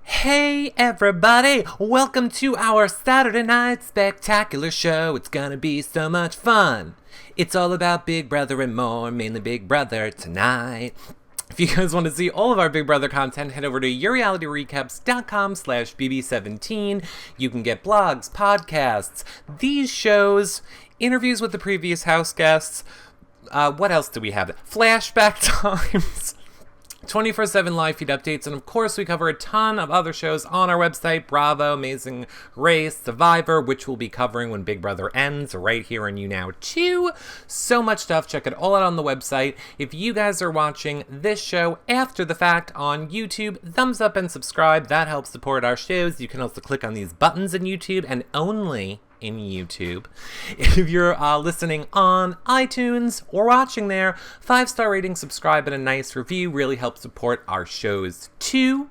Hey everybody, welcome to our Saturday night spectacular show. It's gonna be so much fun. It's all about Big Brother and more, mainly Big Brother tonight. If you guys want to see all of our Big Brother content, head over to yourrealityrecaps.com/bb17. You can get blogs, podcasts, these shows, interviews with the previous house guests. What else do we have? Flashback times. 24/7 live feed updates, and of course we cover a ton of other shows on our website: Bravo, Amazing Race, Survivor, which we'll be covering when Big Brother ends, right here on You Now too. So much stuff. Check it all out on the website. If you guys are watching this show after the fact on YouTube, thumbs up and subscribe. That helps support our shows. You can also click on these buttons in YouTube, and only in YouTube. If you're listening on iTunes or watching there, 5-star rating, subscribe, and a nice review really helps support our shows too.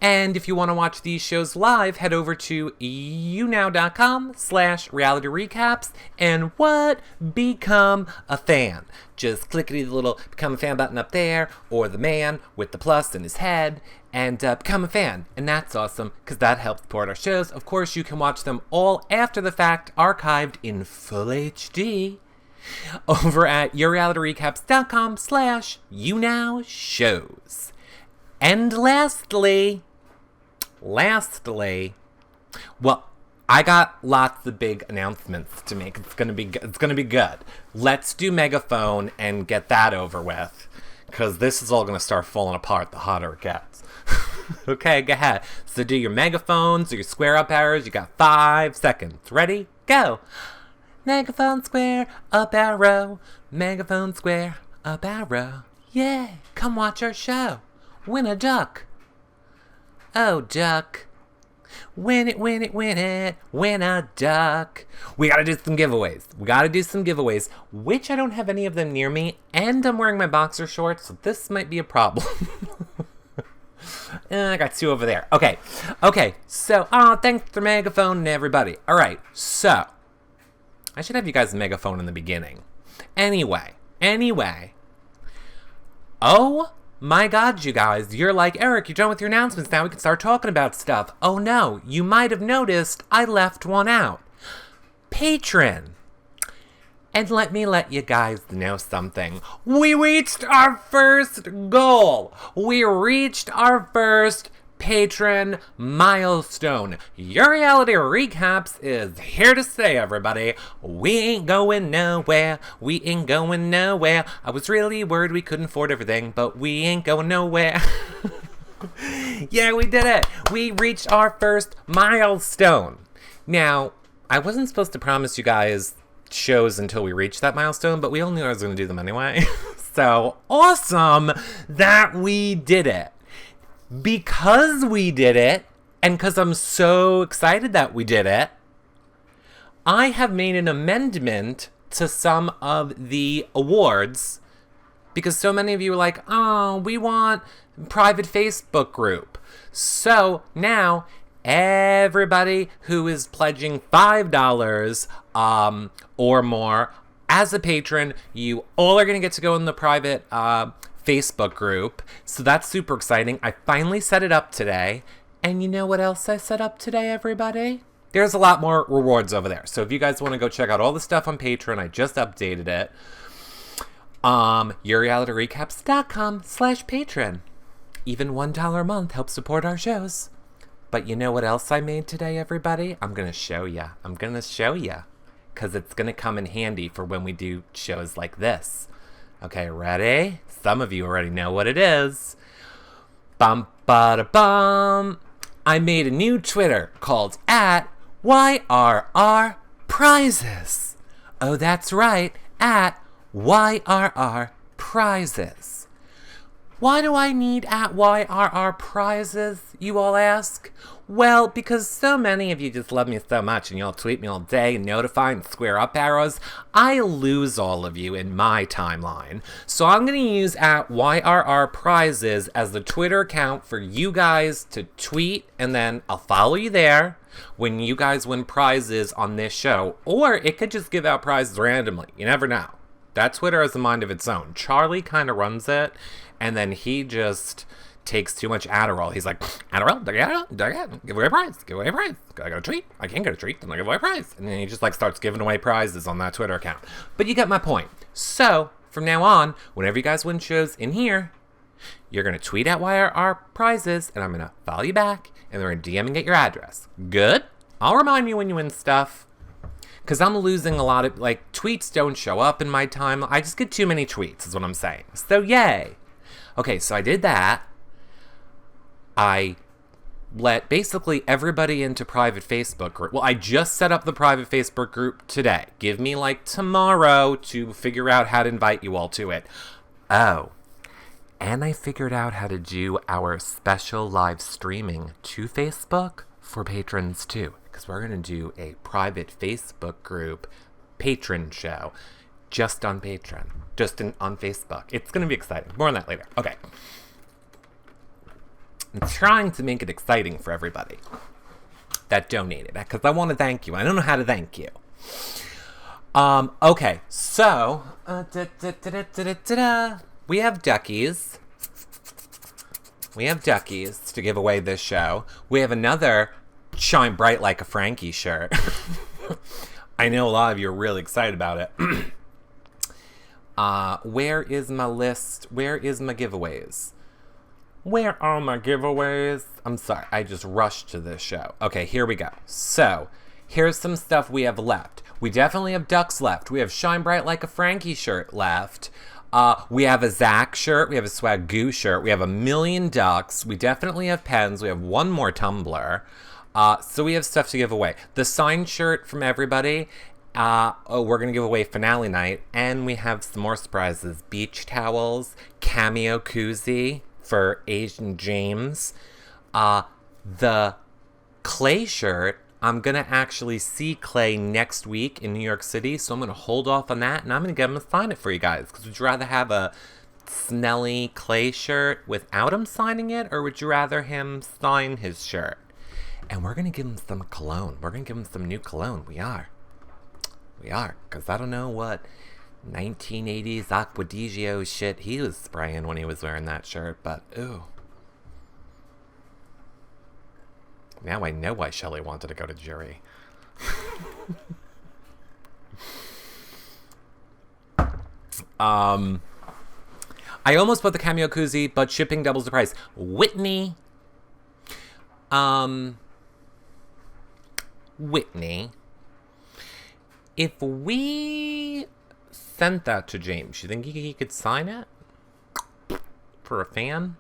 And if you want to watch these shows live, head over to younow.com/realityrecaps and become a fan. Just clickety the little become a fan button up there, or the man with the plus in his head, and become a fan. And that's awesome, because that helps support our shows. Of course, you can watch them all after the fact, archived in full HD, over at yourrealityrecaps.com/younowshows. And lastly, well, I got lots of big announcements to make. It's gonna be good. Let's do Megaphone and get that over with, because this is all gonna start falling apart the hotter it gets. Okay, go ahead. So do your megaphones or your square up arrows. You got 5 seconds. Ready? Go. Megaphone square up arrow. Megaphone square up arrow. Yeah, come watch our show. Win a duck. Oh, duck. Win it, win it, win it. Win a duck. We gotta do some giveaways. Which I don't have any of them near me, and I'm wearing my boxer shorts, so this might be a problem. I got 2 over there. Okay, so, thanks for Megaphone and everybody. Alright, so, I should have you guys Megaphone in the beginning. Anyway. Oh my God, you guys, you're like, Eric, you're done with your announcements, now we can start talking about stuff. Oh no, you might have noticed I left one out. Patron. And let me let you guys know something. We reached our first goal. We reached our first patron milestone. Your Reality Recaps is here to stay, everybody. We ain't going nowhere. I was really worried we couldn't afford everything, but we ain't going nowhere. Yeah, we did it. We reached our first milestone. Now, I wasn't supposed to promise you guys shows until we reached that milestone, but we all knew I was going to do them anyway. So awesome that we did it. Because we did it, and because I'm so excited that we did it, I have made an amendment to some of the awards, because so many of you were like, oh, we want private Facebook group. So now everybody who is pledging $5 or more as a patron, you all are going to get to go in the private Facebook group. So that's super exciting. I finally set it up today. And you know what else I set up today, everybody? There's a lot more rewards over there. So if you guys want to go check out all the stuff on Patreon, I just updated it. yourrealityrecaps.com/patron. Even $1 a month helps support our shows. But you know what else I made today, everybody? I'm going to show you. Because it's going to come in handy for when we do shows like this. Okay, ready? Some of you already know what it is. Bum ba da bum. I made a new Twitter called @YRRPrizes. Oh, that's right, @YRRPrizes. Why do I need @YRRPrizes, you all ask? Well, because so many of you just love me so much and y'all tweet me all day and notify and square up arrows, I lose all of you in my timeline. So I'm going to use @YRRPrizes as the Twitter account for you guys to tweet, and then I'll follow you there when you guys win prizes on this show. Or it could just give out prizes randomly. You never know. That Twitter has a mind of its own. Charlie kind of runs it, and then he just takes too much Adderall. He's like, Adderall? Give away a prize. Give away a prize. I got a treat. I can't get a treat. I'm going to give away a prize. And then he just like starts giving away prizes on that Twitter account. But you get my point. So from now on, whenever you guys win shows in here, you're going to tweet out why our prizes, and I'm going to follow you back, and we're going to DM and get your address. Good? I'll remind you when you win stuff. Because I'm losing a lot of, like, tweets don't show up in my time. I just get too many tweets, is what I'm saying. So, yay. Okay, so I did that. I let basically everybody into private Facebook group. Well, I just set up the private Facebook group today. Give me, like, tomorrow to figure out how to invite you all to it. Oh. And I figured out how to do our special live streaming to Facebook for patrons, too. Because we're going to do a private Facebook group patron show just on Patreon, on Facebook. It's going to be exciting. More on that later. Okay. I'm trying to make it exciting for everybody that donated, because I want to thank you. I don't know how to thank you. Okay, so we have duckies. We have duckies to give away this show. We have another Shine Bright Like a Frankie shirt. I know a lot of you are really excited about it. Where is my list? Where is my giveaways? Where are my giveaways? I'm sorry, I just rushed to this show. Okay, here we go. So, here's some stuff we have left. We definitely have ducks left. We have Shine Bright Like a Frankie shirt left. We have a Zach shirt. We have a Swagoo shirt. We have a million ducks. We definitely have pens. We have one more tumbler. So we have stuff to give away. The signed shirt from everybody. We're going to give away finale night. And we have some more surprises. Beach towels. Cameo koozie for Asian James. The Clay shirt. I'm going to actually see Clay next week in New York City. So I'm going to hold off on that. And I'm going to get him to sign it for you guys. Because would you rather have a smelly Clay shirt without him signing it? Or would you rather him sign his shirt? And we're going to give him some cologne. We're going to give him some new cologne. We are. Because I don't know what 1980s Acquadigio shit he was spraying when he was wearing that shirt. But, ooh. Now I know why Shelley wanted to go to jury. I almost bought the Cameo koozie, but shipping doubles the price. Whitney. Whitney. If we sent that to James, you think he could sign it? For a fan?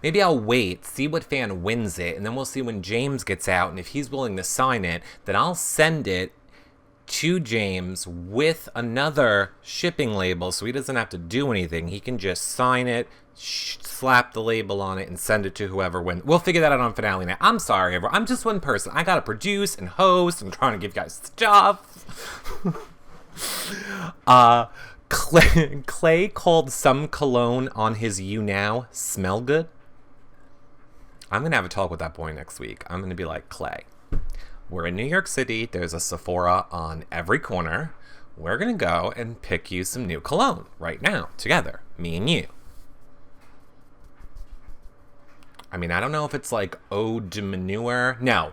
Maybe I'll wait, see what fan wins it, and then we'll see when James gets out, and if he's willing to sign it, then I'll send it to James with another shipping label, so he doesn't have to do anything. He can just sign it, slap the label on it, and send it to whoever wins. We'll figure that out on finale night. I'm sorry, everyone. I'm just one person. I gotta produce and host and trying to give you guys stuff. Clay called some cologne on his You Now smell good. I'm going to have a talk with that boy next week. I'm going to be like, Clay, we're in New York City. There's a Sephora on every corner. We're going to go and pick you some new cologne right now, together, me and you. I mean, I don't know if it's like eau de manure. No.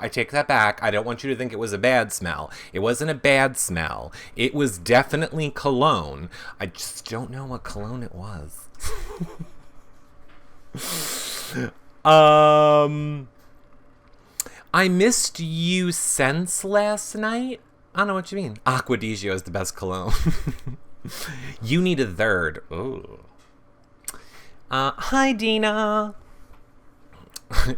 I take that back. I don't want you to think it was a bad smell. It wasn't a bad smell. It was definitely cologne. I just don't know what cologne it was. I missed you since last night. I don't know what you mean. Acquadigio is the best cologne. You need a third. Ooh. Hi, Dina.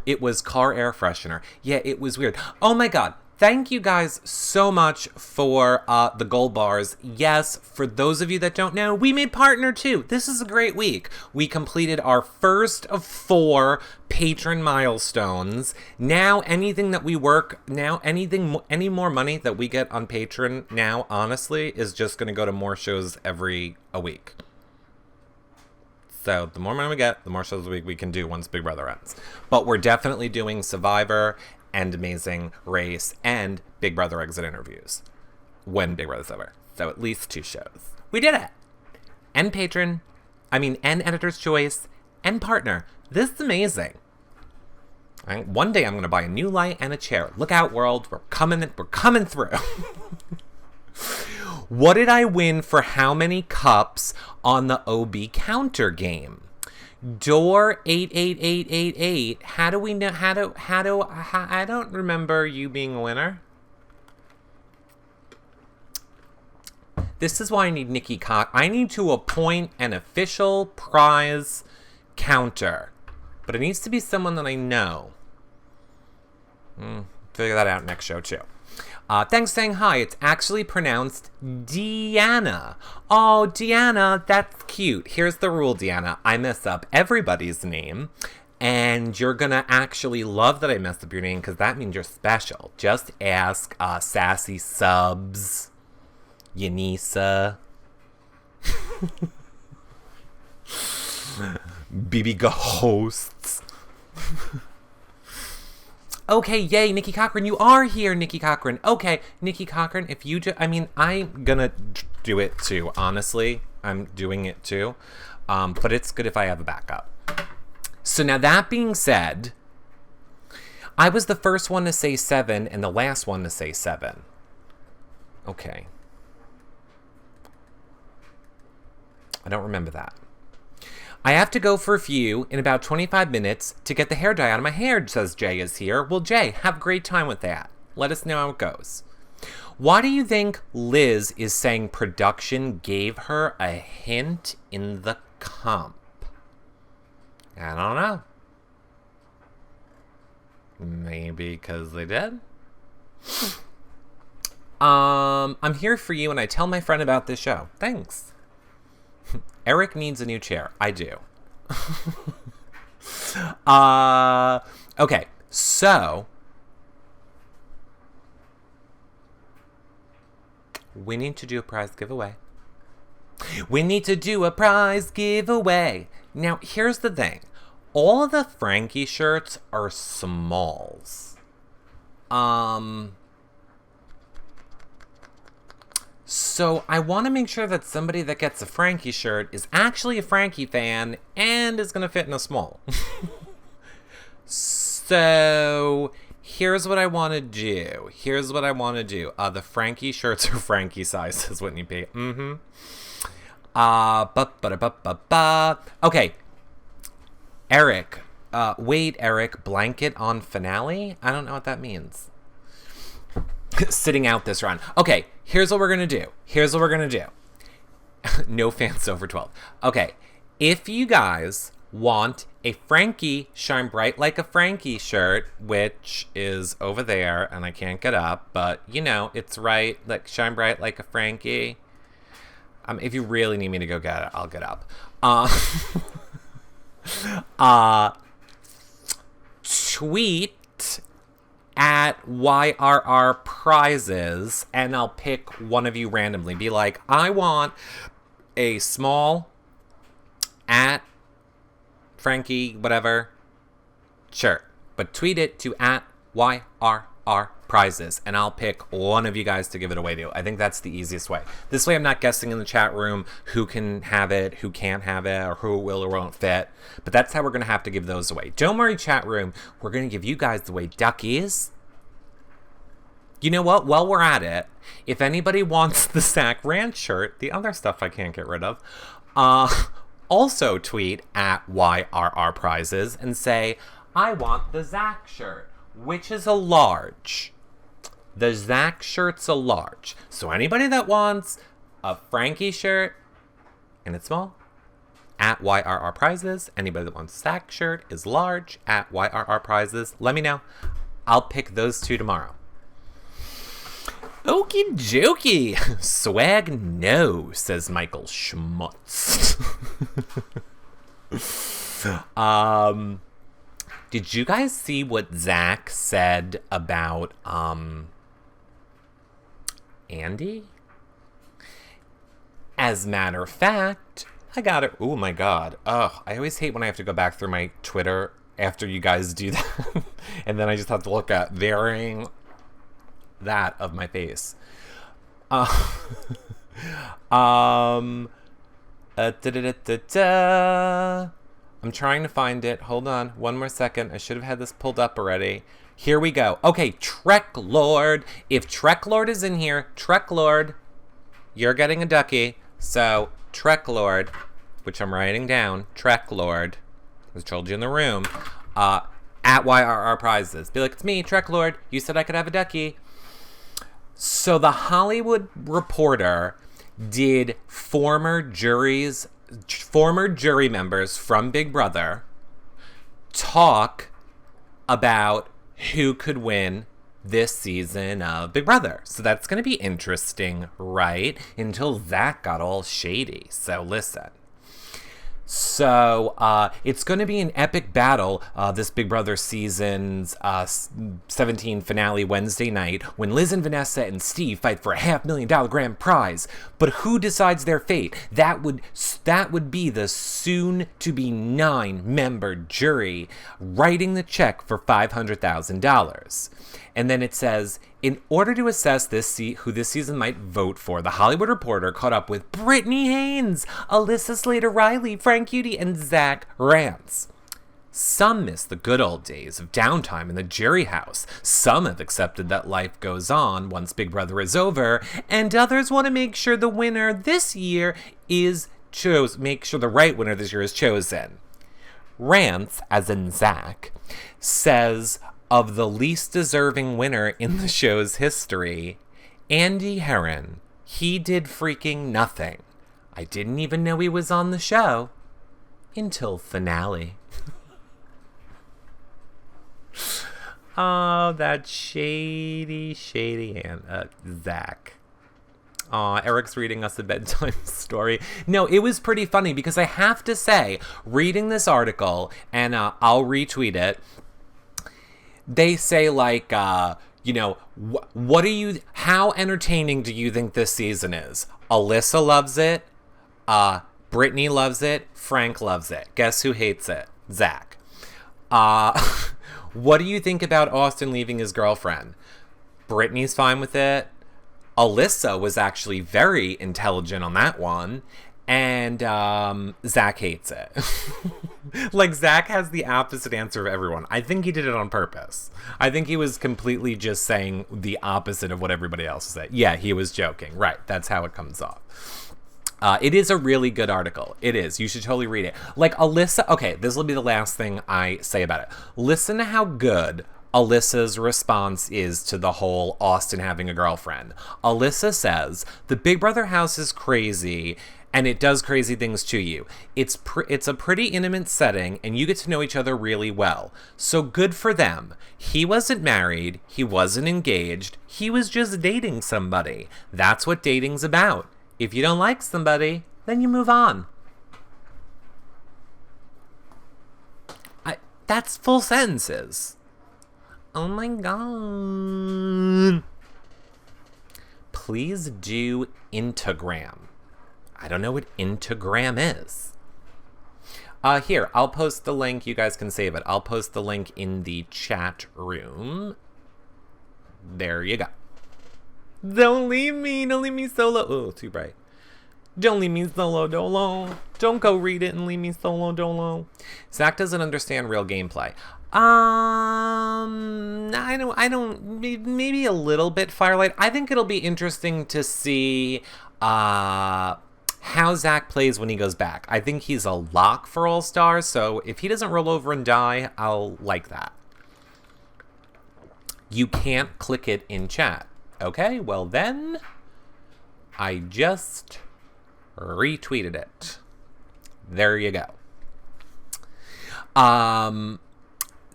It was car air freshener. Yeah, it was weird. Oh my God. Thank you guys so much for the gold bars. Yes, for those of you that don't know, we made partner too. This is a great week. We completed our first of 4 patron milestones. Now, anything that we work, any more money that we get on Patreon now, honestly, is just going to go to more shows every a week. So the more money we get, the more shows we can do once Big Brother ends. But we're definitely doing Survivor and Amazing Race and Big Brother exit interviews when Big Brother's over. So at least 2 shows. We did it! And Patron. and editor's choice, and partner. This is amazing. One day I'm going to buy a new light and a chair. Look out, world. We're coming through. What did I win for how many cups on the OB counter game? Door 88888. How do we know? I don't remember you being a winner. This is why I need Nikki Cock. I need to appoint an official prize counter. But it needs to be someone that I know. Figure that out next show, too. Thanks for saying hi. It's actually pronounced Deanna. Oh, Deanna, that's cute. Here's the rule, Deanna. I mess up everybody's name. And you're going to actually love that I messed up your name because that means you're special. Just ask Sassy Subs, Yanisa, BB Ghosts. Okay, yay, Nikki Cochran, you are here, Nikki Cochran. Okay, Nikki Cochran, if you do, I'm gonna do it too, honestly. I'm doing it too. But it's good if I have a backup. So now that being said, I was the first one to say 7 and the last one to say 7. Okay. I don't remember that. I have to go for a few in about 25 minutes to get the hair dye out of my hair, says Jay is here. Well, Jay, have a great time with that. Let us know how it goes. Why do you think Liz is saying production gave her a hint in the comp? I don't know. Maybe because they did? I'm here for you and I tell my friend about this show. Thanks. Eric needs a new chair. I do. Okay, so we need to do a prize giveaway. Now, here's the thing. All of the Frankie shirts are smalls. So I want to make sure that somebody that gets a Frankie shirt is actually a Frankie fan and is going to fit in a small. So here's what I want to do. The Frankie shirts are Frankie sizes, wouldn't you be? Okay. Eric. Wait, Eric. Blanket on finale? I don't know what that means. Sitting out this run. Okay, here's what we're going to do. No fans over 12. Okay, if you guys want a Frankie Shine Bright Like a Frankie shirt, which is over there, and I can't get up, but, you know, it's right, like Shine Bright Like a Frankie. If you really need me to go get it, I'll get up. Tweet at YRR prizes and I'll pick one of you randomly. Be like, I want a small at Frankie whatever shirt, but tweet it to at YRR prizes and I'll pick one of you guys to give it away to. I think that's the easiest way. This way I'm not guessing in the chat room who can have it, who can't have it, or who will or won't fit. But that's how we're going to have to give those away. Don't worry, chat room. We're going to give you guys away duckies. You know what? While we're at it, if anybody wants the Sack Ranch shirt, the other stuff I can't get rid of, also tweet at YRR prizes and say, I want the Zach shirt, which is a large. The Zach shirt's a large. So anybody that wants a Frankie shirt and it's small, at YRR prizes. Anybody that wants a Zach shirt is large, at YRR prizes. Let me know. I'll pick those two tomorrow. Okie dokie. Swag no, says Michael Schmutz. Did you guys see what Zach said about Andy? As a matter of fact, I got it. Oh my god. Ugh, I always hate when I have to go back through my Twitter after you guys do that. And then I just have to look at varying that of my face. Da-da-da-da-da. I'm trying to find it. Hold on. One more second. I should have had this pulled up already. Here we go. Okay, Trek Lord. If Trek Lord is in here, Trek Lord, you're getting a ducky. So, Trek Lord, which I'm writing down, Trek Lord, as I told you in the room, at YRR Prizes. Be like, it's me, Trek Lord. You said I could have a ducky. So, the Hollywood Reporter did former jury members from Big Brother talk about who could win this season of Big Brother. So that's going to be interesting, right? Until Zach got all shady. So listen. So it's going to be an epic battle this Big Brother season's 17 finale Wednesday night when Liz and Vanessa and Steve fight for a $500,000 grand prize. But who decides their fate? That would be the soon-to-be 9-member jury writing the check for $500,000. And then it says, in order to assess who this season might vote for, the Hollywood Reporter caught up with Brittany Haynes, Alyssa Slater-Riley, Frank Udy, and Zach Rance. Some miss the good old days of downtime in the jury house. Some have accepted that life goes on once Big Brother is over, and others want to make sure the winner this year is make sure the right winner this year is chosen. Rance, as in Zach, says of the least deserving winner in the show's history, Andy Herron, he did freaking nothing. I didn't even know he was on the show until finale. Oh, that shady Zach. Aw, Eric's reading us a bedtime story. No, it was pretty funny because I have to say, reading this article, and I'll retweet it, they say like, how entertaining do you think this season is? Alyssa loves it. Brittany loves it. Frank loves it. Guess who hates it? Zach. What do you think about Austin leaving his girlfriend? Brittany's fine with it. Alyssa was actually very intelligent on that one. And Zach hates it. Like, Zach has the opposite answer of everyone. I think he did it on purpose. I think he was completely just saying the opposite of what everybody else said. Yeah, he was joking. Right, that's how it comes off. It is a really good article. It is. You should totally read it. Like, Alyssa... Okay, this will be the last thing I say about it. Listen to how good Alyssa's response is to the whole Austin having a girlfriend. Alyssa says, the Big Brother house is crazy, and it does crazy things to you. It's a pretty intimate setting, and you get to know each other really well. So good for them. He wasn't married. He wasn't engaged. He was just dating somebody. That's what dating's about. If you don't like somebody, then you move on. That's full sentences. Oh my god. Please do Instagram. I don't know what Instagram is. Here, I'll post the link. You guys can save it. I'll post the link in the chat room. There you go. Don't leave me. Don't leave me solo. Oh, too bright. Don't leave me solo, Dolo. Don't go read it and leave me solo, Dolo. Zach doesn't understand real gameplay. I don't, maybe a little bit Firelight. I think it'll be interesting to see, how Zach plays when he goes back. I think he's a lock for All Stars, so if he doesn't roll over and die, I'll like that. You can't click it in chat. Okay, well then, I just retweeted it. There you go.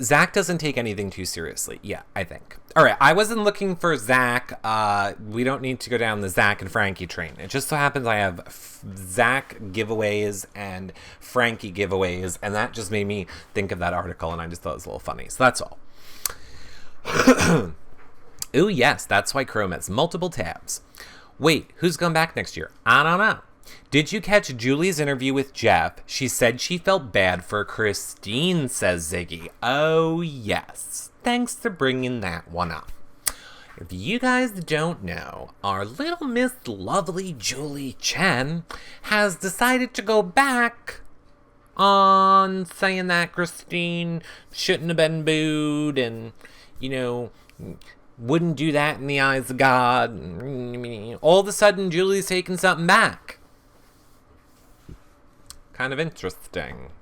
Zach doesn't take anything too seriously. Yeah, I think. All right, I wasn't looking for Zach. We don't need to go down the Zach and Frankie train. It just so happens I have Zach giveaways and Frankie giveaways, and that just made me think of that article, and I just thought it was a little funny. So that's all. Ooh, yes, that's why Chrome has multiple tabs. Wait, who's going back next year? I don't know. Did you catch Julie's interview with Jeff? She said she felt bad for Christine, says Ziggy. Oh, yes. Thanks for bringing that one up. If you guys don't know, our little Miss Lovely Julie Chen has decided to go back on saying that Christine shouldn't have been booed and, wouldn't do that in the eyes of God. All of a sudden, Julie's taking something back. Kind of interesting.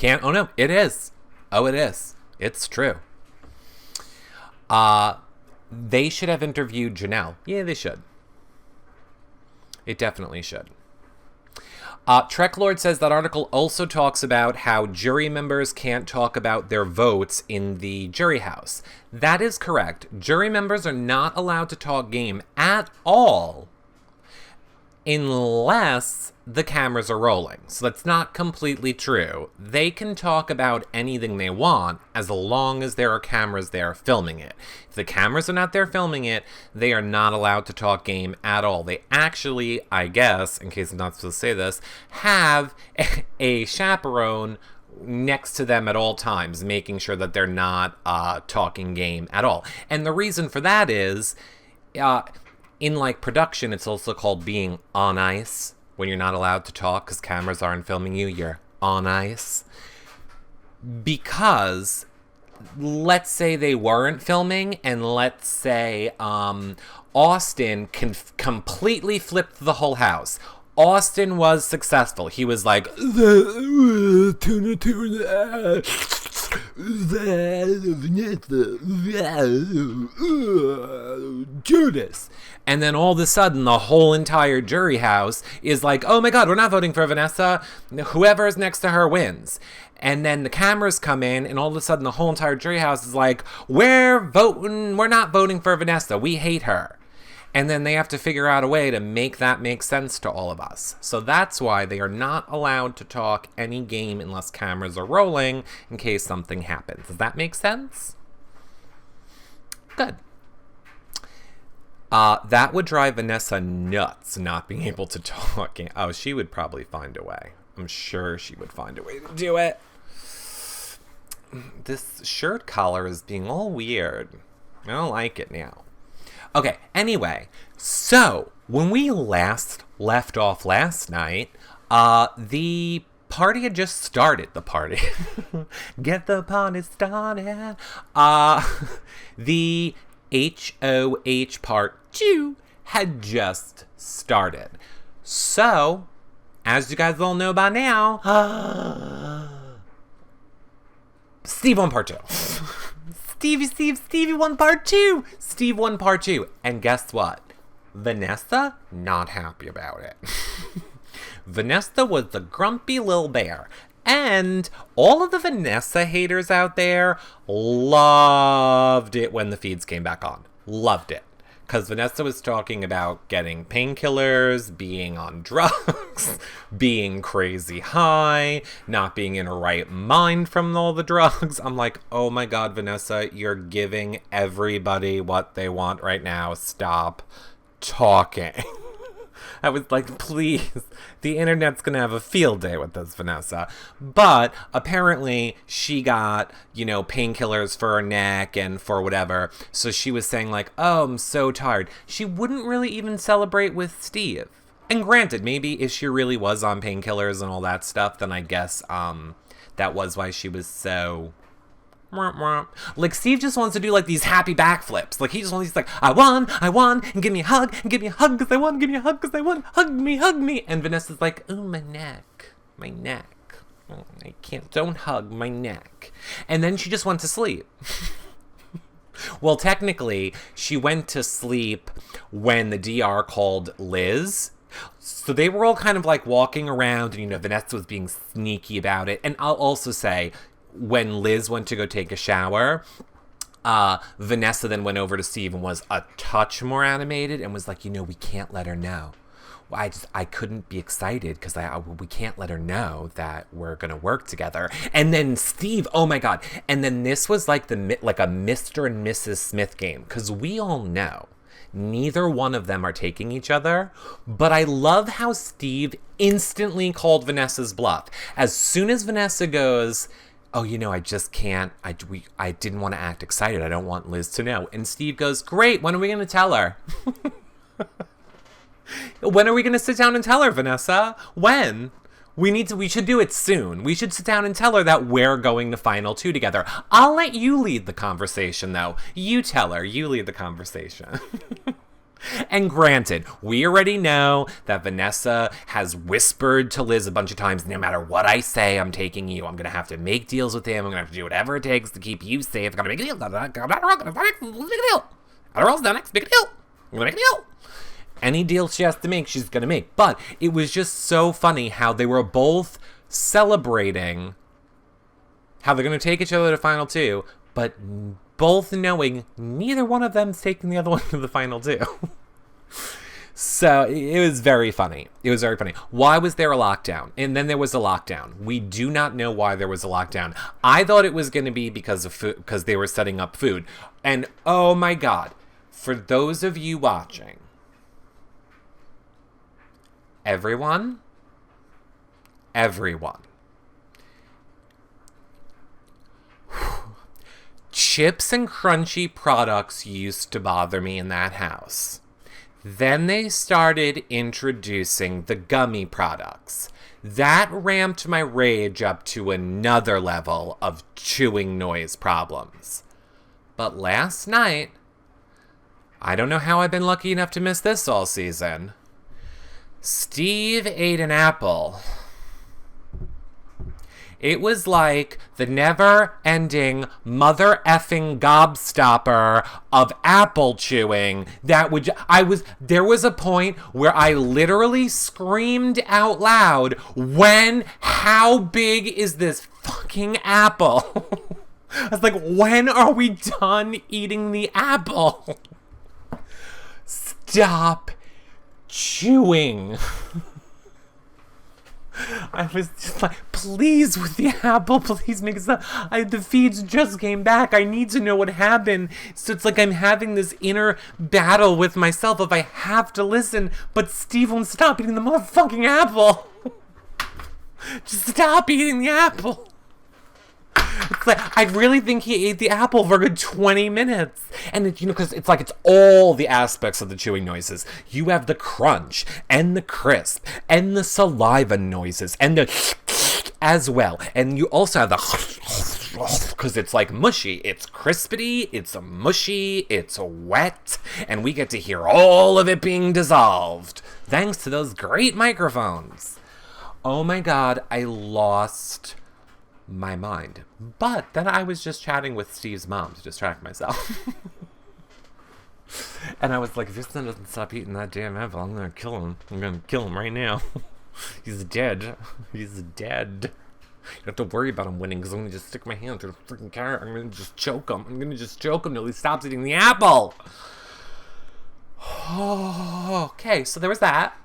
Oh no, it is. Oh, it is. It's true. They should have interviewed Janelle. Yeah, they should. It definitely should. Trek Lord says that article also talks about how jury members can't talk about their votes in the jury house. That is correct. Jury members are not allowed to talk game at all unless the cameras are rolling. So that's not completely true. They can talk about anything they want as long as there are cameras there filming it. If the cameras are not there filming it, they are not allowed to talk game at all. They actually, I guess, in case I'm not supposed to say this, have a chaperone next to them at all times, making sure that they're not talking game at all. And the reason for that is, in production, it's also called being on ice. When you're not allowed to talk because cameras aren't filming you, you're on ice. Because let's say they weren't filming, and let's say Austin completely flipped the whole house. Austin was successful. He was like, Judas. And then all of a sudden, the whole entire jury house is like, oh my God, we're not voting for Vanessa. Whoever is next to her wins. And then the cameras come in, and all of a sudden, the whole entire jury house is like, we're not voting for Vanessa. We hate her. And then they have to figure out a way to make that make sense to all of us. So that's why they are not allowed to talk any game unless cameras are rolling in case something happens. Does that make sense? Good. That would drive Vanessa nuts, not being able to talk. Oh, she would probably find a way. I'm sure she would find a way to do it. This shirt collar is being all weird. I don't like it now. Okay, anyway, so when we last left off last night, the party had just started. The party. Get the party started. The HOH part 2 had just started. So, as you guys all know by now, Steve won part 2. Stevie won part 2. Steve won part 2. And guess what? Vanessa, not happy about it. Vanessa was the grumpy little bear. And all of the Vanessa haters out there loved it when the feeds came back on. Loved it. Because Vanessa was talking about getting painkillers, being on drugs, being crazy high, not being in her right mind from all the drugs. I'm like, oh my God, Vanessa, you're giving everybody what they want right now. Stop talking. I was like, please, the internet's going to have a field day with this, Vanessa. But apparently she got, painkillers for her neck and for whatever. So she was saying like, oh, I'm so tired. She wouldn't really even celebrate with Steve. And granted, maybe if she really was on painkillers and all that stuff, then I guess that was why she was so... Like, Steve just wants to do, these happy backflips. He just wants, he's like, I won, and give me a hug, because I won, give me a hug, because I won, hug me. And Vanessa's like, ooh, my neck. Oh, I can't, don't hug my neck. And then she just went to sleep. Well, technically, she went to sleep when the DR called Liz. So they were all kind of, walking around, and, Vanessa was being sneaky about it. And I'll also say... when Liz went to go take a shower, Vanessa then went over to Steve and was a touch more animated and was like, we can't let her know. I couldn't be excited because we can't let her know that we're going to work together. And then Steve, oh my God. And then this was like a Mr. and Mrs. Smith game because we all know neither one of them are taking each other. But I love how Steve instantly called Vanessa's bluff. As soon as Vanessa goes... oh, I just can't. I didn't want to act excited. I don't want Liz to know. And Steve goes, great. When are we going to tell her? When are we going to sit down and tell her, Vanessa? When? We should do it soon. We should sit down and tell her that we're going to Final 2 together. I'll let you lead the conversation, though. You tell her. You lead the conversation. And granted, we already know that Vanessa has whispered to Liz a bunch of times, no matter what I say, I'm taking you. I'm going to have to make deals with him. I'm going to have to do whatever it takes to keep you safe. I'm going to make a deal. I'm going to make a deal. I'm going to make a deal. Any deal she has to make, she's going to make. But it was just so funny how they were both celebrating how they're going to take each other to Final 2, but both knowing neither one of them's taking the other one to the Final 2. So it was very funny. It was very funny. Why was there a lockdown? And then there was a lockdown. We do not know why there was a lockdown. I thought it was going to be because of food, because they were setting up food. And oh my God, for those of you watching, everyone, chips and crunchy products used to bother me in that house. Then they started introducing the gummy products. That ramped my rage up to another level of chewing noise problems. But last night, I don't know how I've been lucky enough to miss this all season. Steve ate an apple. It was like the never-ending mother-effing gobstopper of apple chewing that would... There was a point where I literally screamed out loud, how big is this fucking apple? I was like, when are we done eating the apple? Stop chewing. I was just like, please, with the apple, please make it stop. The feeds just came back. I need to know what happened. So it's like I'm having this inner battle with myself of I have to listen, but Steve won't stop eating the motherfucking apple. Just stop eating the apple. It's like, I really think he ate the apple for a good 20 minutes. And, because it's like it's all the aspects of the chewing noises. You have the crunch, and the crisp, and the saliva noises, and the as well. And you also have the because it's like mushy. It's crispity, it's mushy, it's wet, and we get to hear all of it being dissolved. Thanks to those great microphones. Oh my God, I lost my mind. But then I was just chatting with Steve's mom to distract myself. And I was like, if your son doesn't stop eating that damn apple, I'm gonna kill him. I'm gonna kill him right now. He's dead. He's dead. You don't have to worry about him winning because I'm gonna just stick my hand through the freaking carrot. I'm gonna just choke him. I'm gonna just choke him till he stops eating the apple. Okay, so there was that.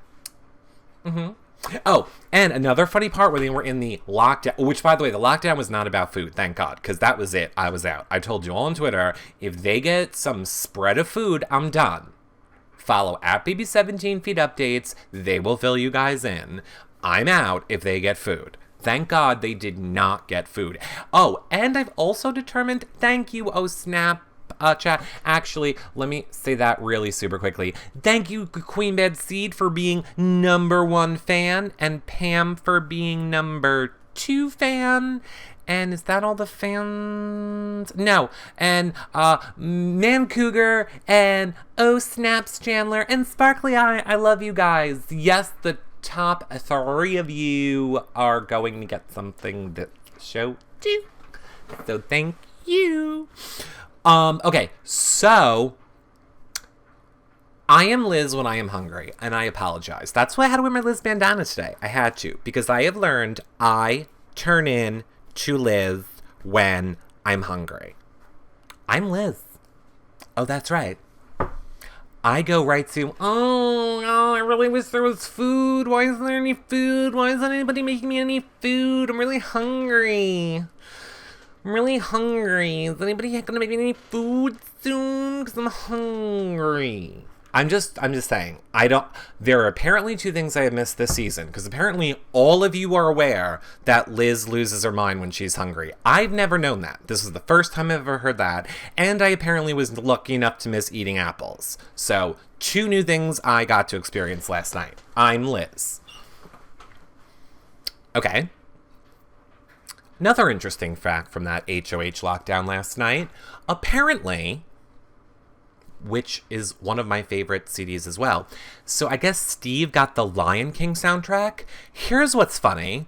Oh, and another funny part where they were in the lockdown, which, by the way, the lockdown was not about food, thank God, because that was it. I was out. I told you all on Twitter, if they get some spread of food, I'm done. Follow at BB17 feed updates. They will fill you guys in. I'm out if they get food. Thank God they did not get food. Oh, and I've also determined, thank you, oh snap, chat. Actually, let me say that really super quickly. Thank you, Queen Bed Seed, for being #1 fan, and Pam for being #2 fan. And is that all the fans? No. And Man Cougar and Oh Snaps Chandler and Sparkly Eye, I love you guys. Yes, the top 3 of you are going to get something this show too. So thank you. Okay, so I am Liz when I am hungry, and I apologize. That's why I had to wear my Liz bandana today. I had to, because I have learned I turn in to Liz when I'm hungry. I'm Liz. Oh, that's right. I go right to, I really wish there was food. Why isn't there any food? Why isn't anybody making me any food? I'm really hungry. I'm really hungry. Is anybody gonna make me any food soon? Because I'm hungry. I'm just saying. There are apparently two things I have missed this season, because apparently all of you are aware that Liz loses her mind when she's hungry. I've never known that. This is the first time I've ever heard that, and I apparently was lucky enough to miss eating apples. So, two new things I got to experience last night. I'm Liz. Okay. Another interesting fact from that HOH lockdown last night. Apparently, which is one of my favorite CDs as well. So I guess Steve got the Lion King soundtrack. Here's what's funny.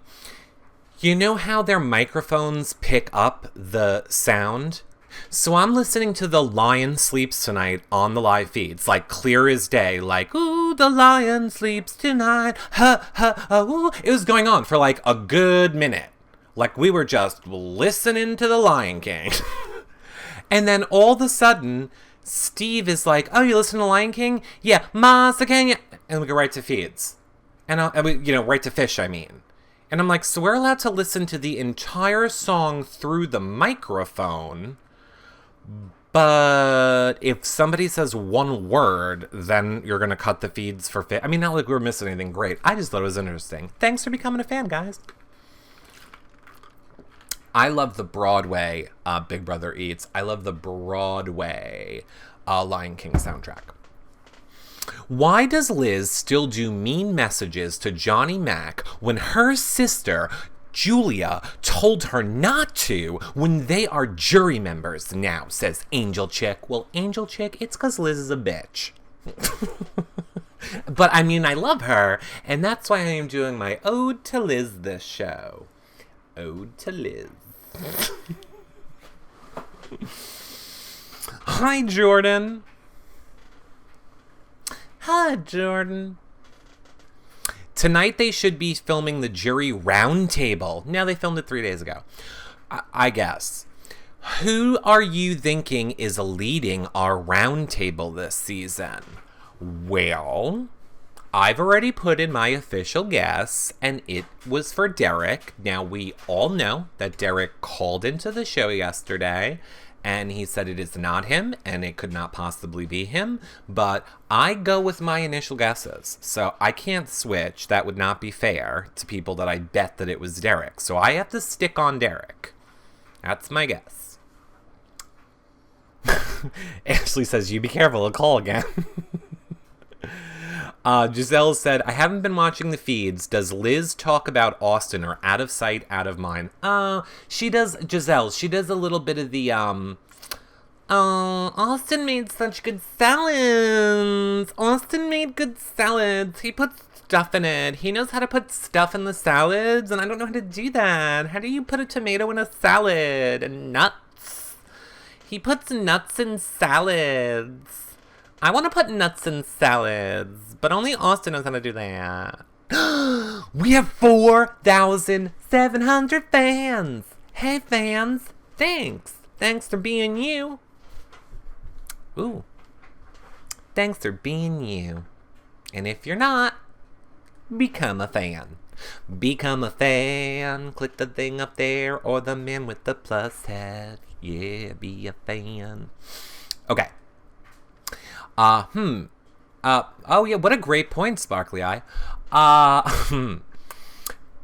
You know how their microphones pick up the sound? So I'm listening to The Lion Sleeps Tonight on the live feeds, like clear as day, like, ooh, the lion sleeps tonight, ha, ha, ooh. It was going on for like a good minute. Like we were just listening to The Lion King. And then all of a sudden, Steve is like, oh, you listen to Lion King? Yeah, Masa Kenya. And we go right to feeds. Right to fish, I mean. And I'm like, so we're allowed to listen to the entire song through the microphone, but if somebody says one word, then you're going to cut the feeds for fish. I mean, not like we were missing anything great. I just thought it was interesting. Thanks for becoming a fan, guys. I love the Broadway Big Brother Eats. I love the Broadway Lion King soundtrack. Why does Liz still do mean messages to Johnny Mac when her sister, Julia, told her not to when they are jury members now, says Angel Chick. Well, Angel Chick, it's because Liz is a bitch. But, I mean, I love her, and that's why I am doing my Ode to Liz this show. Ode to Liz. Hi, Jordan. Hi, Jordan. Tonight they should be filming the jury roundtable. Now they filmed it 3 days ago. I guess. Who are you thinking is leading our roundtable this season? Well, I've already put in my official guess, and it was for Derek. Now, we all know that Derek called into the show yesterday, and he said it is not him, and it could not possibly be him, but I go with my initial guesses, so I can't switch. That would not be fair to people that I bet that it was Derek, so I have to stick on Derek. That's my guess. Ashley says, you be careful, he'll call again. Giselle said, I haven't been watching the feeds. Does Liz talk about Austin or out of sight, out of mind? She does, Giselle, she does a little bit of the, Austin made such good salads. Austin made good salads. He puts stuff in it. He knows how to put stuff in the salads, and I don't know how to do that. How do you put a tomato in a salad? And nuts. He puts nuts in salads. I want to put nuts in salads, but only Austin knows how to do that. We have 4,700 fans. Hey, fans. Thanks. Thanks for being you. Ooh. Thanks for being you. And if you're not, become a fan. Become a fan. Click the thing up there or the man with the plus head. Yeah, be a fan. Okay. Oh yeah, what a great point, Sparkly Eye.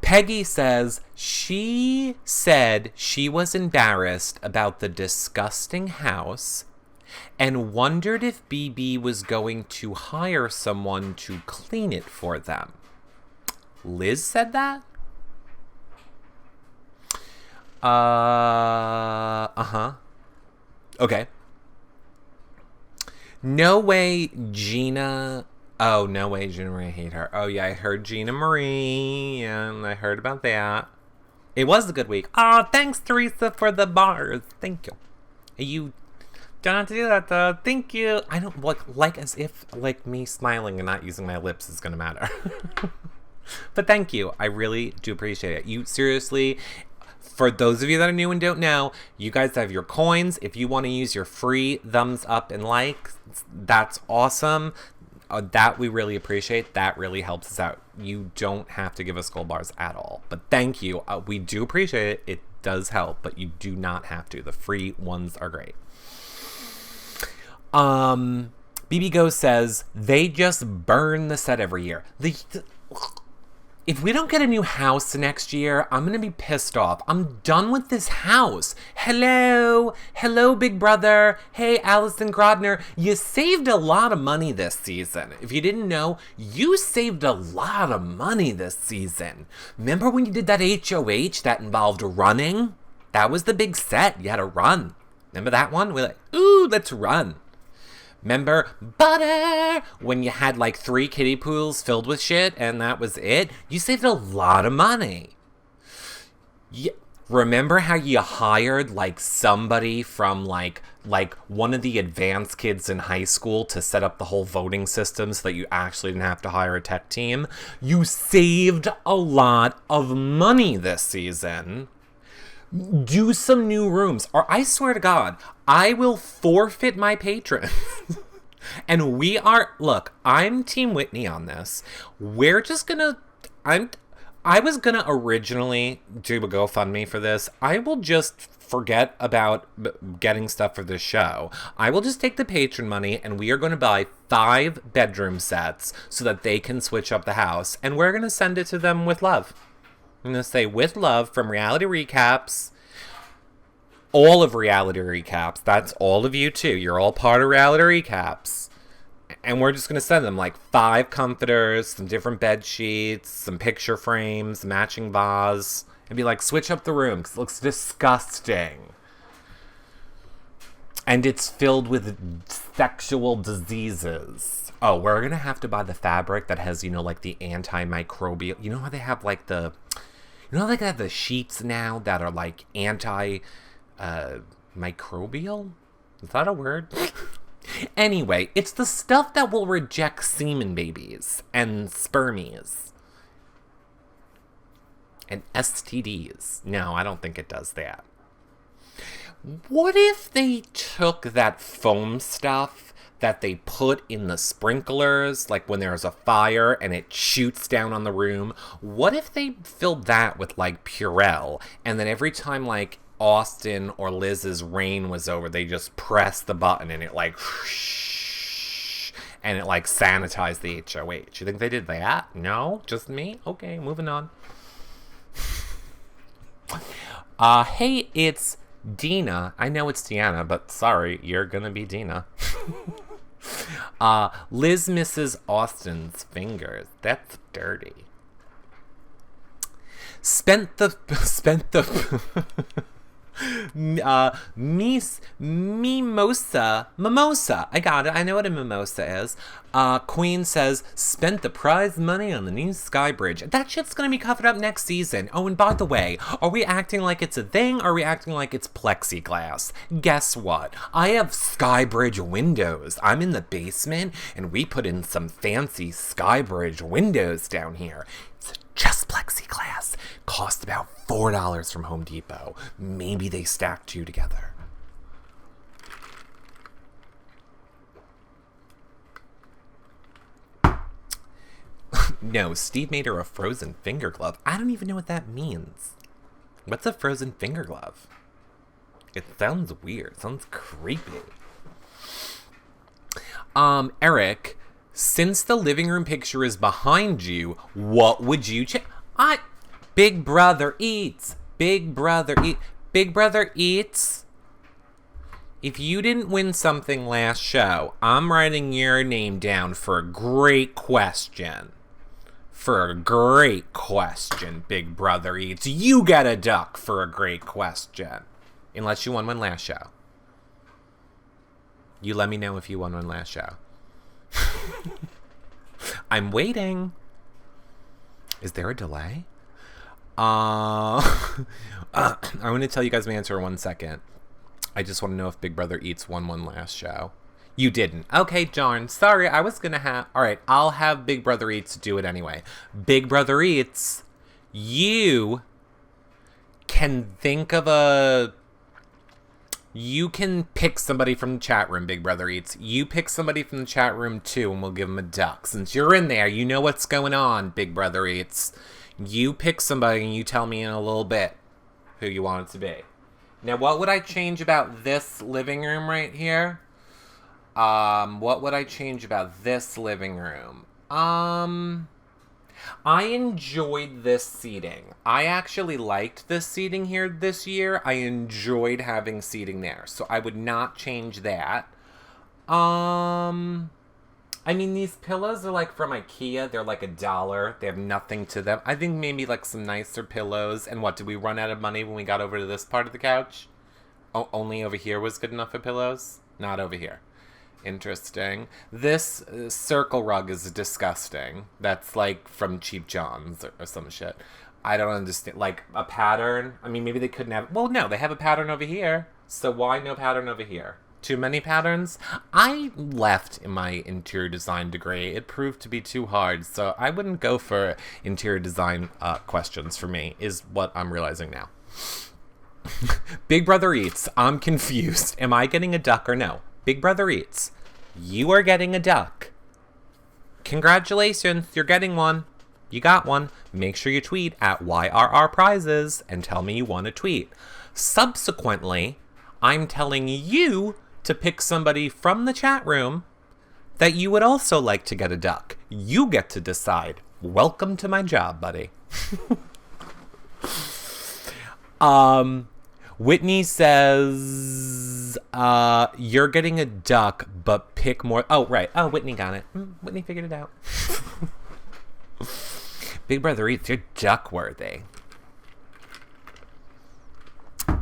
Peggy says she said she was embarrassed about the disgusting house and wondered if BB was going to hire someone to clean it for them. Liz said that? Okay. No way Gina... Oh, no way Gina Marie hate her. Oh, yeah, I heard Gina Marie, and I heard about that. It was a good week. Oh, thanks, Teresa, for the bars. Thank you. You don't have to do that, though. Thank you. I don't like as if, like, me smiling and not using my lips is going to matter. But thank you. I really do appreciate it. You, seriously... For those of you that are new and don't know, you guys have your coins. If you want to use your free thumbs up and like, that's awesome. That we really appreciate. That really helps us out. You don't have to give us gold bars at all. But thank you. We do appreciate it. It does help, but you do not have to. The free ones are great. BB Go says they just burn the set every year. If we don't get a new house next year, I'm going to be pissed off. I'm done with this house. Hello, Big Brother. Hey, Allison Grodner. You saved a lot of money this season. If you didn't know, you saved a lot of money this season. Remember when you did that HOH that involved running? That was the big set. You had to run. Remember that one? We're like, ooh, let's run. Remember Butter when you had like 3 kiddie pools filled with shit and that was it? You saved a lot of money. Remember how you hired like somebody from like one of the advanced kids in high school to set up the whole voting system so that you actually didn't have to hire a tech team? You saved a lot of money this season. Do some new rooms, or I swear to God, I will forfeit my patrons. And look, I'm Team Whitney on this. We're just gonna, I was gonna originally do a GoFundMe for this. I will just forget about getting stuff for this show. I will just take the patron money and we are going to buy 5 bedroom sets so that they can switch up the house. And we're going to send it to them with love. I'm going to say, with love from Reality Recaps. All of Reality Recaps. That's all of you, too. You're all part of Reality Recaps. And we're just going to send them, like, 5 comforters, some different bed sheets, some picture frames, matching vase. And be like, switch up the room, because it looks disgusting. And it's filled with sexual diseases. Oh, we're going to have to buy the fabric that has, like, the antimicrobial. You know how they have, like, you know, they have the sheets now that are like microbial? Is that a word? Anyway, it's the stuff that will reject semen babies and spermies and STDs. No, I don't think it does that. What if they took that foam stuff that they put in the sprinklers, like when there's a fire and it shoots down on the room? What if they filled that with like Purell, and then every time like Austin or Liz's reign was over, they just pressed the button and it like whoosh, and it like sanitized the HOH? You think they did that? No? Just me? Okay, moving on. Hey, it's Dina. I know it's Deanna, but sorry, you're gonna be Dina. Liz misses Austin's fingers. That's dirty. Spent the mimosa. I got it. I know what a mimosa is. Queen says, spent the prize money on the new Sky Bridge. That shit's gonna be covered up next season. Oh, and by the way, are we acting like it's a thing, or are we acting like it's plexiglass? Guess what? I have Sky Bridge windows. I'm in the basement, and we put in some fancy Sky Bridge windows down here. It's just plexiglass. Cost about $4 from Home Depot. Maybe they stacked 2 together. No, Steve made her a frozen finger glove. I don't even know what that means. What's a frozen finger glove? It sounds weird. It sounds creepy. Eric, since the living room picture is behind you, what would you change? Big Brother Eats. Big Brother Eats. If you didn't win something last show, I'm writing your name down for a great question. Big Brother Eats. You get a duck for a great question. Unless you won one last show. You let me know if you won one last show. I'm waiting. Is there a delay? I want to tell you guys my answer in 1 second. I just want to know if Big Brother Eats won one last show. You didn't. Okay, darn. Sorry, I was going to have... Alright, I'll have Big Brother Eats do it anyway. Big Brother Eats, you can think of a... You can pick somebody from the chat room, Big Brother Eats. You pick somebody from the chat room, too, and we'll give them a duck. Since you're in there, you know what's going on, Big Brother Eats. You pick somebody, and you tell me in a little bit who you want it to be. Now, what would I change about this living room right here? What would I change about this living room? I enjoyed this seating. I actually liked this seating here this year. I enjoyed having seating there. So I would not change that. I mean, these pillows are like from IKEA. They're like $1. They have nothing to them. I think maybe like some nicer pillows. And what, did we run out of money when we got over to this part of the couch? Only over here was good enough for pillows? Not over here. Interesting. This circle rug is disgusting. That's like from Cheap John's or some shit. I don't understand. Like a pattern? I mean, maybe they couldn't have... Well, no, they have a pattern over here. So why no pattern over here? Too many patterns? I left in my interior design degree. It proved to be too hard, so I wouldn't go for interior design questions for me, is what I'm realizing now. Big Brother Eats. I'm confused. Am I getting a duck or no? Big Brother Eats. You are getting a duck. Congratulations, you're getting one. You got one. Make sure you tweet at YRRPrizes and tell me you won a tweet. Subsequently, I'm telling you to pick somebody from the chat room that you would also like to get a duck. You get to decide. Welcome to my job, buddy. Whitney says, you're getting a duck, but pick more. Oh, right. Oh, Whitney got it. Whitney figured it out. Big Brother Eats, you're duck worthy.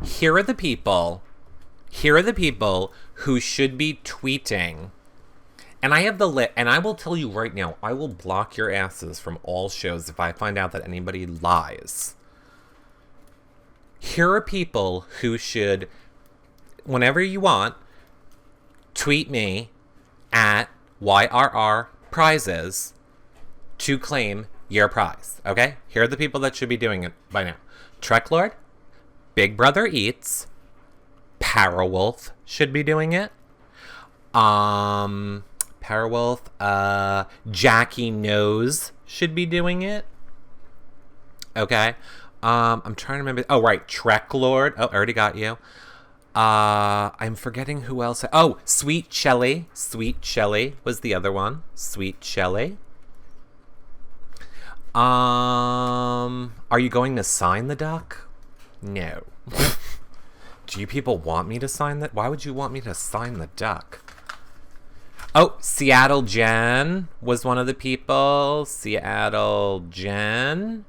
Here are the people who should be tweeting. And I have the lit, and I will tell you right now, I will block your asses from all shows if I find out that anybody lies. Here are people who should, whenever you want, tweet me at YRRPrizes to claim your prize, okay? Here are the people that should be doing it by now. Treklord, Big Brother Eats, Parawolf should be doing it. Parawolf, Jackie Knows should be doing it. Okay. I'm trying to remember. Oh, right. Treklord. Oh, I already got you. I'm forgetting who else. Oh, Sweet Shelly. Sweet Shelly was the other one. Sweet Shelly. Are you going to sign the duck? No. Do you people want me to sign that? Why would you want me to sign the duck? Oh, Seattle Jen was one of the people. Seattle Jen.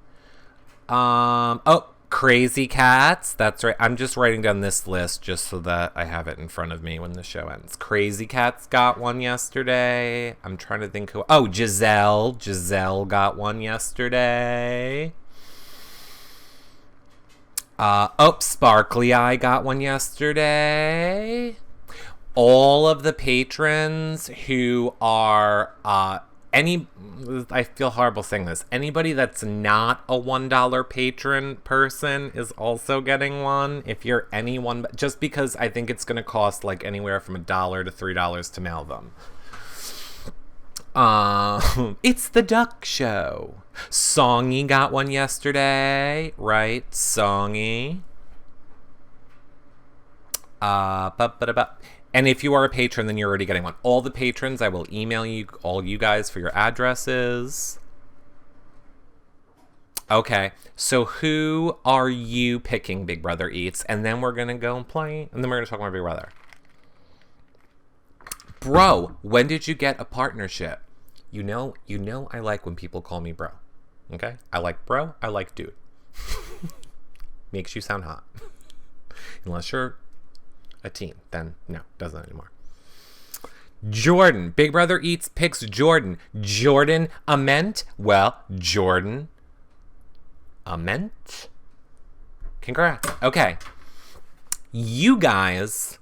Oh, Crazy Cats. That's right. I'm just writing down this list just so that I have it in front of me when the show ends. Crazy Cats got one yesterday. I'm trying to think who. Oh, Giselle. Giselle got one yesterday. Oh, Sparkly Eye got one yesterday. All of the patrons who are, I feel horrible saying this. Anybody that's not a $1 patron person is also getting one. If you're anyone, just because I think it's going to cost like anywhere from $1 to $3 to mail them. It's the Duck Show. Songy got one yesterday, right? Songy. And if you are a patron, then you're already getting one. All the patrons, I will email you, all you guys, for your addresses. Okay, so who are you picking, Big Brother Eats? And then we're going to go and play, and then we're going to talk about Big Brother. Bro, when did you get a partnership? You know I like when people call me bro. Okay? I like bro, I like dude. Makes you sound hot. Unless you're a teen, then no, doesn't anymore. Jordan, Big Brother Eats picks Jordan. Jordan Ament? Well, Jordan Ament? Congrats. Okay. You guys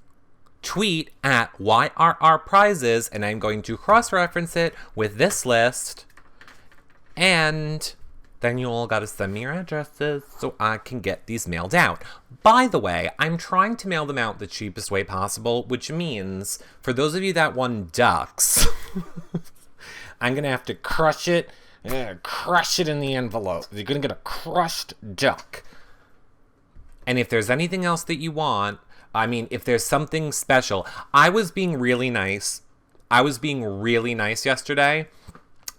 tweet at YRRPrizes, and I'm going to cross-reference it with this list, and then you all got to send me your addresses so I can get these mailed out. By the way, I'm trying to mail them out the cheapest way possible, which means for those of you that won ducks, I'm going to have to crush it in the envelope. You're going to get a crushed duck. And if there's anything else that you want, I mean, if there's something special, I was being really nice I was being really nice yesterday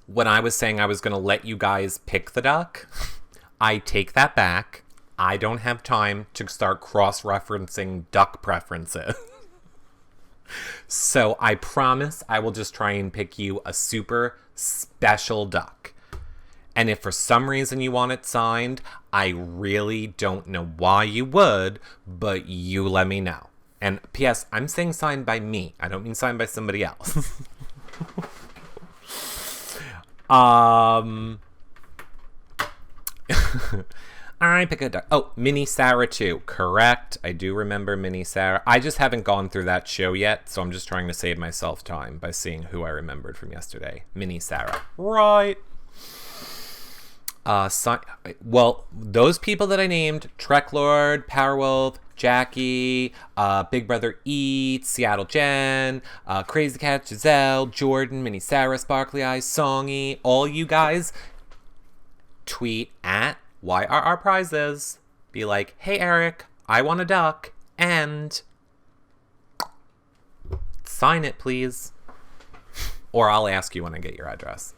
when I was saying I was going to let you guys pick the duck. I take that back. I don't have time to start cross-referencing duck preferences. So I promise I will just try and pick you a super special duck. And if for some reason you want it signed, I really don't know why you would, but you let me know. And P.S., I'm saying signed by me. I don't mean signed by somebody else. I pick a duck. Oh, Mini Sarah too. Correct. I do remember Mini Sarah. I just haven't gone through that show yet, so I'm just trying to save myself time by seeing who I remembered from yesterday. Mini Sarah. Right. Well, those people that I named, Trek Lord, Powerwolf, Jackie, Big Brother Eats, Seattle Jen, Crazy Cat, Giselle, Jordan, Mini Sarah, Sparkly Eyes, Songy, all you guys, tweet at YRR Prizes. Be like, hey Eric, I want a duck, and sign it, please. Or I'll ask you when I get your address.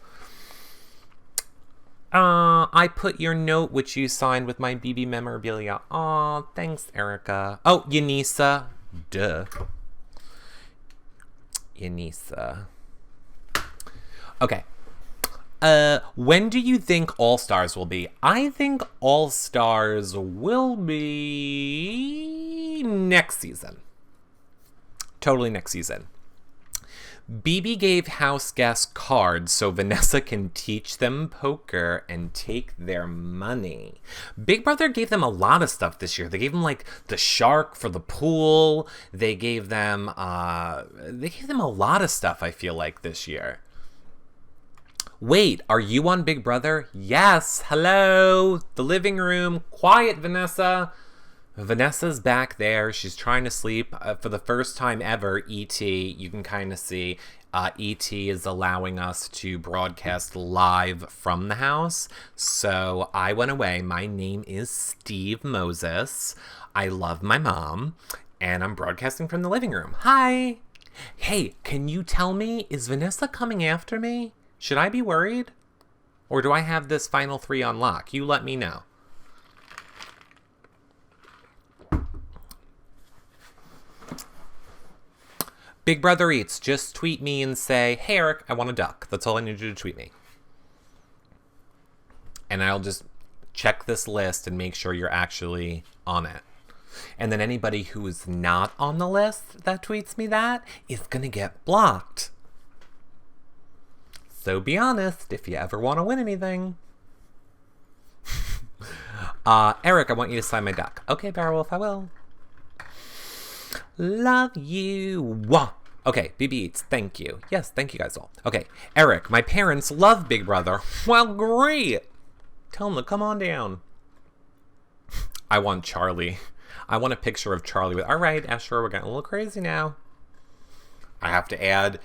I put your note, which you signed with my BB memorabilia. Aw, thanks, Erica. Oh, Yanisa. Duh. Yanisa. Okay. When do you think All Stars will be? I think All Stars will be next season. Totally next season. BB gave house guests cards so Vanessa can teach them poker and take their money. Big Brother gave them a lot of stuff this year. They gave them like the shark for the pool. They gave them a lot of stuff, I feel like, this year. Wait, are you on Big Brother? Yes. Hello. The living room. Quiet, Vanessa. Vanessa's back there. She's trying to sleep. For the first time ever, E.T., you can kind of see E.T. is allowing us to broadcast live from the house. So I went away. My name is Steve Moses. I love my mom. And I'm broadcasting from the living room. Hi. Hey, can you tell me, is Vanessa coming after me? Should I be worried? Or do I have this final 3 on lock? You let me know. Big Brother Eats, just tweet me and say, hey Eric, I want a duck. That's all I need you to tweet me. And I'll just check this list and make sure you're actually on it. And then anybody who is not on the list that tweets me that is going to get blocked. So be honest if you ever want to win anything. Eric, I want you to sign my duck. Okay, Beowulf, I will. Love you. Okay, BB Eats, thank you. Yes, thank you guys all. Okay, Eric, my parents love Big Brother. Well, great. Tell them to come on down. I want Charlie. I want a picture of Charlie with, all right, Asher, we're getting a little crazy now. I have to add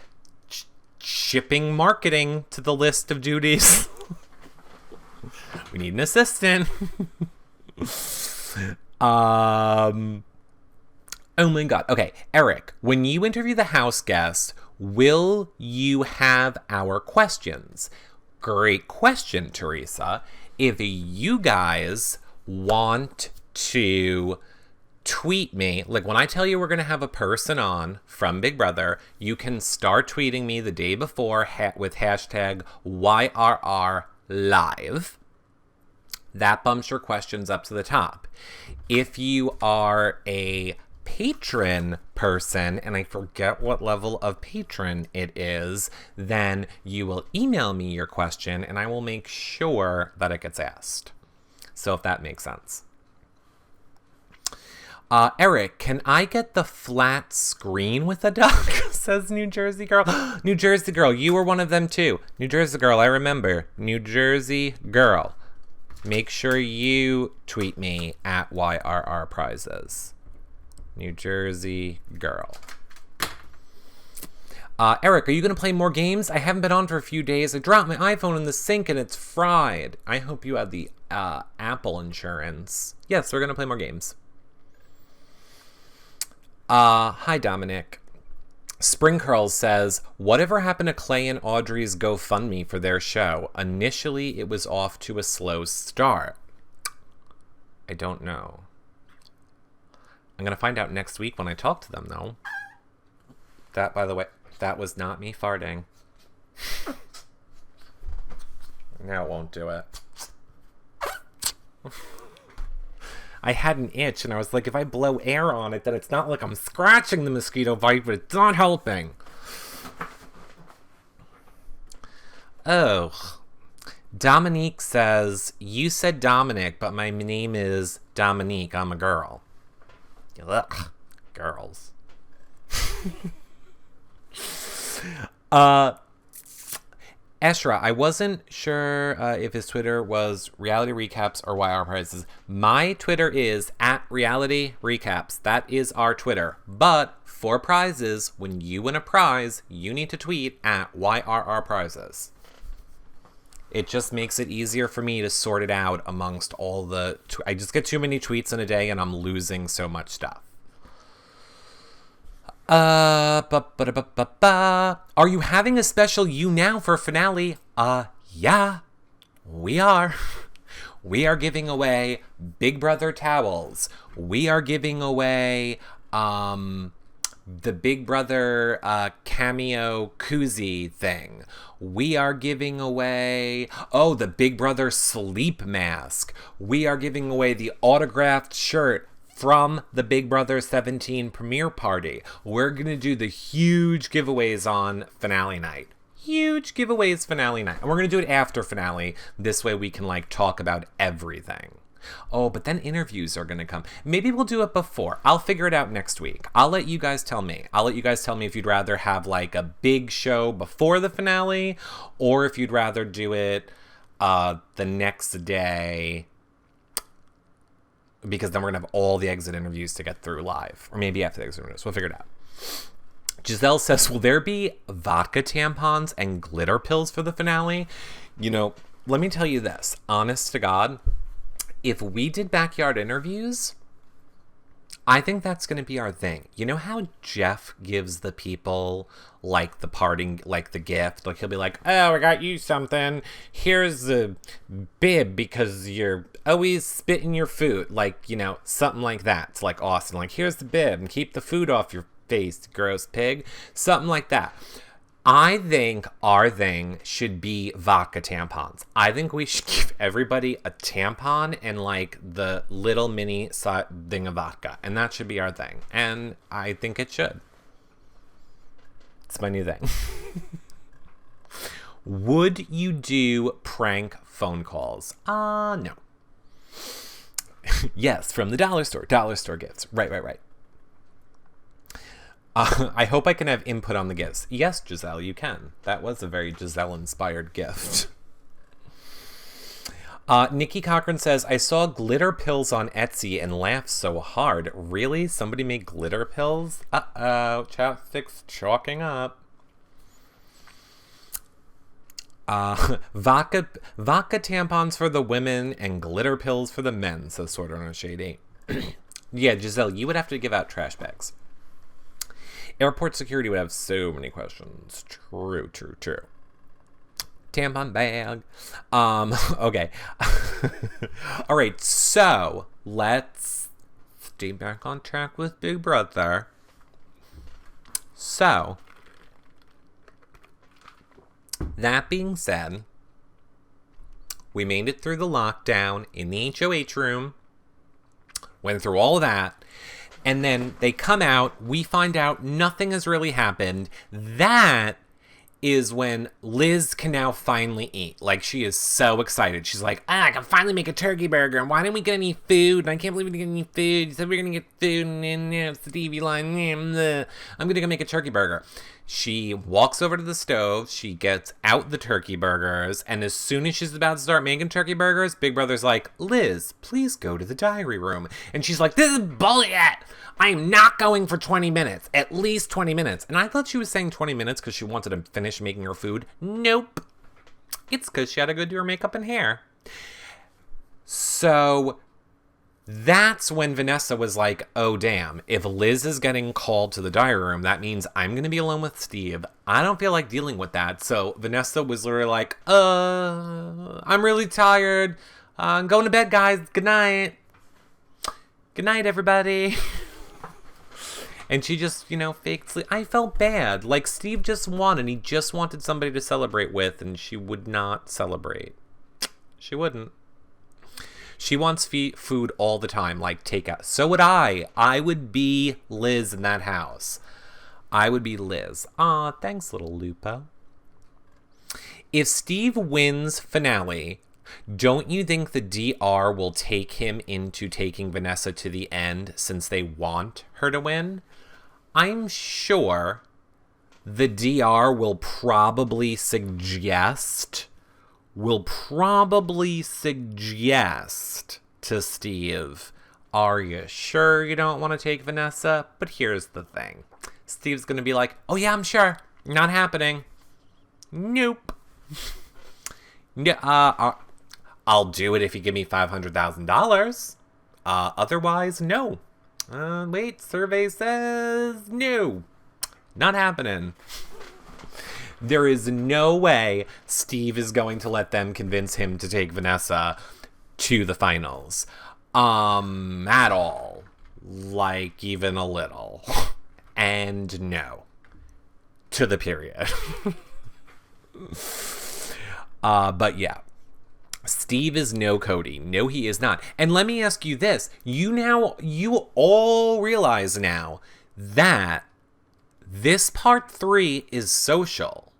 shipping marketing to the list of duties. We need an assistant. Oh my god. Okay, Eric, when you interview the house guest, will you have our questions? Great question, Teresa. If you guys want to tweet me, like when I tell you we're going to have a person on from Big Brother, you can start tweeting me the day before with hashtag YRRLive. That bumps your questions up to the top. If you are a patron person, and I forget what level of patron it is, then you will email me your question and I will make sure that it gets asked. So if that makes sense. Eric, can I get the flat screen with a duck? Says New Jersey Girl. New Jersey Girl, you were one of them too. New Jersey Girl, I remember. New Jersey Girl. Make sure you tweet me at YRR Prizes. New Jersey Girl. Eric, are you going to play more games? I haven't been on for a few days. I dropped my iPhone in the sink and it's fried. I hope you have the Apple insurance. Yes, we're going to play more games. Hi, Dominic. Spring Curls says, whatever happened to Clay and Audrey's GoFundMe for their show? Initially, it was off to a slow start. I don't know. I'm going to find out next week when I talk to them, though. That, by the way, that was not me farting. Now it won't do it. I had an itch, and I was like, if I blow air on it, then it's not like I'm scratching the mosquito bite, but it's not helping. Oh. Dominique says, you said Dominic, but my name is Dominique. I'm a girl. Ugh. Girls. Esra, I wasn't sure if his Twitter was Reality Recaps or YR Prizes. My Twitter is @RealityRecaps. That is our Twitter. But for prizes, when you win a prize, you need to tweet @YRRPrizes. It just makes it easier for me to sort it out amongst all the... I just get too many tweets in a day and I'm losing so much stuff. Are you having a special You Now for finale? Yeah, we are. We are giving away Big Brother towels. We are giving away, the Big Brother, cameo koozie thing. We are giving away, the Big Brother sleep mask. We are giving away the autographed shirt from the Big Brother 17 premiere party. We're going to do the huge giveaways on finale night. Huge giveaways finale night. And we're going to do it after finale. This way we can talk about everything. Oh, but then interviews are going to come. Maybe we'll do it before. I'll figure it out next week. I'll let you guys tell me. I'll let you guys tell me if you'd rather have a big show before the finale, or if you'd rather do it the next day, because then we're going to have all the exit interviews to get through live. Or maybe after the exit interviews. We'll figure it out. Giselle says, will there be vodka tampons and glitter pills for the finale? Let me tell you this. Honest to God, if we did backyard interviews, I think that's going to be our thing. You know how Jeff gives the people, the parting, the gift? He'll be like, oh, I got you something. Here's a bib because you're always spitting your food. Something like that. It's awesome. Here's the bib and keep the food off your face, gross pig. Something like that. I think our thing should be vodka tampons. I think we should give everybody a tampon and the little mini thing of vodka. And that should be our thing. And I think it should. It's my new thing. Would you do prank phone calls? No. Yes, from the dollar store. Dollar store gifts. Right. I hope I can have input on the gifts. Yes, Giselle, you can. That was a very Giselle-inspired gift. Nikki Cochran says, I saw glitter pills on Etsy and laughed so hard. Really? Somebody made glitter pills? Uh-oh. Chapstick's chalking up. Vodka tampons for the women and glitter pills for the men, says Sorter on a Shady. Yeah, Giselle, you would have to give out trash bags. Airport security would have so many questions. True. Tampon bag. Okay. All right, so let's stay back on track with Big Brother. So, that being said, we made it through the lockdown in the HOH room. Went through all of that. And then they come out, we find out nothing has really happened. That is when Liz can now finally eat. She is so excited. She's like, I can finally make a turkey burger. And why didn't we get any food? And I can't believe we didn't get any food. You said we were going to get food. And it's the TV line. I'm going to go make a turkey burger. She walks over to the stove. She gets out the turkey burgers. And as soon as she's about to start making turkey burgers, Big Brother's like, Liz, please go to the diary room. And she's like, this is bullshit. I am not going for 20 minutes. At least 20 minutes. And I thought she was saying 20 minutes because she wanted to finish making her food. Nope. It's because she had to go do her makeup and hair. So That's when Vanessa was like, oh, damn, if Liz is getting called to the diary room, that means I'm going to be alone with Steve. I don't feel like dealing with that. So Vanessa was literally like, I'm really tired. I'm going to bed, guys. Good night. Good night, everybody. And she just, faked sleep. I felt bad. Like, Steve just won, and he just wanted somebody to celebrate with, and she would not celebrate. She wouldn't. She wants food all the time, like takeout. So would I. I would be Liz in that house. I would be Liz. Aw, thanks, little Lupo. If Steve wins finale, don't you think the DR will take him into taking Vanessa to the end since they want her to win? I'm sure the DR will probably suggest to Steve, are you sure you don't want to take Vanessa? But here's the thing. Steve's going to be like, oh yeah, I'm sure. Not happening. Nope. I'll do it if you give me $500,000. Otherwise, no. Wait, survey says no. Not happening. There is no way Steve is going to let them convince him to take Vanessa to the finals. At all. Like, even a little. And no. To the period. But yeah. Steve is no Cody. No, he is not. And let me ask you this. You all realize now that this part 3 is social.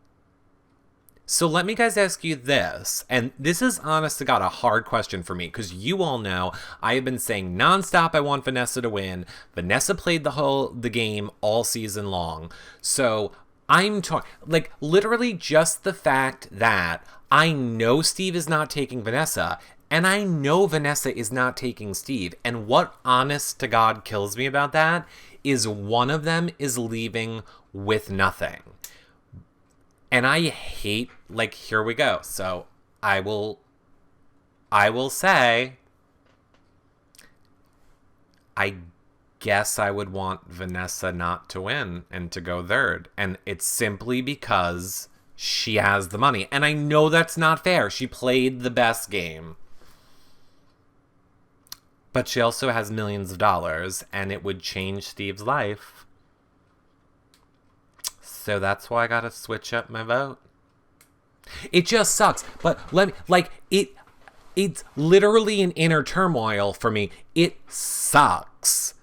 So let me guys ask you this, and this is honest to God a hard question for me, because you all know I have been saying nonstop I want Vanessa to win. Vanessa played the game all season long. So I'm talking, like, literally just the fact that I know Steve is not taking Vanessa, and I know Vanessa is not taking Steve. And what honest to God kills me about that is one of them is leaving with nothing. And I hate, like, here we go. So I will say, I guess I would want Vanessa not to win and to go third. And it's simply because she has the money. And I know that's not fair. She played the best game. But she also has millions of dollars, and it would change Steve's life. So that's why I gotta switch up my vote. It just sucks. But it's literally an inner turmoil for me. It sucks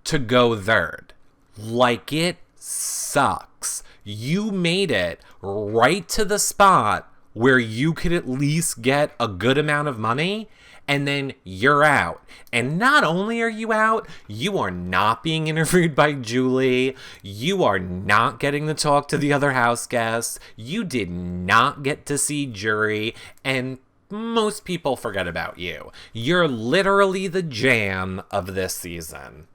to go third. Like, it sucks. You made it right to the spot where you could at least get a good amount of money, and then you're out. And not only are you out, you are not being interviewed by Julie. You are not getting to talk to the other house guests. You did not get to see jury. And most people forget about you. You're literally the jam of this season.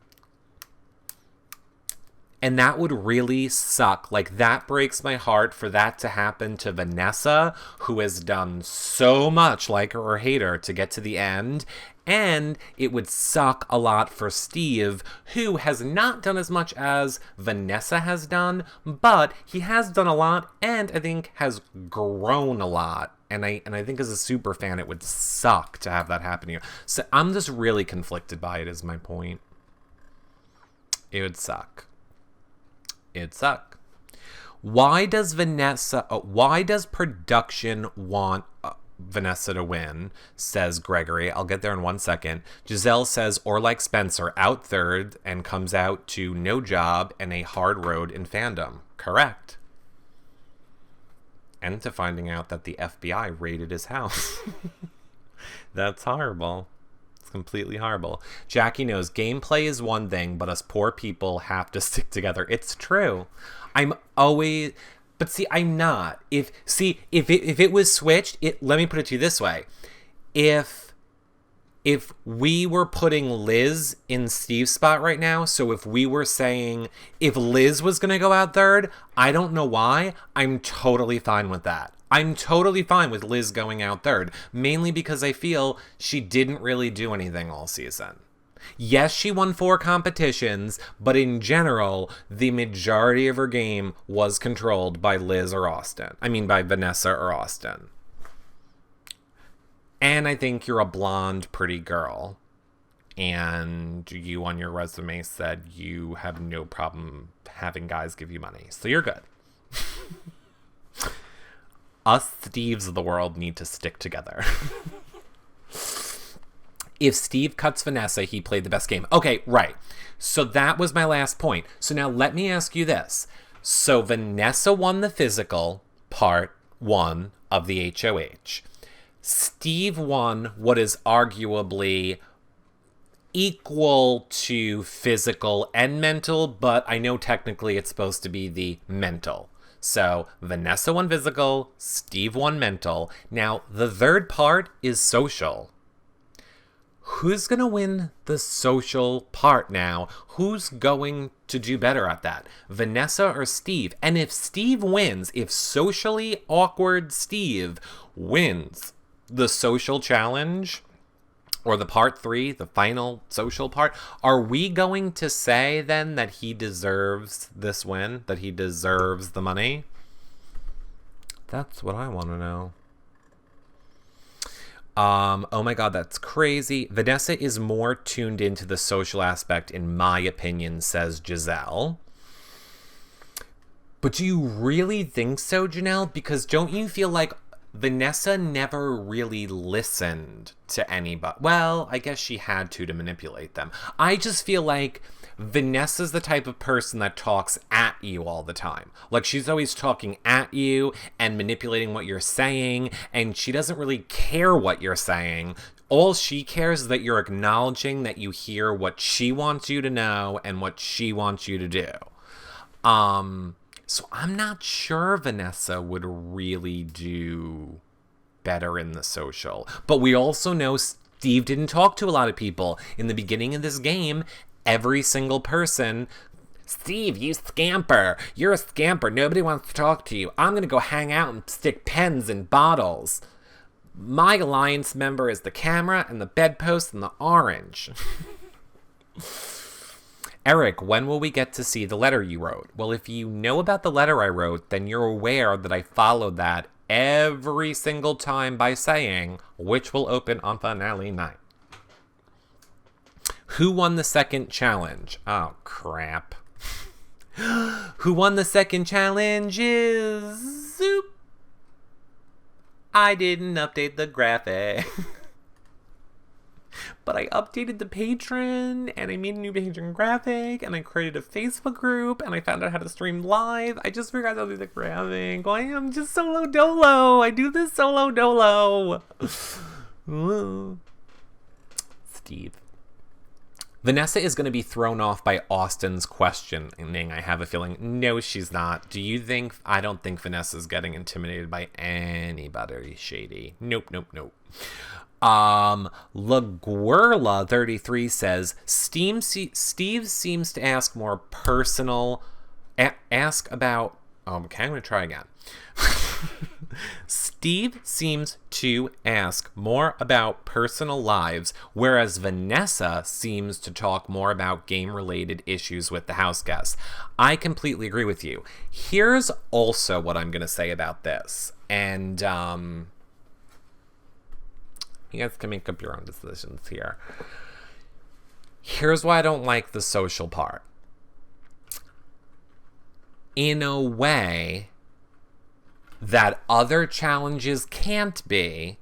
And that would really suck. Like, that breaks my heart for that to happen to Vanessa, who has done so much, like her or hate her, to get to the end. And it would suck a lot for Steve, who has not done as much as Vanessa has done, but he has done a lot and I think has grown a lot. And I think as a super fan, it would suck to have that happen to you. So I'm just really conflicted by it, is my point. It would suck. It'd suck. Why does production want Vanessa to win, says Gregory. I'll get there in 1 second. Giselle says, or like Spencer, out third and comes out to no job and a hard road in fandom. Correct. And to finding out that the FBI raided his house. That's horrible. Completely horrible. Jackie knows gameplay is one thing, but us poor people have to stick together. It's true. I'm always, but see, I'm not. If it was switched, let me put it to you this way: if we were putting Liz in Steve's spot right now, so if we were saying if Liz was gonna go out third, I don't know why, I'm totally fine with that. I'm totally fine with Liz going out third, mainly because I feel she didn't really do anything all season. Yes, she won 4 competitions, but in general, the majority of her game was controlled by Liz or Austin. I mean, by Vanessa or Austin. And I think you're a blonde, pretty girl. And you on your resume said you have no problem having guys give you money. So you're good. Us Steves of the world need to stick together. If Steve cuts Vanessa, he played the best game. Okay, right. So that was my last point. So now let me ask you this. So Vanessa won the physical part 1 of the HOH. Steve won what is arguably equal to physical and mental, but I know technically it's supposed to be the mental. So Vanessa won physical, Steve won mental. Now, the third part is social. Who's going to win the social part now? Who's going to do better at that? Vanessa or Steve? And if Steve wins, if socially awkward Steve wins the social challenge, or the part 3, the final social part, are we going to say then that he deserves this win? That he deserves the money? That's what I want to know. Oh my god, that's crazy. Vanessa is more tuned into the social aspect, in my opinion, says Giselle. But do you really think so, Janelle? Because don't you feel like Vanessa never really listened to anybody? Well, I guess she had to manipulate them. I just feel like Vanessa's the type of person that talks at you all the time. Like, she's always talking at you and manipulating what you're saying, and she doesn't really care what you're saying. All she cares is that you're acknowledging that you hear what she wants you to know and what she wants you to do. So I'm not sure Vanessa would really do better in the social. But we also know Steve didn't talk to a lot of people. In the beginning of this game, every single person, Steve, you scamper. You're a scamper. Nobody wants to talk to you. I'm going to go hang out and stick pens in bottles. My alliance member is the camera and the bedpost and the orange. Eric, when will we get to see the letter you wrote? Well, if you know about the letter I wrote, then you're aware that I followed that every single time by saying, which will open on finale night. Who won the second challenge? Oh, crap. Who won the second challenge is... Zoop. I didn't update the graphic. But I updated the patron, and I made a new patron graphic, and I created a Facebook group, and I found out how to stream live. I just forgot to do the graphic. I am just solo dolo. I do this solo dolo. Steve. Vanessa is going to be thrown off by Austin's questioning. I have a feeling. No, she's not. Do you think? I don't think Vanessa's getting intimidated by anybody shady. Nope, nope, nope. LaGuerla33 says, Steve seems to ask more personal, ask about, okay, I'm going to try again. Steve seems to ask more about personal lives, whereas Vanessa seems to talk more about game-related issues with the house guests. I completely agree with you. Here's also what I'm going to say about this, and, you guys can make up your own decisions here. Here's why I don't like the social part. In a way that other challenges can't be,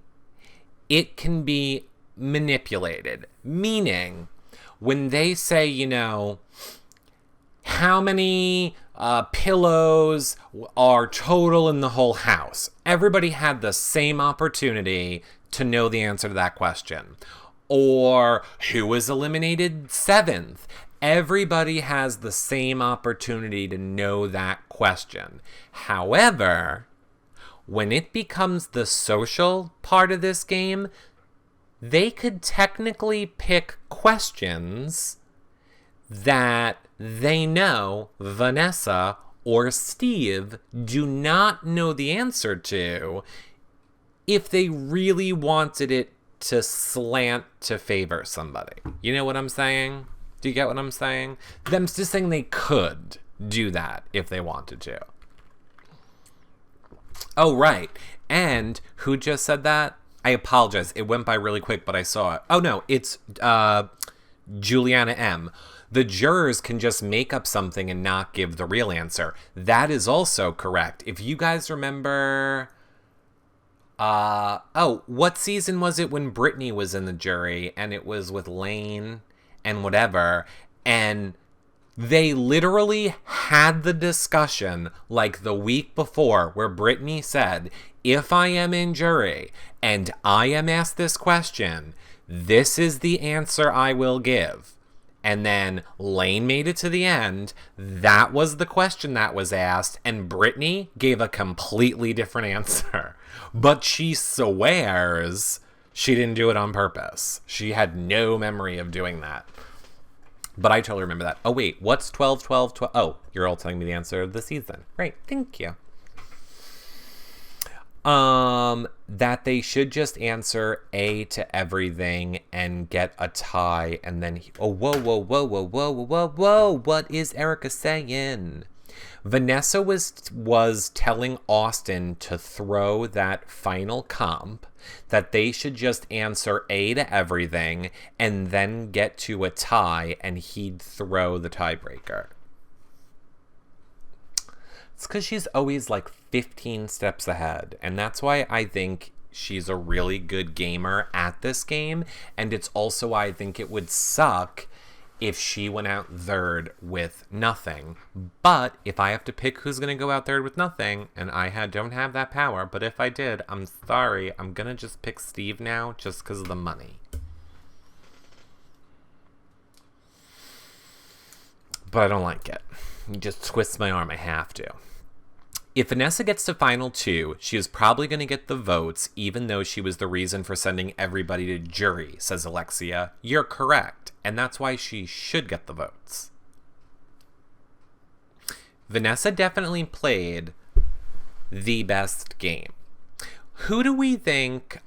it can be manipulated. Meaning, when they say, you know, how many pillows are total in the whole house, everybody had the same opportunity to know the answer to that question. Or who was eliminated 7th? Everybody has the same opportunity to know that question. However, when it becomes the social part of this game, they could technically pick questions that they know Vanessa or Steve do not know the answer to, if they really wanted it to slant to favor somebody. You know what I'm saying? Do you get what I'm saying? Them just saying they could do that if they wanted to. Oh, right. And who just said that? I apologize. It went by really quick, but I saw it. Oh, no. It's Juliana M. The jurors can just make up something and not give the real answer. That is also correct. If you guys remember... what season was it when Brittany was in the jury and it was with Lane and whatever, and they literally had the discussion like the week before where Brittany said, if I am in jury and I am asked this question, this is the answer I will give. And then Lane made it to the end. That was the question that was asked, and Brittany gave a completely different answer. But she swears she didn't do it on purpose. She had no memory of doing that. But I totally remember that. Oh, wait, what's 12, 12, 12? Oh, you're all telling me the answer of the season. Great, thank you. That they should just answer A to everything and get a tie, and then whoa, what is Erica saying? Vanessa was telling Austin to throw that final comp, that they should just answer A to everything and then get to a tie, and he'd throw the tiebreaker. It's because she's always like 15 steps ahead, and that's why I think she's a really good gamer at this game, and it's also why I think it would suck if she went out third with nothing. But if I have to pick who's going to go out third with nothing, and don't have that power, but if I did, I'm sorry, I'm going to just pick Steve now just because of the money. But I don't like it. You just twist my arm, I have to. If Vanessa gets to final two, she is probably going to get the votes, even though she was the reason for sending everybody to jury, says Alexia. You're correct, and that's why she should get the votes. Vanessa definitely played the best game. Who do we think...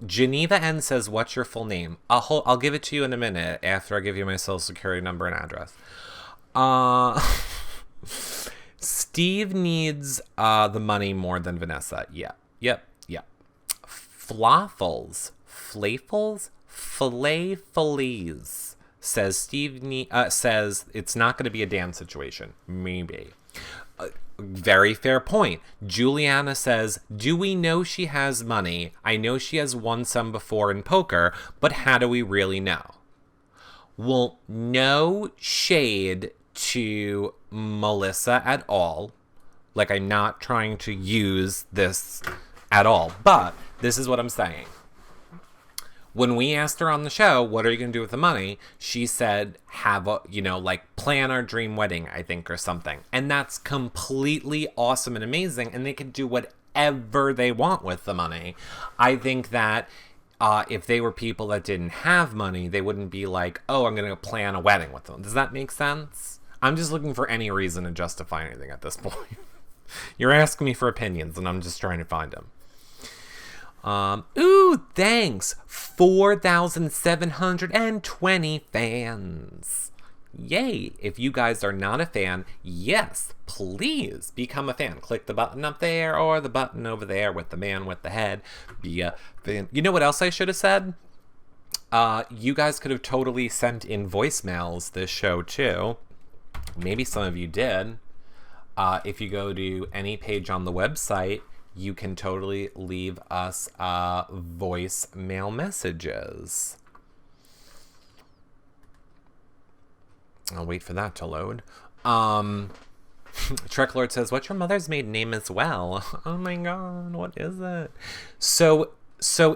Geneva N says, what's your full name? I'll give it to you in a minute after I give you my social security number and address. Steve needs the money more than Vanessa. Yep. Flaffles, says Steve says it's not going to be a dance situation. Maybe. Very fair point. Juliana says, do we know she has money? I know she has won some before in poker, but how do we really know? Well, no shade to Melissa at all. Like, I'm not trying to use this at all, but this is what I'm saying. When we asked her on the show, what are you going to do with the money? She said, plan our dream wedding, I think, or something. And that's completely awesome and amazing. And they can do whatever they want with the money. I think that if they were people that didn't have money, they wouldn't be like, oh, I'm going to plan a wedding with them. Does that make sense? I'm just looking for any reason to justify anything at this point. You're asking me for opinions, and I'm just trying to find them. Ooh, thanks. 4,720 fans. Yay. If you guys are not a fan, yes, please become a fan. Click the button up there or the button over there with the man with the head. Be a fan. You know what else I should have said? You guys could have totally sent in voicemails this show too. Maybe some of you did. If you go to any page on the website, you can totally leave us voicemail messages. I'll wait for that to load. Trek Lord says, what's your mother's maiden name as well? Oh my god, what is it? So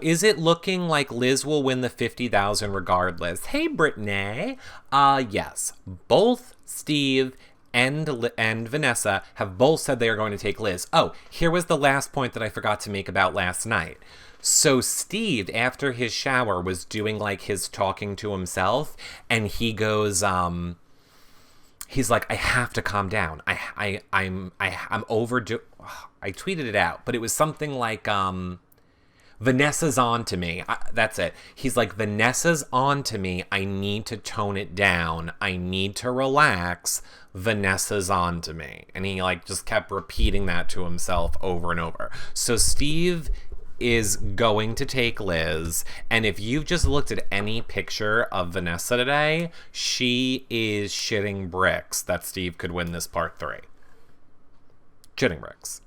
is it looking like Liz will win the 50,000 regardless? Hey, Brittany. Yes. Both Steve and Vanessa have both said they are going to take Liz. Oh, here was the last point that I forgot to make about last night. So Steve, after his shower, was doing like his talking to himself, and he goes, he's like, I have to calm down. I'm overdo. I tweeted it out, but it was something like, Vanessa's on to me. That's it. He's like, Vanessa's on to me. I need to tone it down. I need to relax. Vanessa's on to me. And he like just kept repeating that to himself over and over. So Steve is going to take Liz. And if you've just looked at any picture of Vanessa today, she is shitting bricks that Steve could win this part 3. Shitting bricks.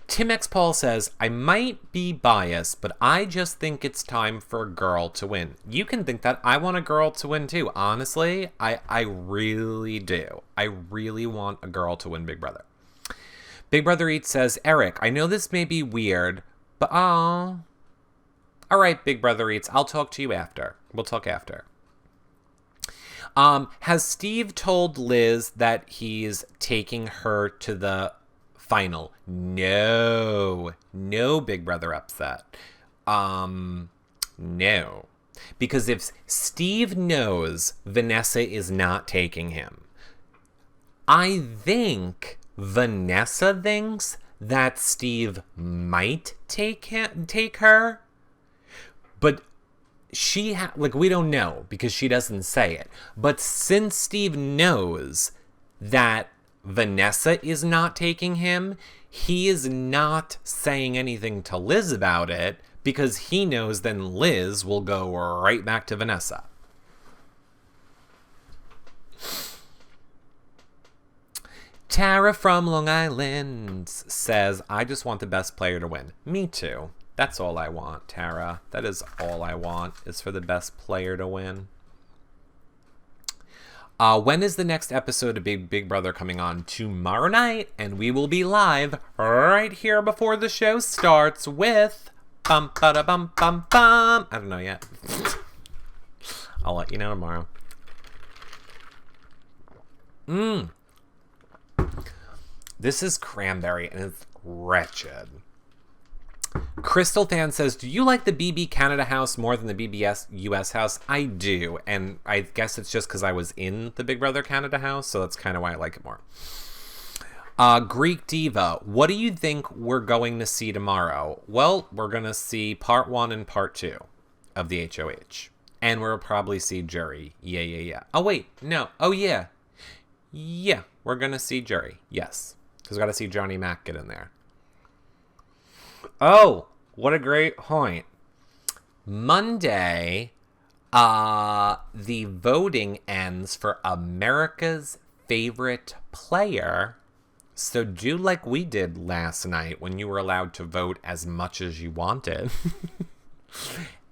Tim X Paul says, I might be biased, but I just think it's time for a girl to win. You can think that. I want a girl to win too. Honestly, I really do. I really want a girl to win Big Brother. Big Brother Eats says, Eric, I know this may be weird, but all right, Big Brother Eats, I'll talk to you after. We'll talk after. Has Steve told Liz that he's taking her to the final? No, Big Brother Upset. No. Because if Steve knows Vanessa is not taking him, I think Vanessa thinks that Steve might take her, but we don't know because she doesn't say it. But since Steve knows that Vanessa is not taking him, he is not saying anything to Liz about it because he knows then Liz will go right back to Vanessa. Tara from Long Island says, I just want the best player to win. Me too. That's all I want, Tara. That is all I want, is for the best player to win. When is the next episode of Big Brother coming on? Tomorrow night, and we will be live right here before the show starts with bum ba bum bum bum. I don't know yet. I'll let you know tomorrow. This is cranberry, and it's wretched. Crystal Fan says, do you like the BB Canada house more than the BBS US house? I do, and I guess it's just because I was in the Big Brother Canada house, so that's kind of why I like it more. Greek Diva, what do you think we're going to see tomorrow? Well, we're going to see part 1 and part 2 of the HOH, and we'll probably see Jury. Yeah. Oh, wait, no. Oh, yeah. Yeah, we're going to see Jury, yes, because we got to see Johnny Mac get in there. Oh, what a great point. Monday, the voting ends for America's favorite player. So do like we did last night when you were allowed to vote as much as you wanted.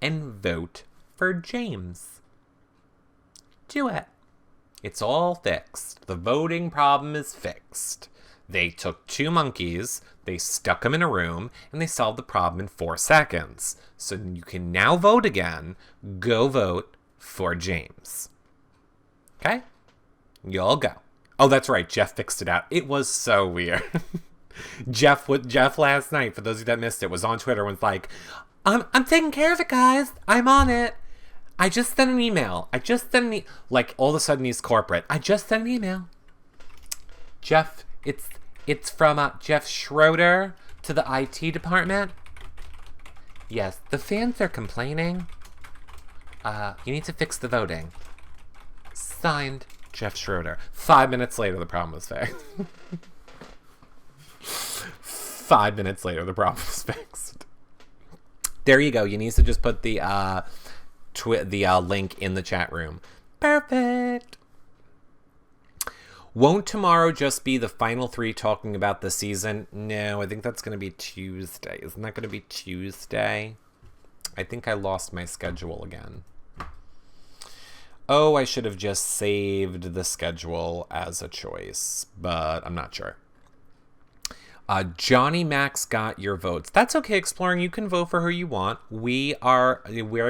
And vote for James. Do it. It's all fixed. The voting problem is fixed. They took 2 monkeys, they stuck them in a room, and they solved the problem in 4 seconds. So you can now vote again. Go vote for James. Okay? Y'all go. Oh, that's right. Jeff fixed it out. It was so weird. Jeff last night, for those of you that missed it, was on Twitter and was like, I'm taking care of it, guys. I'm on it. I just sent an email. Like, all of a sudden he's corporate. I just sent an email. Jeff, it's from Jeff Schroeder to the IT department. Yes, the fans are complaining. You need to fix the voting. Signed, Jeff Schroeder. 5 minutes later, the problem was fixed. 5 minutes later, the problem was fixed. There you go. You need to just put the link in the chat room. Perfect. Won't tomorrow just be the final 3 talking about the season? No, I think that's going to be Tuesday. Isn't that going to be Tuesday? I think I lost my schedule again. Oh, I should have just saved the schedule as a choice, but I'm not sure. Johnny Max got your votes. That's okay, Exploring. You can vote for who you want. We are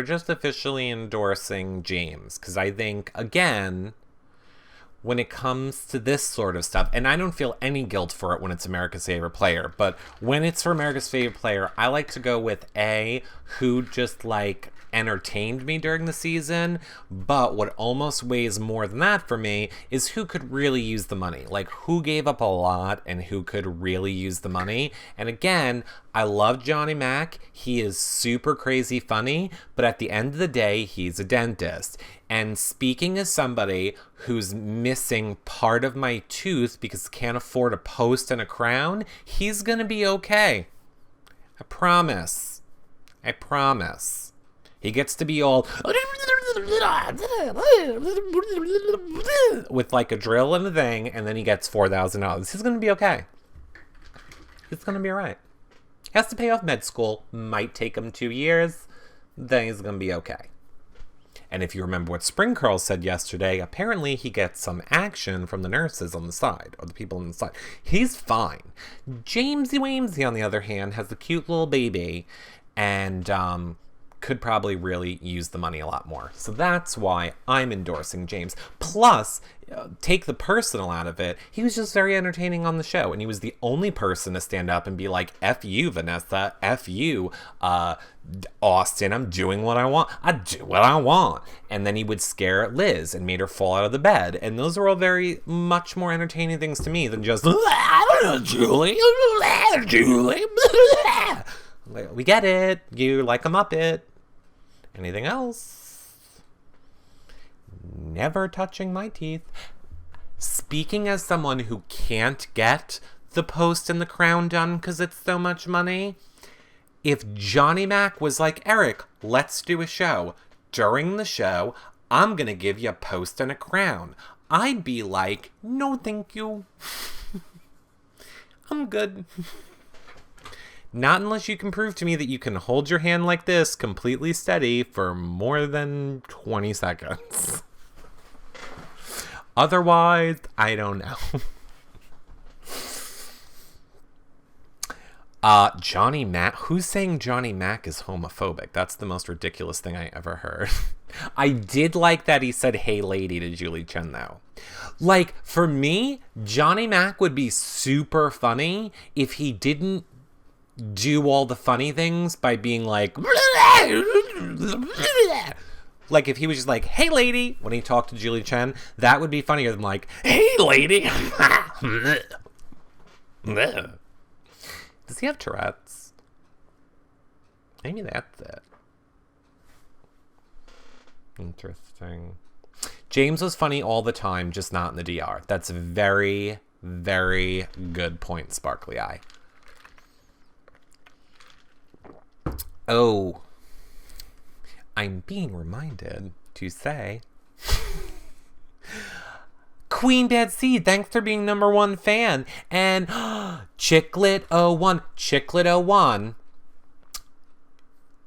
just officially endorsing James, because I think, again, when it comes to this sort of stuff, and I don't feel any guilt for it when it's America's favorite player, but when it's for America's favorite player, I like to go with who just, like, entertained me during the season, but what almost weighs more than that for me is who could really use the money. Like, who gave up a lot and who could really use the money. And again, I love Johnny Mac. He is super crazy funny, but at the end of the day, he's a dentist. And speaking as somebody who's missing part of my tooth because can't afford a post and a crown, he's gonna be okay. I promise. I promise. He gets to be all with like a drill and a thing, and then he gets $4,000. He's gonna be okay. He's gonna be alright. He has to pay off med school. Might take him 2 years. Then he's gonna be okay. And if you remember what Spring Curl said yesterday, apparently he gets some action from the nurses on the side, or the people on the side. He's fine. Jamesy Wamesy, on the other hand, has a cute little baby, and could probably really use the money a lot more. So that's why I'm endorsing James. Plus, take the personal out of it, he was just very entertaining on the show, and he was the only person to stand up and be like, F you, Vanessa, F you, Austin, I'm doing what I want. I do what I want. And then he would scare Liz and made her fall out of the bed. And those are all very much more entertaining things to me than just, I don't know, Julie. We get it. You like a Muppet. Anything else? Never touching my teeth. Speaking as someone who can't get the post and the crown done because it's so much money, if Johnny Mac was like, Eric, let's do a show. During the show, I'm going to give you a post and a crown. I'd be like, no, thank you. I'm good. Not unless you can prove to me that you can hold your hand like this completely steady for more than 20 seconds. Otherwise, I don't know. Johnny Mac. Who's saying Johnny Mac is homophobic? That's the most ridiculous thing I ever heard. I did like that he said, hey lady, to Julie Chen, though. Like, for me, Johnny Mac would be super funny if he didn't do all the funny things by being like if he was just like, hey lady, when he talked to Julie Chen, that would be funnier than like, hey lady. Does he have Tourette's? Maybe that's it. Interesting. James was funny all the time, just not in the DR. That's a very, very good point, Sparkly Eye. Oh, I'm being reminded to say, Queen Bad Seed, thanks for being #1 fan. And Chicklet01,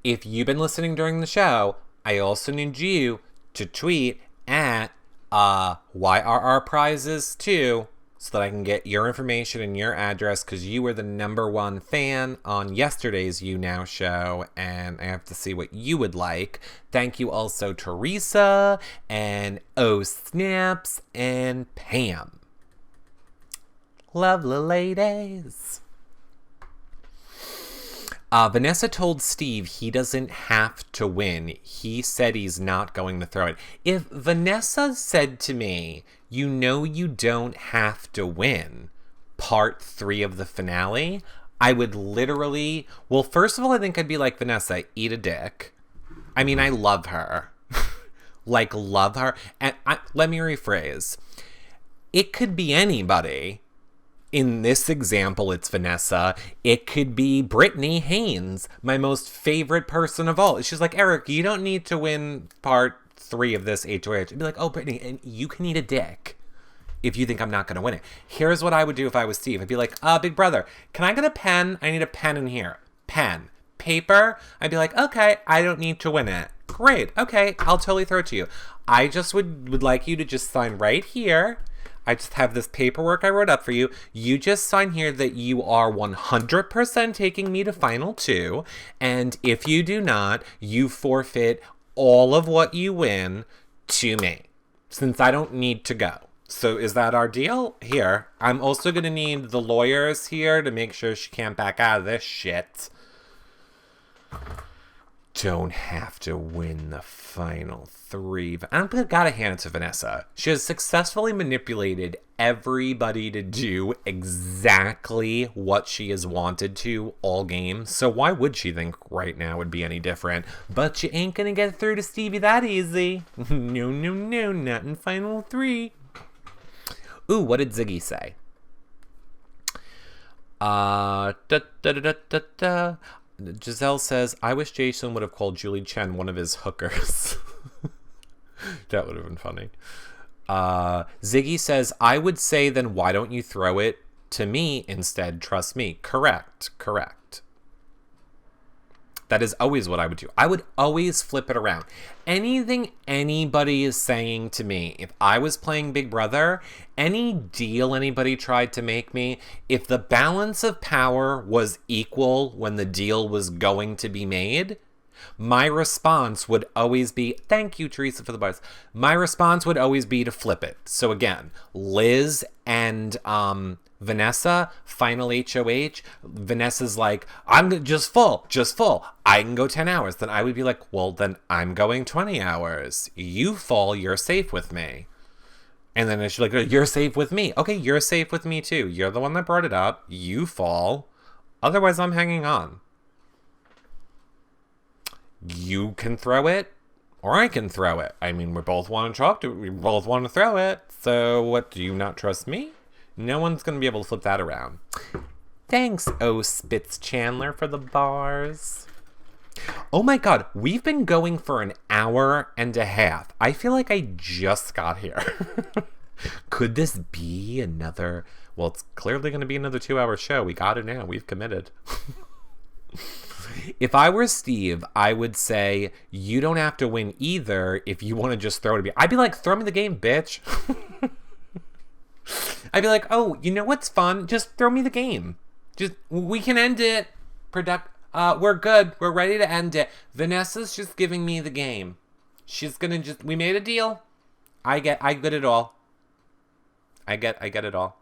if you've been listening during the show, I also need you to tweet at YRR Prizes too, so that I can get your information and your address, because you were the #1 fan on yesterday's You Now show, and I have to see what you would like. Thank you also, Teresa, and Oh Snaps, and Pam. Lovely ladies. Vanessa told Steve he doesn't have to win. He said he's not going to throw it. If Vanessa said to me, you know you don't have to win part 3 of the finale, I would literally, well, first of all, I think I'd be like, Vanessa, eat a dick. I mean, I love her. Like, love her. And let me rephrase. It could be anybody. In this example, it's Vanessa. It could be Brittany Haynes, my most favorite person of all. She's like, Eric, you don't need to win part 3 of this HOH. I'd be like, oh, Brittany, and you can eat a dick if you think I'm not going to win it. Here's what I would do if I was Steve. I'd be like, big brother, can I get a pen? I need a pen in here. Pen. Paper? I'd be like, okay, I don't need to win it. Great. Okay, I'll totally throw it to you. I just would like you to just sign right here. I just have this paperwork I wrote up for you. You just sign here that you are 100% taking me to Final 2. And if you do not, you forfeit all of what you win to me, since I don't need to go. So is that our deal? Here. I'm also going to need the lawyers here to make sure she can't back out of this shit. don't have to win the final 3. I'm gotta hand it to Vanessa. She has successfully manipulated everybody to do exactly what she has wanted to all game. So why would she think right now would be any different? But you ain't gonna get through to Stevie that easy. No, no, no, not in final 3. Ooh, what did Ziggy say? Giselle says, I wish Jason would have called Julie Chen one of his hookers. That would have been funny. Ziggy says, I would say, then why don't you throw it to me instead? Trust me. Correct. That is always what I would do. I would always flip it around. Anything anybody is saying to me, if I was playing Big Brother, any deal anybody tried to make me, if the balance of power was equal when the deal was going to be made, my response would always be, thank you, Teresa, for the bars. My response would always be to flip it. So again, Liz and Vanessa, final HOH. Vanessa's like, I'm just full. I can go 10 hours. Then I would be like, well, then I'm going 20 hours. You fall, you're safe with me. And then she's like, you're safe with me. Okay, you're safe with me too. You're the one that brought it up. You fall. Otherwise, I'm hanging on. You can throw it, or I can throw it. I mean, we both want to throw it. So what, do you not trust me? No one's going to be able to flip that around. Thanks, O Spitz Chandler, for the bars. Oh my god, we've been going for an hour and a half. I feel like I just got here. Could this be another... Well, it's clearly going to be another 2-hour show. We got it now. We've committed. If I were Steve, I would say, you don't have to win either if you want to just throw it at me. I'd be like, throw me the game, bitch. I'd be like, oh, you know what's fun? Just throw me the game. We can end it. We're good. We're ready to end it. Vanessa's just giving me the game. She's gonna we made a deal. I get it all. I get it all.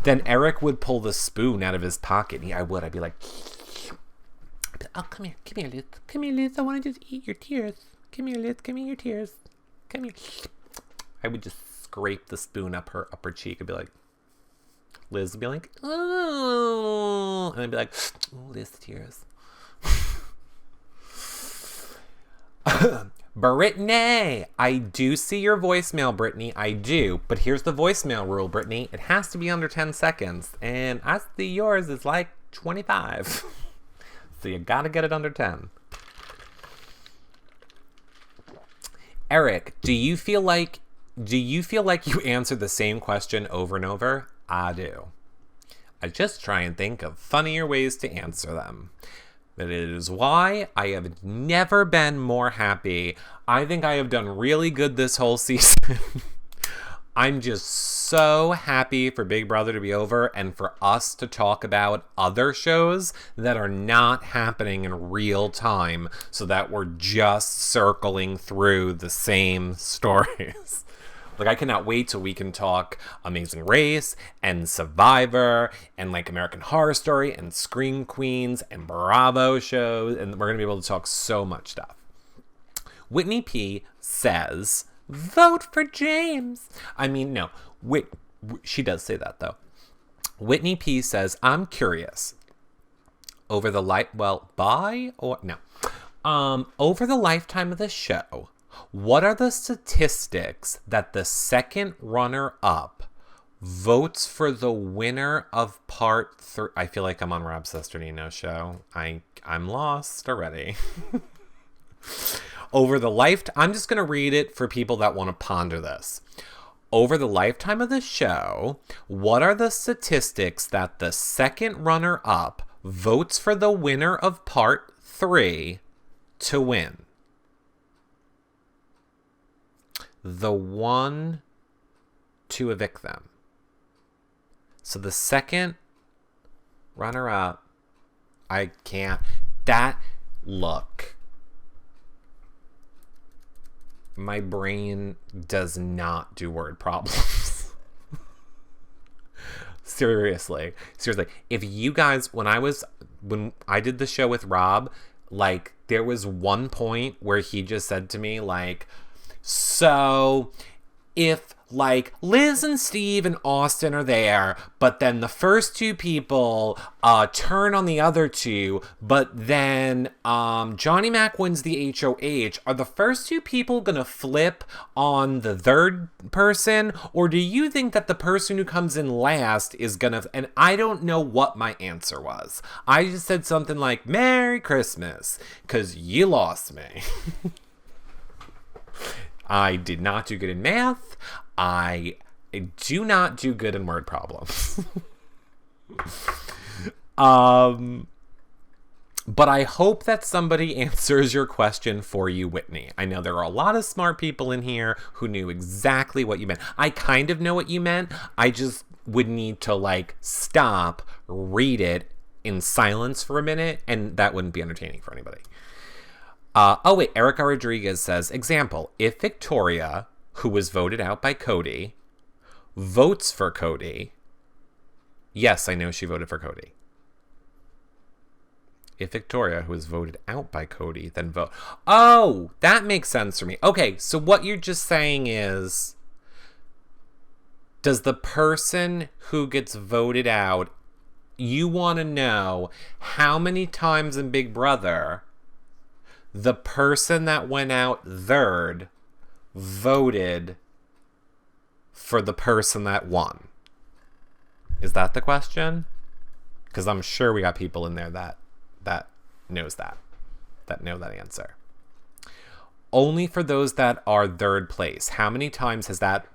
Then Eric would pull the spoon out of his pocket. I'd be like, oh, come here, Liz. Come here, Liz. I want to just eat your tears. Come here, Liz. Give me your tears. Come here. I would just scrape the spoon up her upper cheek and be like, Liz would be like, oh, and I'd be like, oh, Liz, tears. Brittany, I do see your voicemail, Brittany. I do. But here's the voicemail rule, Brittany. It has to be under 10 seconds. And I see yours is like 25. So you gotta get it under 10. Eric, do you feel like you answer the same question over and over? I do. I just try and think of funnier ways to answer them. But it is why I have never been more happy. I think I have done really good this whole season. I'm just so happy for Big Brother to be over and for us to talk about other shows that are not happening in real time so that we're just circling through the same stories. Like, I cannot wait till we can talk Amazing Race and Survivor and, like, American Horror Story and Scream Queens and Bravo shows. And we're going to be able to talk so much stuff. Whitney P. says, vote for James. I mean, no. She does say that, though. Whitney P. says, I'm curious. Over the over the lifetime of the show, what are the statistics that the second runner-up votes for the winner of part 3? I feel like I'm on Rob Sesternino's show. I'm lost already. Over the I'm just going to read it for people that want to ponder this. Over the lifetime of the show, what are the statistics that the second runner-up votes for the winner of part 3 to win? The one to evict them. So the second runner-up, I can't. Look. My brain does not do word problems. Seriously. If you guys, when I did the show with Rob, like, there was one point where he just said to me, like, so if, like, Liz and Steve and Austin are there, but then the first two people turn on the other two, but then Johnny Mac wins the HOH, are the first two people gonna flip on the third person? Or do you think that the person who comes in last is gonna... And I don't know what my answer was. I just said something like, Merry Christmas, because you lost me. I did not do good in math. I do not do good in word problems. But I hope that somebody answers your question for you, Whitney. I know there are a lot of smart people in here who knew exactly what you meant. I kind of know what you meant. I just would need to, like, stop, read it in silence for a minute, and that wouldn't be entertaining for anybody. Oh, wait, Erica Rodriguez says, example, if Victoria, who was voted out by Cody, votes for Cody. Yes, I know she voted for Cody. If Victoria, who was voted out by Cody, then vote. Oh, that makes sense for me. Okay, so what you're just saying is, does the person who gets voted out, you want to know how many times in Big Brother the person that went out third voted for the person that won? Is that the question? Because I'm sure we got people in there that knows that know that answer. Only for those that are third place. How many times has that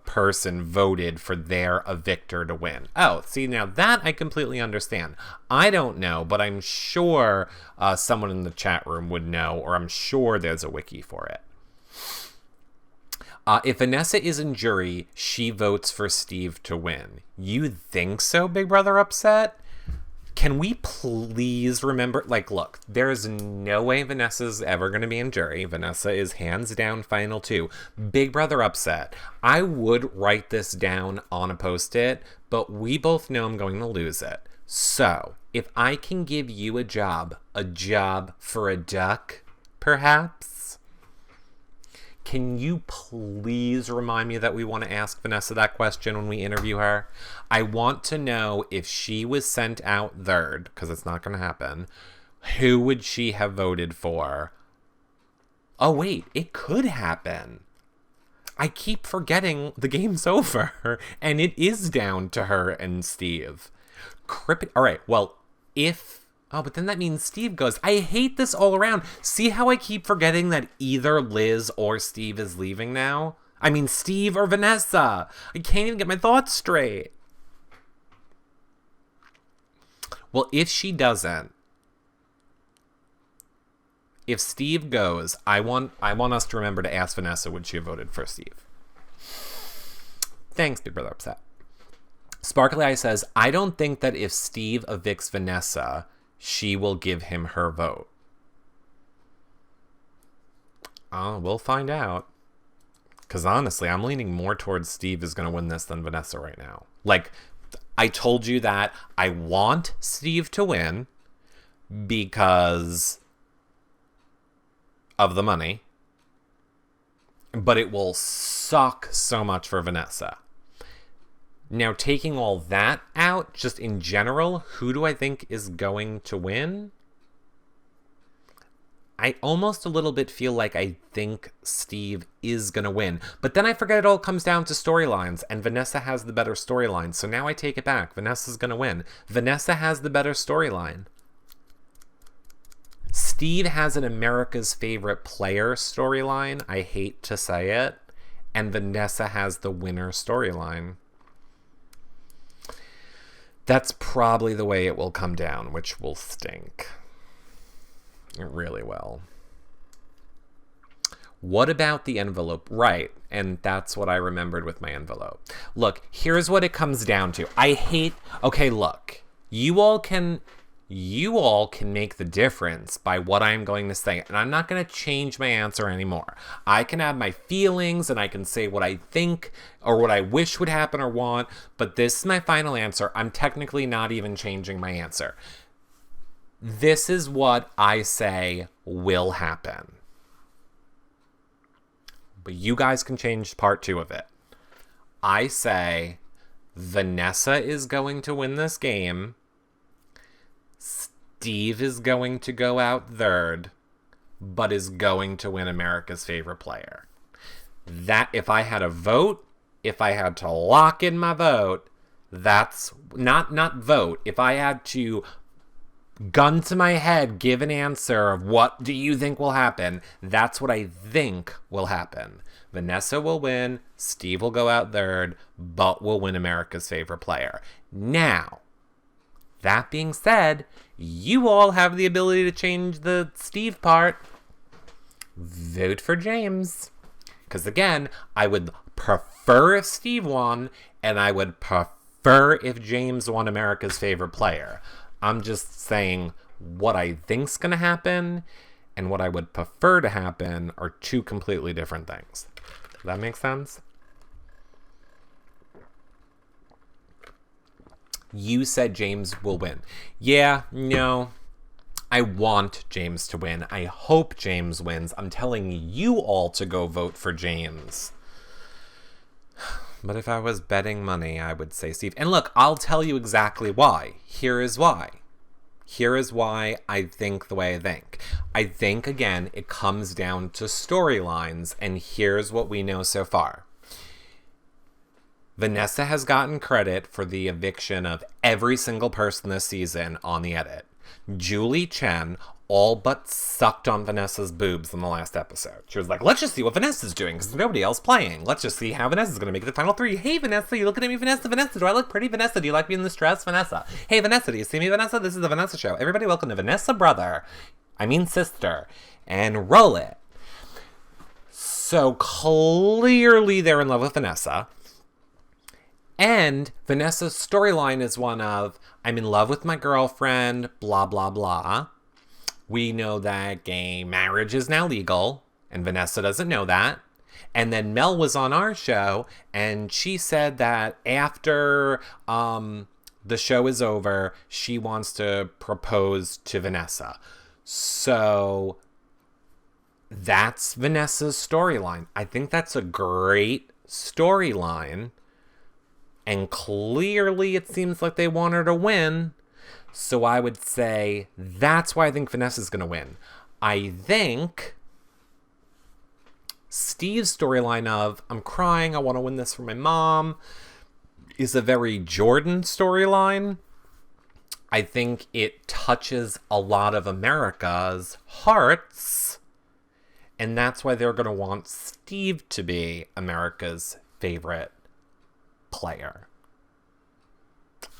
person voted for their evictor to win? Oh, see, now that I completely understand. I don't know, but I'm sure someone in the chat room would know, or I'm sure there's a wiki for it. If Vanessa is in jury, she votes for Steve to win. You think so, Big Brother Upset? Can we please remember, like, look, there's no way Vanessa's ever going to be in jury. Vanessa is hands down final two. Big Brother Upset. I would write this down on a Post-it, but we both know I'm going to lose it. So, if I can give you a job for a duck, perhaps, can you please remind me that we want to ask Vanessa that question when we interview her? I want to know if she was sent out third, because it's not going to happen, who would she have voted for? Oh, wait, it could happen. I keep forgetting the game's over, and it is down to her and Steve. All right, well, oh, but then that means Steve goes. I hate this all around. See how I keep forgetting that either Liz or Steve is leaving now? I mean, Steve or Vanessa. I can't even get my thoughts straight. Well, if she doesn't, if Steve goes, I want us to remember to ask Vanessa, would she have voted for Steve? Thanks, Big Brother Upset. Sparkly Eye says, I don't think that if Steve evicts Vanessa, she will give him her vote. We'll find out. Because honestly, I'm leaning more towards Steve is going to win this than Vanessa right now. Like, I told you that I want Steve to win because of the money. But it will suck so much for Vanessa. Now, taking all that out, just in general, who do I think is going to win? I almost a little bit feel like I think Steve is going to win. But then I forget it all comes down to storylines, and Vanessa has the better storyline. So now I take it back. Vanessa's going to win. Vanessa has the better storyline. Steve has an America's Favorite Player storyline. I hate to say it. And Vanessa has the winner storyline. That's probably the way it will come down, which will stink. It really will. What about the envelope? Right, and that's what I remembered with my envelope. Look, here's what it comes down to. Okay, look. You all can You all can make the difference by what I'm going to say, and I'm not going to change my answer anymore. I can have my feelings, and I can say what I think or what I wish would happen or want, but this is my final answer. I'm technically not even changing my answer. This is what I say will happen. But you guys can change part 2 of it. I say Vanessa is going to win this game. Steve is going to go out third, but is going to win America's favorite player. That, if I had a vote, if I had to lock in my vote, that's not vote. If I had to gun to my head, give an answer of what do you think will happen, that's what I think will happen. Vanessa will win, Steve will go out third, but will win America's favorite player. Now, that being said, you all have the ability to change the Steve part. Vote for James. Because again, I would prefer if Steve won, and I would prefer if James won America's favorite player. I'm just saying what I think's going to happen and what I would prefer to happen are 2 completely different things. Does that make sense? You said James will win. Yeah, no. I want James to win. I hope James wins. I'm telling you all to go vote for James. But if I was betting money, I would say Steve. And look, I'll tell you exactly why. Here is why. Here is why I think the way I think. I think, again, it comes down to storylines, and here's what we know so far. Vanessa has gotten credit for the eviction of every single person this season on the edit. Julie Chen all but sucked on Vanessa's boobs in the last episode. She was like, let's just see what Vanessa's doing, because there's nobody else playing. Let's just see how Vanessa's going to make it to the final 3. Hey, Vanessa, you looking at me, Vanessa? Vanessa, do I look pretty? Vanessa, do you like me in this dress? Vanessa. Hey, Vanessa, do you see me, Vanessa? This is the Vanessa Show. Everybody, welcome to Vanessa Brother. I mean sister. And roll it. So clearly they're in love with Vanessa. And Vanessa's storyline is one of, I'm in love with my girlfriend, blah, blah, blah. We know that gay marriage is now legal, and Vanessa doesn't know that. And then Mel was on our show, and she said that after the show is over, she wants to propose to Vanessa. So that's Vanessa's storyline. I think that's a great storyline. And clearly it seems like they want her to win. So I would say that's why I think Vanessa's going to win. I think Steve's storyline of, I'm crying, I want to win this for my mom, is a very Jordan storyline. I think it touches a lot of America's hearts. And that's why they're going to want Steve to be America's favorite player.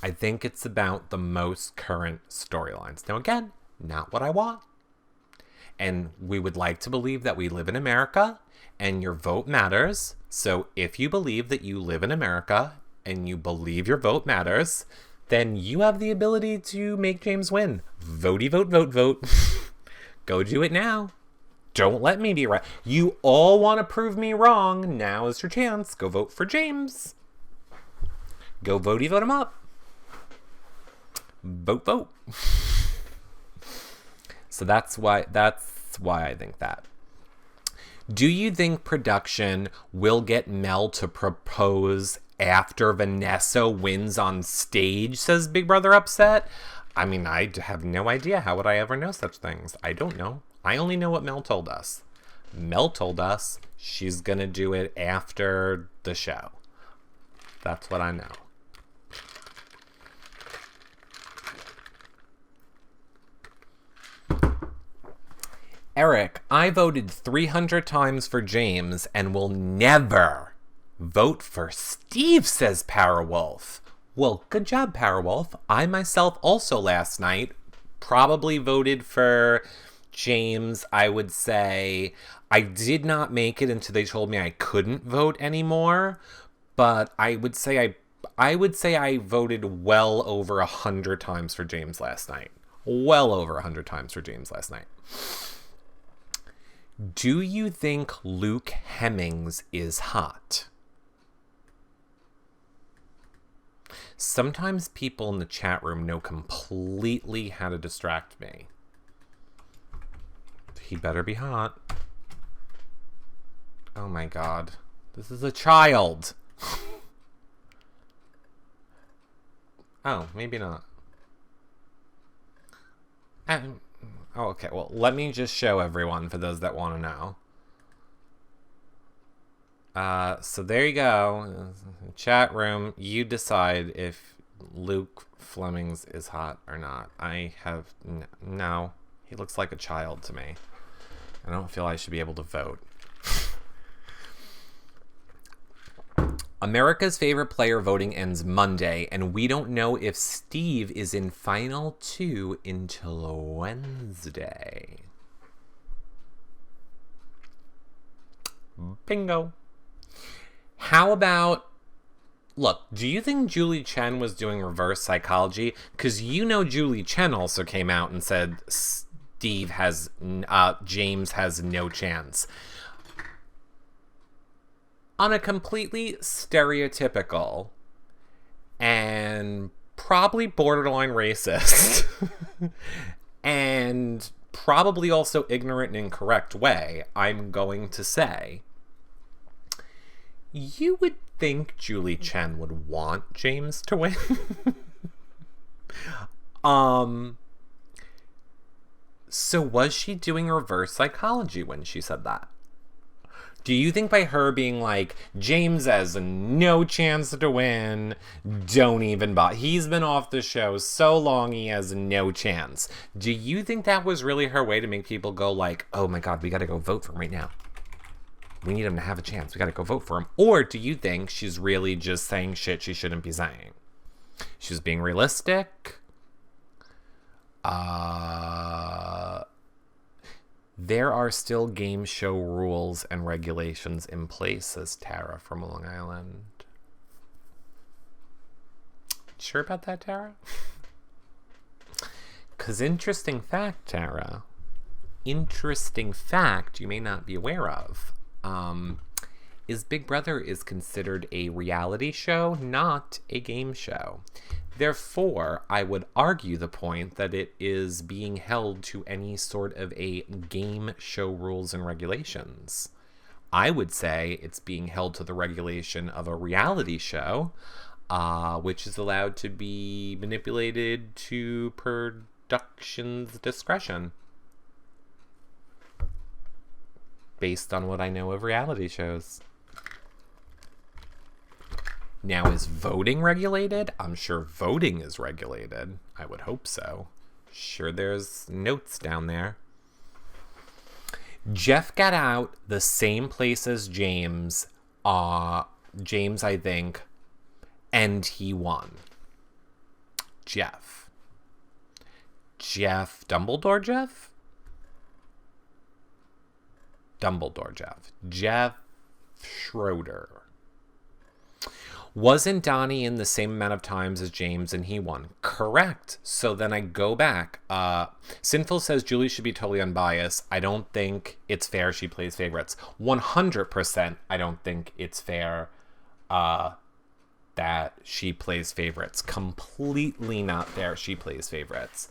I think it's about the most current storylines. Now, again, not what I want. And we would like to believe that we live in America and your vote matters. So if you believe that you live in America and you believe your vote matters, then you have the ability to make James win. Votey, vote, vote, vote. Go do it now. Don't let me be right. You all want to prove me wrong. Now is your chance. Go vote for James. Go votey, vote him up. Vote, vote. So that's why I think that. Do you think production will get Mel to propose after Vanessa wins on stage, says Big Brother Upset? I mean, I have no idea. How would I ever know such things? I don't know. I only know what Mel told us. Mel told us she's going to do it after the show. That's what I know. Eric, I voted 300 times for James and will never vote for Steve, says Powerwolf. Well, good job, Powerwolf. I myself also last night probably voted for James. I would say I did not make it until they told me I couldn't vote anymore, but I would say I voted well over 100 times for James last night. well over 100 times for James last night. Do you think Luke Hemmings is hot? Sometimes people in the chat room know completely how to distract me. He better be hot. Oh my god. This is a child. Oh, maybe not. Oh, okay. Well, let me just show everyone for those that want to know. So there you go. Chat room, you decide if Luke Flemings is hot or not. I have no. He looks like a child to me. I don't feel I should be able to vote. America's favorite player voting ends Monday, and we don't know if Steve is in Final 2 until Wednesday. Bingo. How about... Look, do you think Julie Chen was doing reverse psychology? Because you know Julie Chen also came out and said James has no chance. On a completely stereotypical and probably borderline racist and probably also ignorant and incorrect way, I'm going to say, you would think Julie Chen would want James to win. So was she doing reverse psychology when she said that? Do you think by her being like, James has no chance to win, don't even bother. He's been off the show so long, he has no chance. Do you think that was really her way to make people go like, oh my god, we gotta go vote for him right now. We need him to have a chance. We gotta go vote for him. Or do you think she's really just saying shit she shouldn't be saying? She's being realistic. There are still game show rules and regulations in place, says Tara from Long Island. Sure about that, Tara? Because interesting fact, Tara, interesting fact you may not be aware of, is Big Brother is considered a reality show, not a game show. Therefore, I would argue the point that it is being held to any sort of a game show rules and regulations. I would say it's being held to the regulation of a reality show, which is allowed to be manipulated to production's discretion. Based on what I know of reality shows. Now, is voting regulated? I'm sure voting is regulated. I would hope so. Sure, there's notes down there. Jeff got out the same place as James. James, I think. And he won. Jeff. Dumbledore Jeff? Dumbledore Jeff. Jeff Schroeder. Wasn't Donnie in the same amount of times as James and he won? Correct. So then I go back. Sinful says Julie should be totally unbiased. I don't think it's fair she plays favorites. 100% I don't think it's fair that she plays favorites. Completely not fair she plays favorites.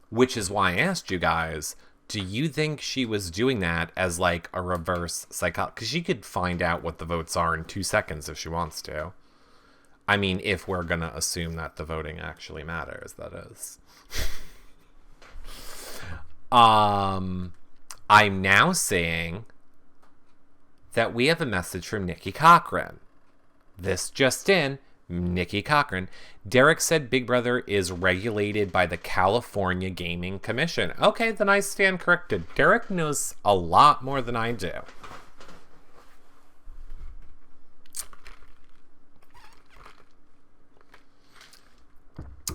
Which is why I asked you guys, do you think she was doing that as like a reverse psychology? Because she could find out what the votes are in 2 seconds if she wants to. I mean, if we're going to assume that the voting actually matters, that is. I'm now saying that we have a message from Nikki Cochran. This just in. Nikki Cochran. Derek said Big Brother is regulated by the California Gaming Commission. Okay, then I stand corrected. Derek knows a lot more than I do.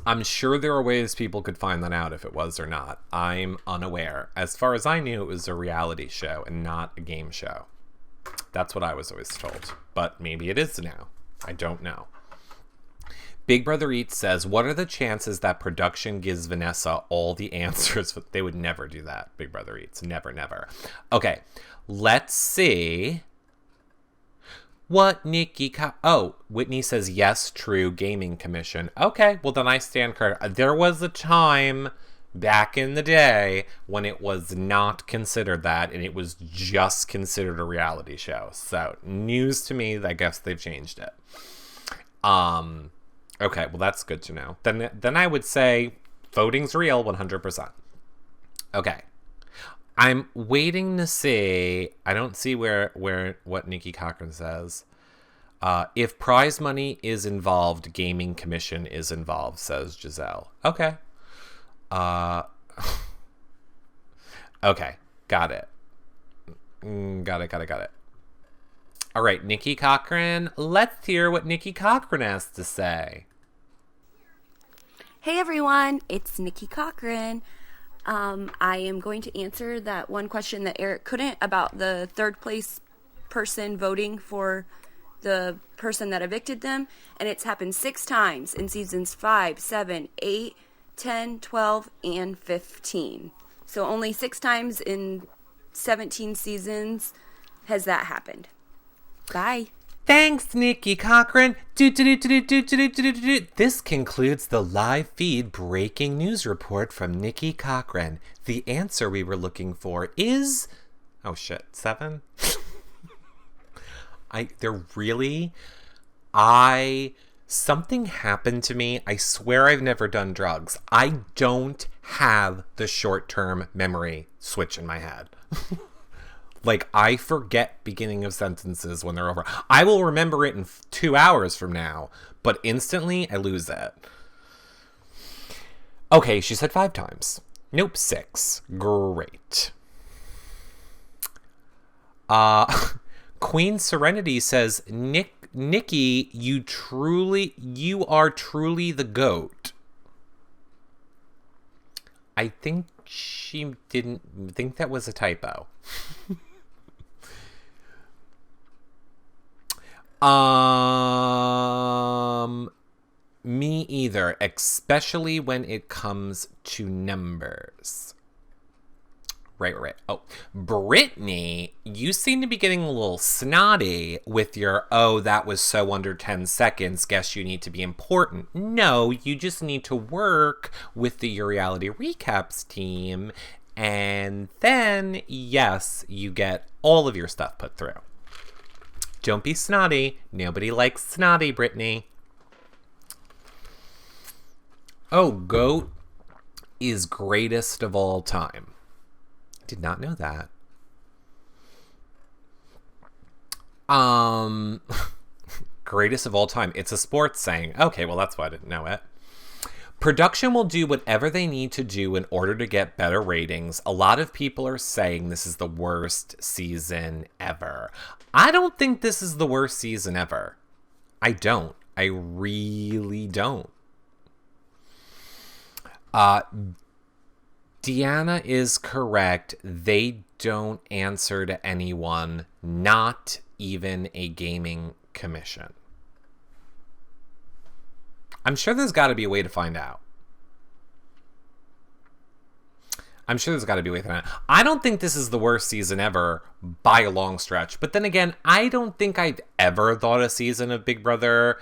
I'm sure there are ways people could find that out if it was or not. I'm unaware. As far as I knew, it was a reality show and not a game show. That's what I was always told. But maybe it is now. I don't know. Big Brother Eats says, what are the chances that production gives Vanessa all the answers? They would never do that, Big Brother Eats. Never, never. Okay, let's see. What Nikki... Whitney says, yes, true, Gaming Commission. Okay, well then I stand corrected. There was a time back in the day when it was not considered that, and it was just considered a reality show. So, news to me, I guess they've changed it. Okay, well that's good to know. Then I would say voting's real 100%. Okay. I'm waiting to see. I don't see where what Nikki Cochran says. If prize money is involved, Gaming Commission is involved, says Giselle. Okay. Okay, got it. Got it. All right, Nikki Cochran. Let's hear what Nikki Cochran has to say. Hey everyone, it's Nikki Cochran. I am going to answer that one question that Eric couldn't about the third place person voting for the person that evicted them. And it's happened 6 times in seasons 5, 7, 8, 10, 12, and 15. So only 6 times in 17 seasons has that happened. Bye. Thanks, Nikki Cochran. This concludes the live feed breaking news report from Nikki Cochran. The answer we were looking for is... Oh, shit. 7? Something happened to me. I swear I've never done drugs. I don't have the short-term memory switch in my head. Like, I forget beginning of sentences when they're over. I will remember it in 2 hours from now, but instantly I lose it. Okay, she said 5 times. Nope, 6. Great. Queen Serenity says, Nikki, you are truly the GOAT. I think she didn't think that was a typo. Me either, especially when it comes to numbers. Right. Oh, Brittany, you seem to be getting a little snotty with your, that was so under 10 seconds, guess you need to be important. No, you just need to work with the Your Reality Recaps team, and then, yes, you get all of your stuff put through. Don't be snotty. Nobody likes snotty, Brittany. Oh, GOAT is greatest of all time. Did not know that. Greatest of all time. It's a sports saying. Okay, well, that's why I didn't know it. Production will do whatever they need to do in order to get better ratings. A lot of people are saying this is the worst season ever. I don't think this is the worst season ever. I don't. I really don't. Deanna is correct. They don't answer to anyone, not even a gaming commission. I'm sure there's got to be a way to find out. I don't think this is the worst season ever by a long stretch. But then again, I don't think I've ever thought a season of Big Brother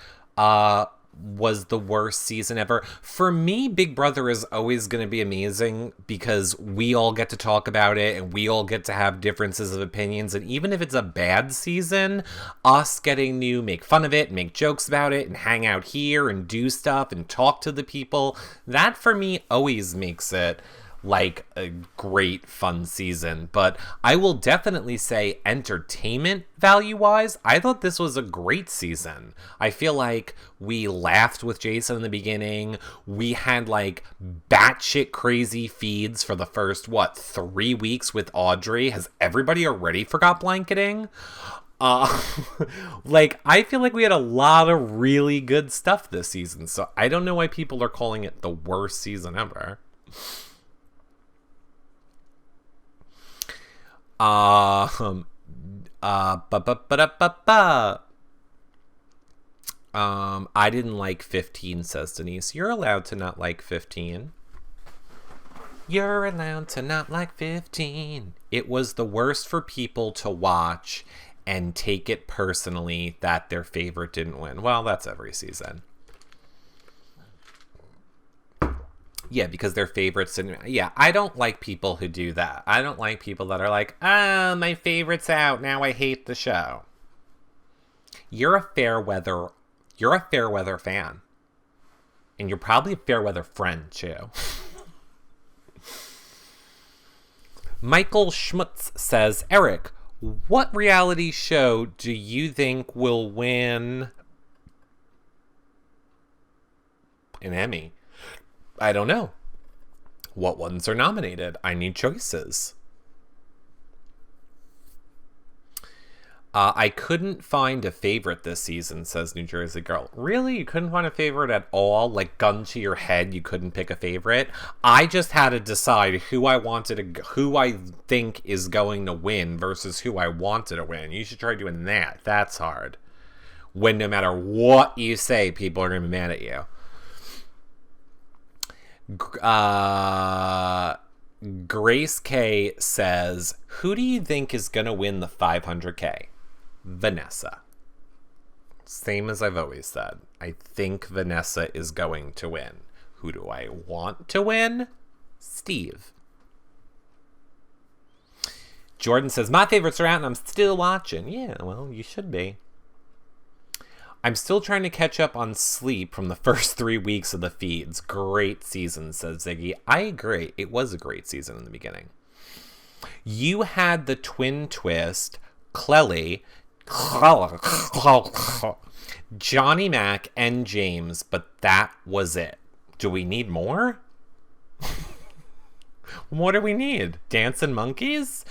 was the worst season ever. For me, Big Brother is always going to be amazing because we all get to talk about it and we all get to have differences of opinions. And even if it's a bad season, us getting to make fun of it, make jokes about it, and hang out here and do stuff and talk to the people, that for me always makes it like a great fun season. But I will definitely say entertainment value wise, I thought this was a great season. I feel like we laughed with Jason in the beginning. We had like batshit crazy feeds for the first 3 weeks with Audrey. Has everybody already forgot blanketing? Like, I feel like we had a lot of really good stuff this season, so I don't know why people are calling it the worst season ever. I didn't like 15, says Denise. You're allowed to not like 15. You're allowed to not like 15. It was the worst for people to watch and take it personally that their favorite didn't win. Well, that's every season. Yeah, because their favorites didn't. Yeah, I don't like people who do that. I don't like people that are like, my favorite's out. Now I hate the show. You're a Fairweather fan. And you're probably a Fairweather friend, too. Michael Schmutz says, Eric, what reality show do you think will win an Emmy? I don't know. What ones are nominated? I need choices. I couldn't find a favorite this season, says New Jersey Girl. Really? You couldn't find a favorite at all? Like, gun to your head, you couldn't pick a favorite? I just had to decide who I think is going to win versus who I wanted to win. You should try doing that. That's hard. When no matter what you say, people are going to be mad at you. Grace K says, who do you think is going to win the 500K? Vanessa. Same as I've always said. I think Vanessa is going to win. Who do I want to win? Steve. Jordan says, my favorites are out and I'm still watching. Yeah, well, you should be. I'm still trying to catch up on sleep from the first 3 weeks of the feeds. Great season, says Ziggy. I agree. It was a great season in the beginning. You had the twin twist, Clelly, Johnny Mac, and James, but that was it. Do we need more? What do we need? Dancing monkeys?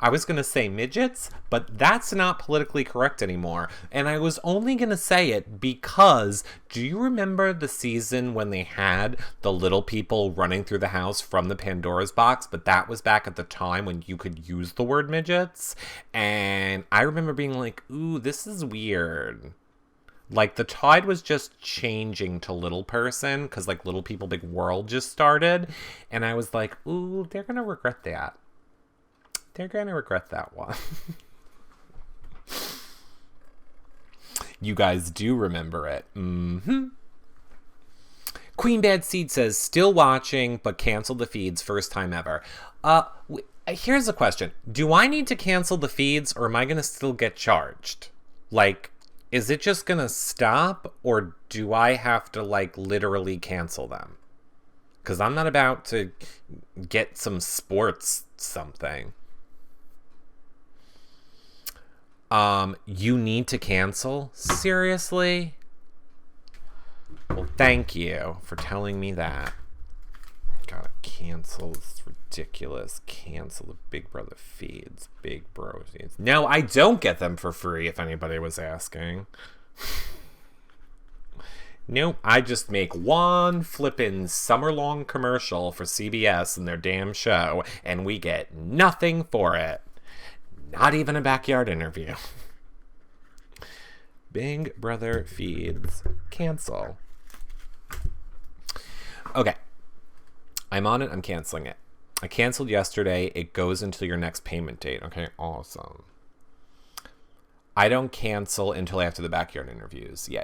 I was going to say midgets, but that's not politically correct anymore. And I was only going to say it because, do you remember the season when they had the little people running through the house from the Pandora's box? But that was back at the time when you could use the word midgets. And I remember being like, ooh, this is weird. Like, the tide was just changing to little person because, like, Little People Big World just started. And I was like, ooh, they're going to regret that. They're going to regret that one. You guys do remember it. Mm-hmm. Queen Bad Seed says, still watching, but canceled the feeds first time ever. Here's a question. Do I need to cancel the feeds or am I going to still get charged? Like, is it just going to stop or do I have to, like, literally cancel them? Because I'm not about to get some sports something. You need to cancel? Seriously? Well, thank you for telling me that. Gotta cancel. It's ridiculous. Cancel the Big Brother feeds. Big Bro feeds. No, I don't get them for free, if anybody was asking. Nope, I just make one flippin' summer-long commercial for CBS and their damn show, and we get nothing for it. Not even a backyard interview. Big Brother feeds. Cancel. Okay. I'm on it. I'm canceling it. I canceled yesterday. It goes until your next payment date. Okay, awesome. I don't cancel until after the backyard interviews. Yeah.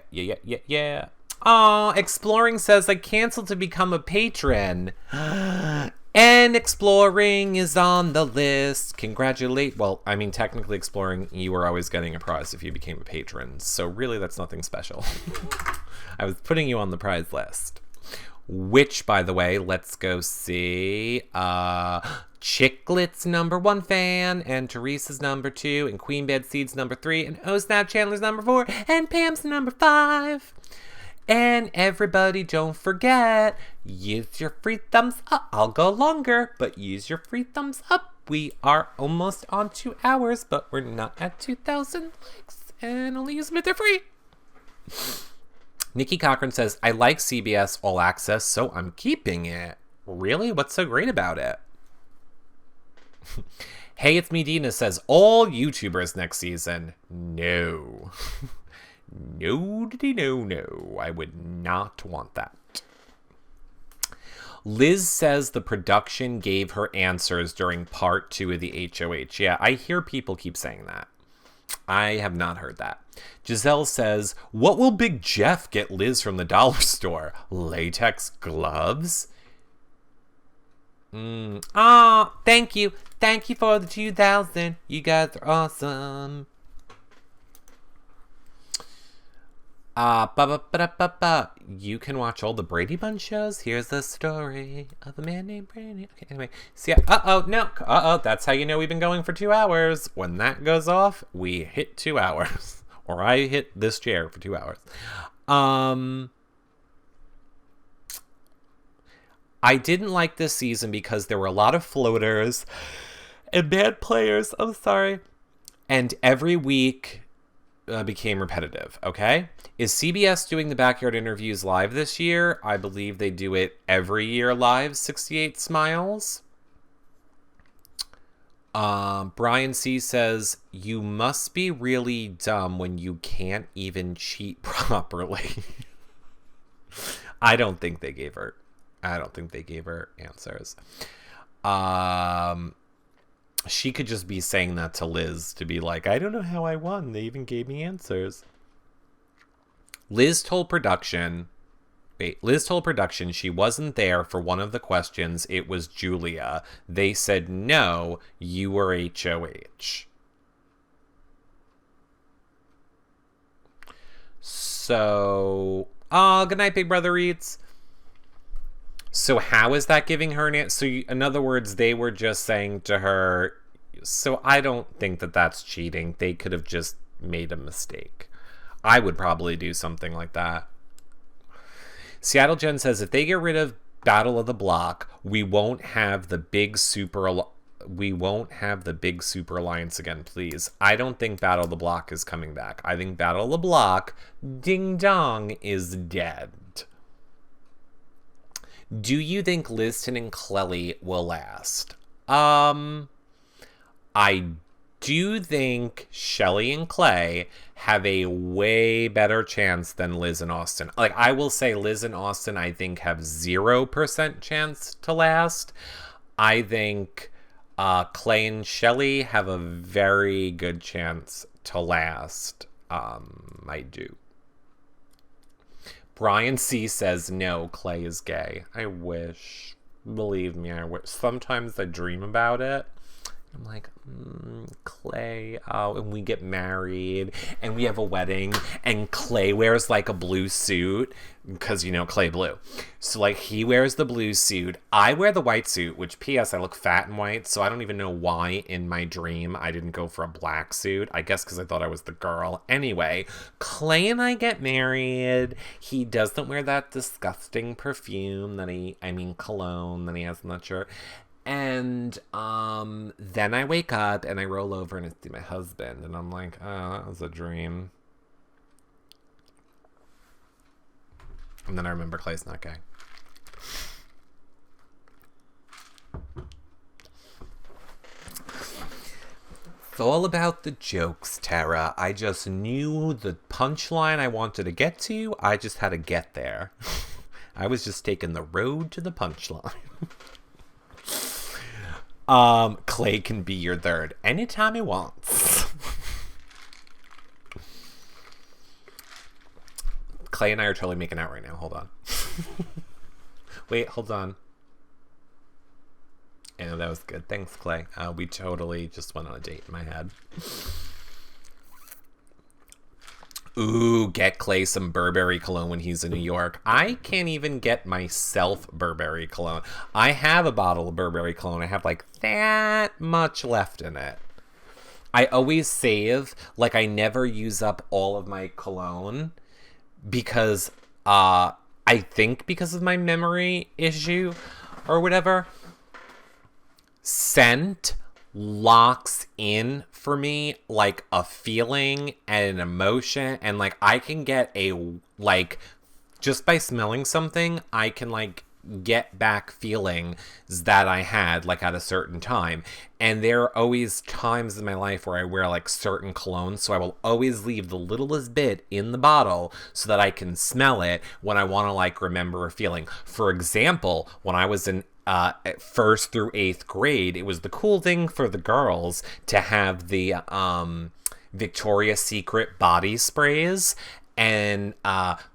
Oh, Exploring says I canceled to become a patron. And Exploring is on the list. Well, I mean, technically Exploring, you were always getting a prize if you became a patron. So really, that's nothing special. I was putting you on the prize list. Which, by the way, let's go see. Chicklet's #1 fan, and Teresa's #2, and Queen Bed Seed's #3, and Oh Snap Chandler's #4, and Pam's #5. And everybody, don't forget, use your free thumbs up. I'll go longer, but use your free thumbs up. We are almost on 2 hours, but we're not at 2,000 likes, and only use them if they're free. Nikki Cochran says, I like CBS All Access, so I'm keeping it. Really? What's so great about it? Hey, it's me, Dina says, all YouTubers next season. No. No. I would not want that. Liz says the production gave her answers during part 2 of the HOH. Yeah, I hear people keep saying that. I have not heard that. Giselle says, what will Big Jeff get Liz from the dollar store? Latex gloves? Thank you. Thank you for the 2,000. You guys are awesome. You can watch all the Brady Bunch shows. Here's the story of a man named Brady. Okay, anyway. So yeah, that's how you know we've been going for 2 hours. When that goes off, we hit 2 hours. Or I hit this chair for 2 hours. I didn't like this season because there were a lot of floaters and bad players. I'm sorry. And every week became repetitive, okay? Is CBS doing the backyard interviews live this year? I believe they do it every year live, 68 Smiles. Brian C. says, you must be really dumb when you can't even cheat properly. I don't think they gave her answers. She could just be saying that to Liz to be like, I don't know how I won. They even gave me answers. Liz told production she wasn't there for one of the questions. It was Julia. They said, no, you were HOH. So, good night, Big Brother Eats. So how is that giving her an answer? So in other words, they were just saying to her, so I don't think that that's cheating. They could have just made a mistake. I would probably do something like that. Seattle Jen says, if they get rid of Battle of the Block, we won't have the big super alliance again, please. I don't think Battle of the Block is coming back. I think Battle of the Block, ding dong, is dead. Do you think Liston and Clelly will last? I do think Shelley and Clay have a way better chance than Liz and Austin. Like, I will say Liz and Austin, I think, have 0% chance to last. I think Clay and Shelley have a very good chance to last. I do. Brian C. says, no, Clay is gay. I wish. Believe me, I wish. Sometimes I dream about it. I'm like, Clay, and we get married, and we have a wedding, and Clay wears, like, a blue suit, because, Clay blue. So, like, he wears the blue suit. I wear the white suit, which, P.S., I look fat and white, so I don't even know why in my dream I didn't go for a black suit. I guess because I thought I was the girl. Anyway, Clay and I get married. He doesn't wear that disgusting perfume cologne that he has in that shirt. And then I wake up and I roll over and it's my husband. And I'm like, oh, that was a dream. And then I remember Clay's not gay. It's all about the jokes, Tara. I just knew the punchline I wanted to get to. I just had to get there. I was just taking the road to the punchline. Clay can be your third anytime he wants. Clay and I are totally making out right now. Hold on. Wait, hold on. Yeah, that was good. Thanks, Clay. We totally just went on a date in my head. Ooh, get Clay some Burberry cologne when he's in New York. I can't even get myself Burberry cologne. I have a bottle of Burberry cologne. I have like that much left in it. I always save, like I never use up all of my cologne because I think because of my memory issue or whatever. Scent locks in for me like a feeling and an emotion, and like I can get just by smelling something I can like get back feelings that I had, like, at a certain time. And there are always times in my life where I wear, like, certain colognes, so I will always leave the littlest bit in the bottle so that I can smell it when I want to, like, remember a feeling. For example, when I was in first through 8th grade, it was the cool thing for the girls to have the Victoria's Secret body sprays. And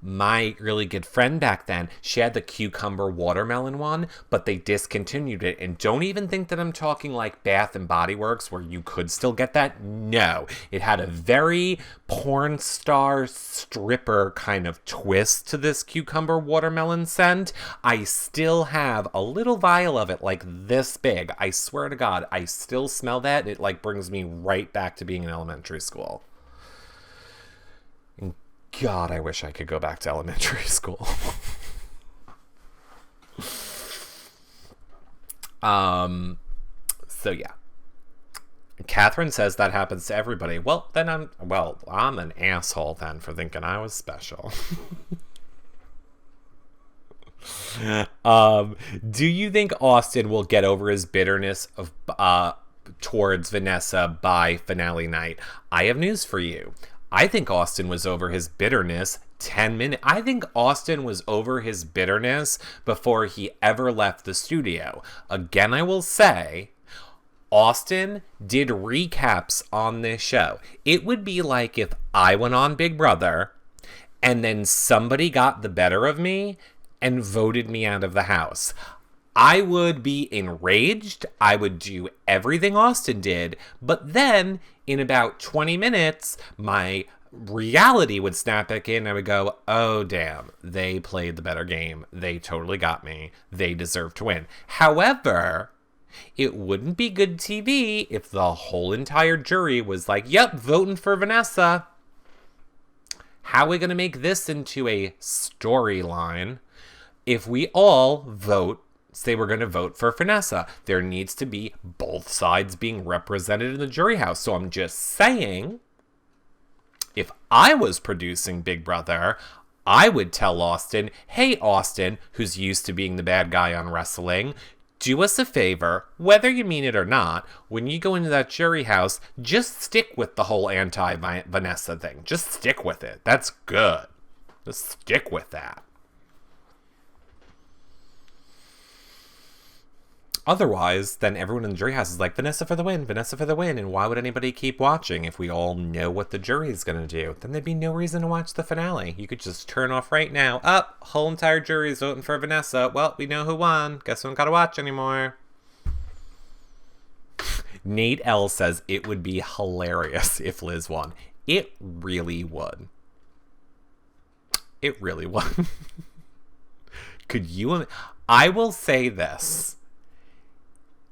my really good friend back then, she had the cucumber watermelon one, but they discontinued it. And don't even think that I'm talking like Bath and Body Works where you could still get that. No, it had a very porn star stripper kind of twist to this cucumber watermelon scent. I still have a little vial of it like this big. I swear to God, I still smell that. It like brings me right back to being in elementary school. God, I wish I could go back to elementary school. So yeah. Catherine says that happens to everybody. Well, then I'm an asshole then for thinking I was special. Do you think Austin will get over his bitterness of towards Vanessa by finale night? I have news for you. I think Austin was over his bitterness 10 minutes. I think Austin was over his bitterness before he ever left the studio. Again, I will say, Austin did recaps on this show. It would be like if I went on Big Brother and then somebody got the better of me and voted me out of the house. I would be enraged. I would do everything Austin did. But then, in about 20 minutes, my reality would snap back in. I would go, oh, damn, they played the better game. They totally got me. They deserve to win. However, it wouldn't be good TV if the whole entire jury was like, yep, voting for Vanessa. How are we going to make this into a storyline if we all vote? Say we're going to vote for Vanessa. There needs to be both sides being represented in the jury house. So I'm just saying, if I was producing Big Brother, I would tell Austin, hey, Austin, who's used to being the bad guy on wrestling, do us a favor, whether you mean it or not, when you go into that jury house, just stick with the whole anti-Vanessa thing. Just stick with it. That's good. Just stick with that. Otherwise, then everyone in the jury house is like, Vanessa for the win, Vanessa for the win. And why would anybody keep watching if we all know what the jury is going to do? Then there'd be no reason to watch the finale. You could just turn off right now. Whole entire jury is voting for Vanessa. Well, we know who won. Guess we don't got to watch anymore. Nate L says it would be hilarious if Liz won. It really would. It really would. Could you... I will say this.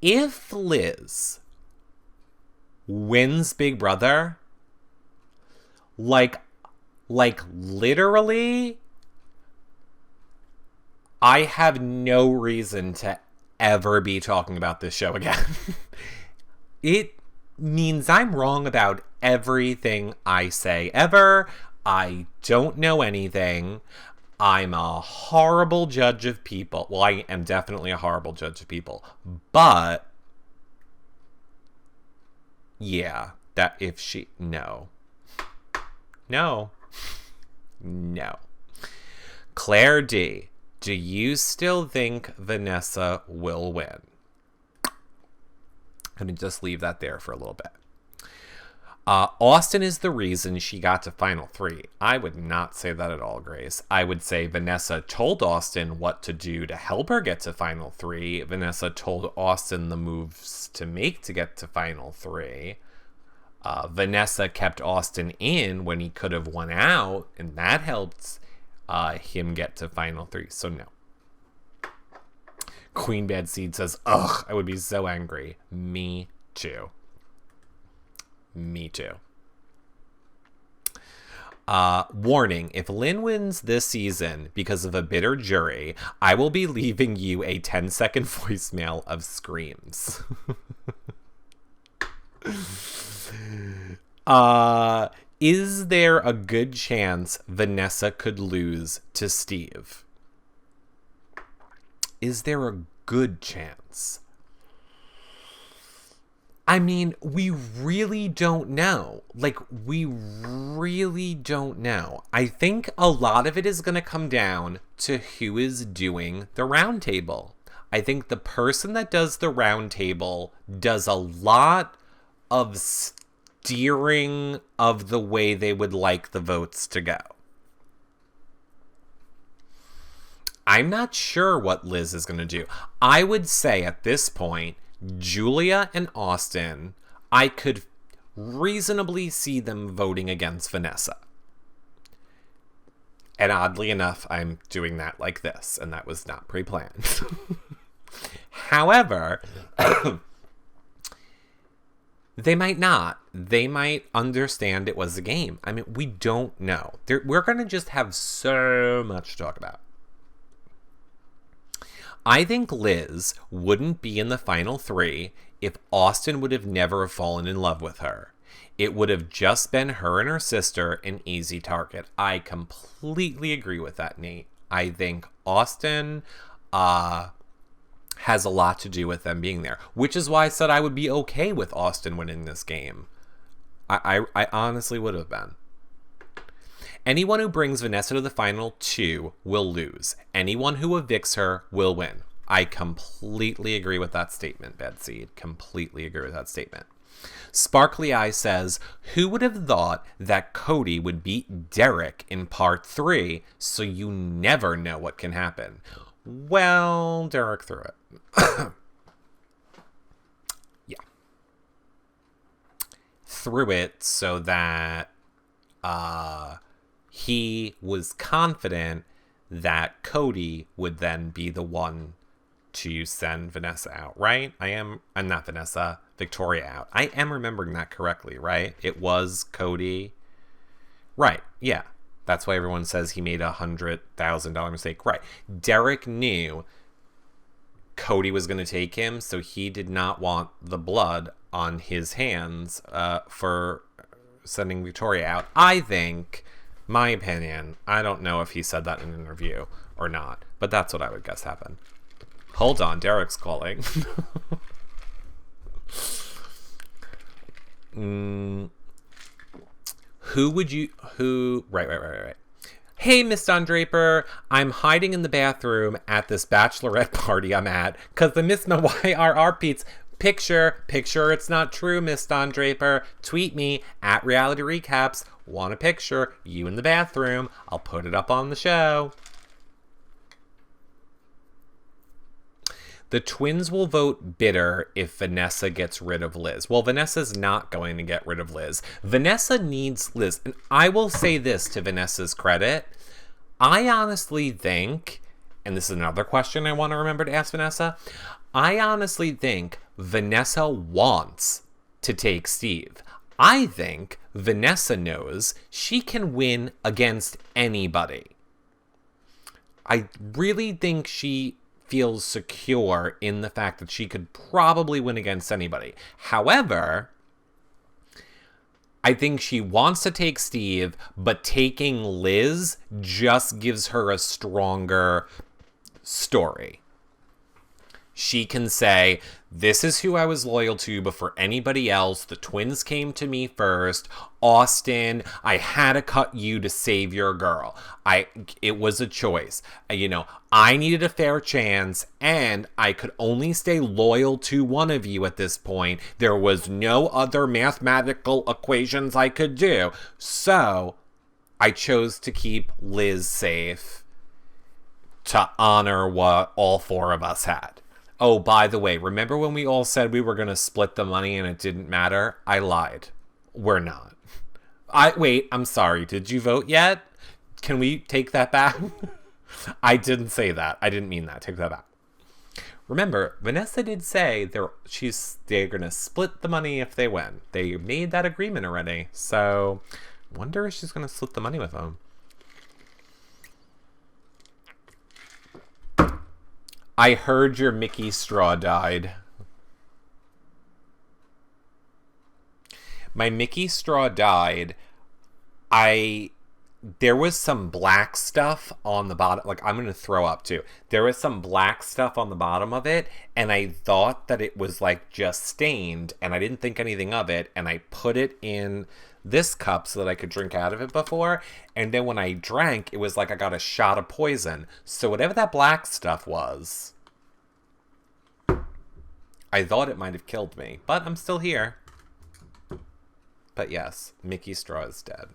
If Liz wins Big Brother, like literally, I have no reason to ever be talking about this show again. It means I'm wrong about everything I say ever. I don't know anything. I'm a horrible judge of people. Well, I am definitely a horrible judge of people. But, yeah, that if she... No. Claire D, do you still think Vanessa will win? Let me just leave that there for a little bit. Austin is the reason she got to Final 3. I would not say that at all, Grace. I would say Vanessa told Austin what to do to help her get to Final 3. Vanessa told Austin the moves to make to get to Final 3. Vanessa kept Austin in when he could have won out, and that helped him get to Final 3. So no. Queen Bad Seed says, ugh, I would be so angry. Me too. Me too. Warning, if Lynn wins this season because of a bitter jury, I will be leaving you a 10-second voicemail of screams. Is there a good chance Vanessa could lose to Steve? Is there a good chance? I mean, we really don't know. Like, we really don't know. I think a lot of it is going to come down to who is doing the round table. I think the person that does the round table does a lot of steering of the way they would like the votes to go. I'm not sure what Liz is going to do. I would say at this point, Julia and Austin, I could reasonably see them voting against Vanessa. And oddly enough, I'm doing that like this, and that was not pre-planned. However, they might not. They might understand it was a game. I mean, we don't know. We're going to just have so much to talk about. I think Liz wouldn't be in the final 3 if Austin would have never fallen in love with her. It would have just been her and her sister, an easy target. I completely agree with that, Nate. I think Austin has a lot to do with them being there, which is why I said I would be okay with Austin winning this game. I honestly would have been. Anyone who brings Vanessa to the final 2 will lose. Anyone who evicts her will win. I completely agree with that statement, Bedseed. Completely agree with that statement. Sparkly Eye says, who would have thought that Cody would beat Derek in part 3, so you never know what can happen? Well, Derek threw it. Yeah. Threw it so that he was confident that Cody would then be the one to send Vanessa out, right? I'm not Vanessa, Victoria out. I am remembering that correctly, right? It was Cody. Right, yeah. That's why everyone says he made $100,000 mistake. Right. Derek knew Cody was going to take him, so he did not want the blood on his hands for sending Victoria out. I think, my opinion, I don't know if he said that in an interview or not, but that's what I would guess happened. Hold on, Derek's calling. Right. Hey, Miss Don Draper, I'm hiding in the bathroom at this bachelorette party I'm at, cause the Miss YRR Pete's picture, it's not true, Miss Don Draper. Tweet me at Reality Recaps. Want a picture, you in the bathroom. I'll put it up on the show. The twins will vote bitter if Vanessa gets rid of Liz. Well, Vanessa's not going to get rid of Liz. Vanessa needs Liz. And I will say this to Vanessa's credit. I honestly think, and this is another question I want to remember to ask Vanessa, I honestly think Vanessa wants to take Steve. I think Vanessa knows she can win against anybody. I really think she feels secure in the fact that she could probably win against anybody. However, I think she wants to take Steve, but taking Liz just gives her a stronger story. She can say, this is who I was loyal to before anybody else. The twins came to me first. Austin, I had to cut you to save your girl. It was a choice. I needed a fair chance, and I could only stay loyal to one of you at this point. There was no other mathematical equations I could do. So I chose to keep Liz safe to honor what all 4 of us had. Oh, by the way, remember when we all said we were going to split the money and it didn't matter? I lied. We're not. Wait, I'm sorry. Did you vote yet? Can we take that back? I didn't say that. I didn't mean that. Take that back. Remember, Vanessa did say they're going to split the money if they win. They made that agreement already. So, wonder if she's going to split the money with them. I heard your Mickey straw died. My Mickey straw died. I there was some black stuff on the bottom. Like, I'm going to throw up too. There was some black stuff on the bottom of it, and I thought that it was like just stained, and I didn't think anything of it, and I put it in this cup so that I could drink out of it before, and then when I drank, it was like I got a shot of poison. So whatever that black stuff was, I thought it might have killed me, but I'm still here. But yes, Mickey Straw is dead.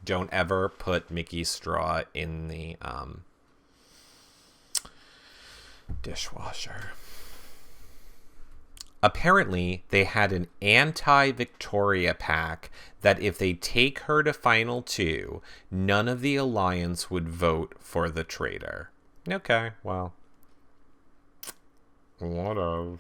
Don't ever put Mickey Straw in the dishwasher. Apparently, they had an anti-Victoria pack that if they take her to Final 2, none of the Alliance would vote for the traitor. Okay, well. What of?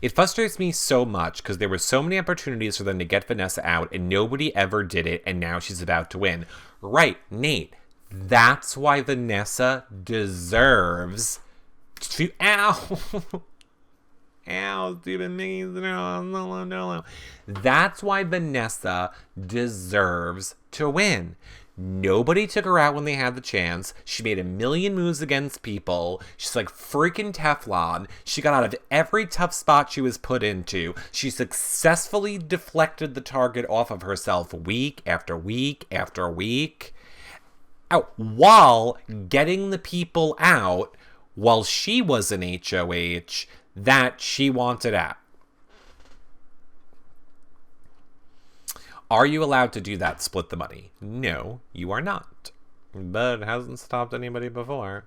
It frustrates me so much because there were so many opportunities for them to get Vanessa out and nobody ever did it, and now she's about to win. Right, Nate. That's why Vanessa deserves to... Ow! Ow, stupid Mickey. No. That's why Vanessa deserves to win. Nobody took her out when they had the chance. She made a million moves against people. She's like freaking Teflon. She got out of every tough spot she was put into. She successfully deflected the target off of herself week after week after week. Out while getting the people out while she was an HOH that she wanted out. Are you allowed to do that, split the money? No, you are not. But it hasn't stopped anybody before.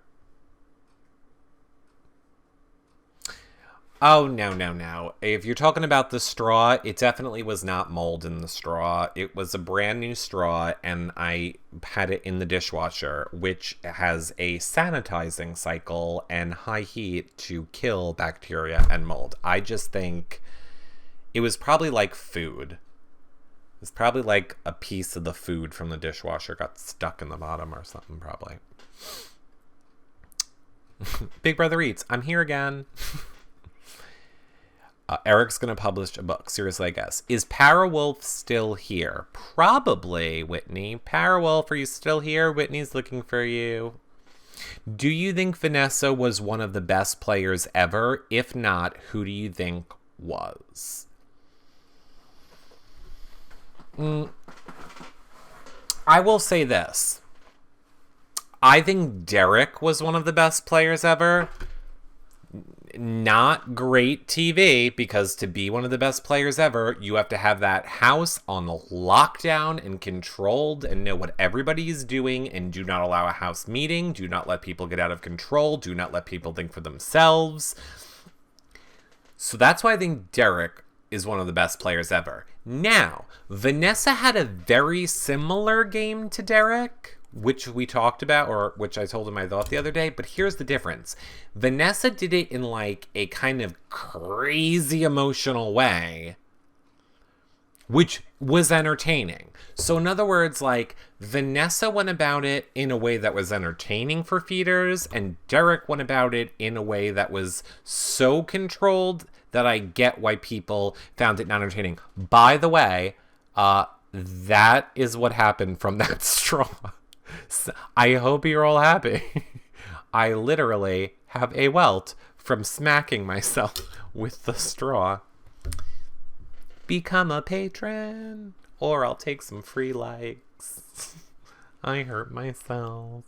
Oh, no. If you're talking about the straw, it definitely was not mold in the straw. It was a brand new straw, and I had it in the dishwasher, which has a sanitizing cycle and high heat to kill bacteria and mold. I just think it was probably like food. It's probably like a piece of the food from the dishwasher got stuck in the bottom or something, probably. Big Brother Eats. I'm here again. Eric's going to publish a book. Seriously, I guess. Is Parawolf still here? Probably, Whitney. Parawolf, are you still here? Whitney's looking for you. Do you think Vanessa was one of the best players ever? If not, who do you think was? I will say this. I think Derek was one of the best players ever. Not great TV, because to be one of the best players ever, you have to have that house on lockdown and controlled and know what everybody is doing, and do not allow a house meeting. Do not let people get out of control. Do not let people think for themselves. So that's why I think Derek is one of the best players ever. Now, Vanessa had a very similar game to Derek, which we talked about, or which I told him I thought the other day, but here's the difference. Vanessa did it in like a kind of crazy emotional way, which was entertaining. So in other words, like, Vanessa went about it in a way that was entertaining for feeders, and Derek went about it in a way that was so controlled that I get why people found it not entertaining. By the way, that is what happened from that straw. So I hope you're all happy. I literally have a welt from smacking myself with the straw. Become a patron, or I'll take some free likes. I hurt myself.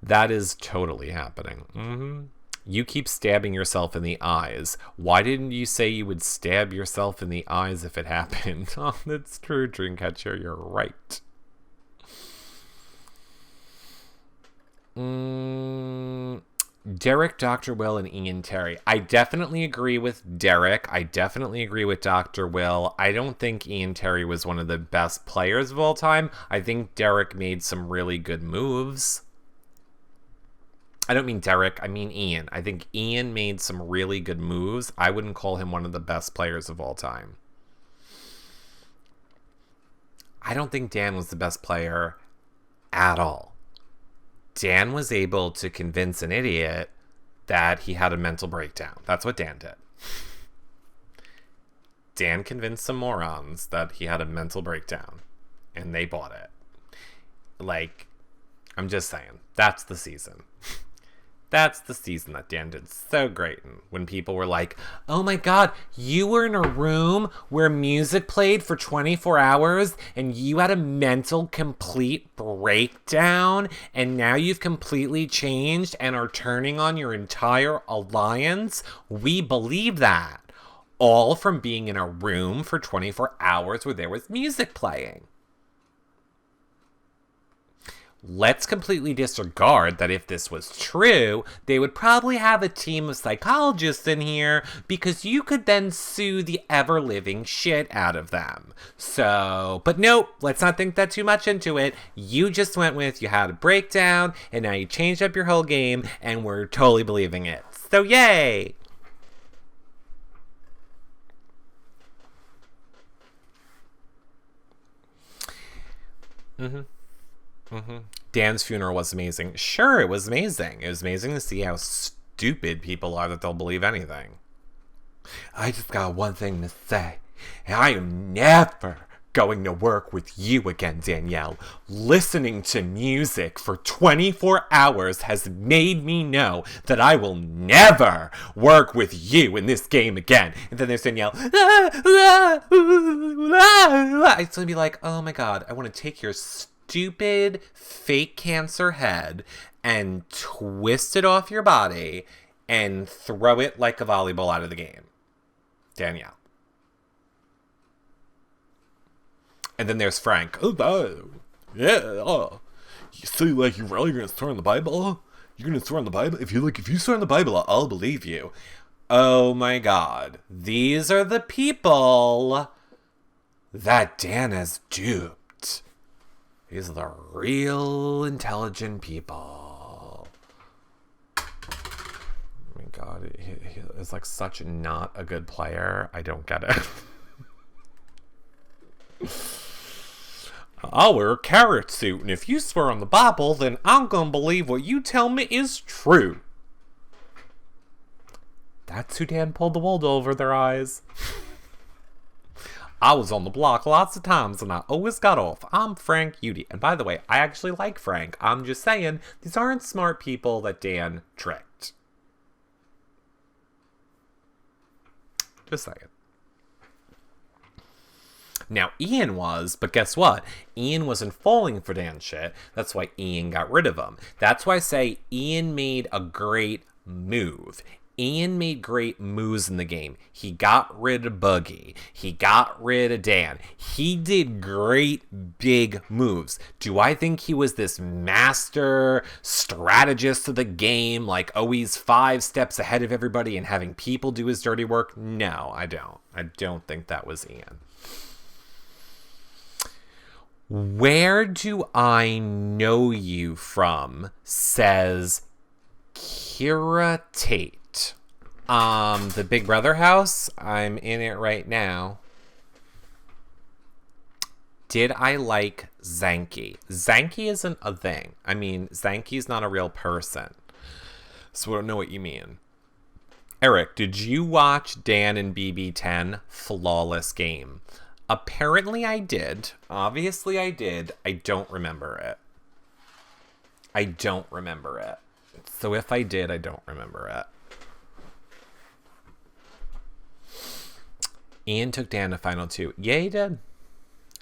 That is totally happening. You keep stabbing yourself in the eyes. Why didn't you say you would stab yourself in the eyes if it happened? Oh, that's true, Dreamcatcher. You're right. Derek, Dr. Will, and Ian Terry. I definitely agree with Derek. I definitely agree with Dr. Will. I don't think Ian Terry was one of the best players of all time. I think Derek made some really good moves. I don't mean Derek, I mean Ian. I think Ian made some really good moves. I wouldn't call him one of the best players of all time. I don't think Dan was the best player at all. Dan was able to convince an idiot that he had a mental breakdown. That's what Dan did. Dan convinced some morons that he had a mental breakdown. and they bought it. Like, I'm just saying, that's the season. That's the season that Dan did so great in, when people were like, oh my god, you were in a room where music played for 24 hours and you had a mental complete breakdown and now you've completely changed and are turning on your entire alliance. We believe that. All from being in a room for 24 hours where there was music playing. Let's completely disregard that if this was true, they would probably have a team of psychologists in here because you could then sue the ever-living shit out of them. So, but nope, let's not think that too much into it. You just went with, you had a breakdown, and now you changed up your whole game, and we're totally believing it. So yay! Dan's funeral was amazing. Sure, it was amazing. It was amazing to see how stupid people are that they'll believe anything. I just got one thing to say. I am never going to work with you again, Danielle. Listening to music for 24 hours has made me know that I will never work with you in this game again. And then there's Danielle. I'd still be like, oh my god, I want to take your stupid fake cancer head and twist it off your body and throw it like a volleyball out of the game. Danielle. And then there's Frank. Oh, yeah. Oh. You say like you're really gonna swear on the Bible? You're gonna swear on the Bible? If you swear on the Bible, I'll believe you. Oh my god. These are the people that Dan has duped. These are the real intelligent people. Oh my god, he is like such not a good player. I don't get it. I'll wear a carrot suit, and if you swear on the Bible, then I'm gonna believe what you tell me is true. That's who Dan pulled the wool over their eyes. I was on the block lots of times and I always got off. I'm Frank Udy. And by the way, I actually like Frank. I'm just saying, these aren't smart people that Dan tricked. Just saying. Now, Ian was, but guess what? Ian wasn't falling for Dan shit. That's why Ian got rid of him. That's why I say Ian made a great move. Ian made great moves in the game. He got rid of Buggy. He got rid of Dan. He did great big moves. Do I think he was this master strategist of the game, like always 5 steps ahead of everybody and having people do his dirty work? No, I don't. I don't think that was Ian. Where do I know you from? Says Kira Tate. The Big Brother house. I'm in it right now. Did I like Zanky? Zanky isn't a thing. I mean, Zanky's not a real person. So I don't know what you mean. Eric, did you watch Dan and BB10? Flawless game. Apparently I did. Obviously I did. I don't remember it. I don't remember it. So if I did, I don't remember it. Ian took Dan to Final 2. Yeah, he did.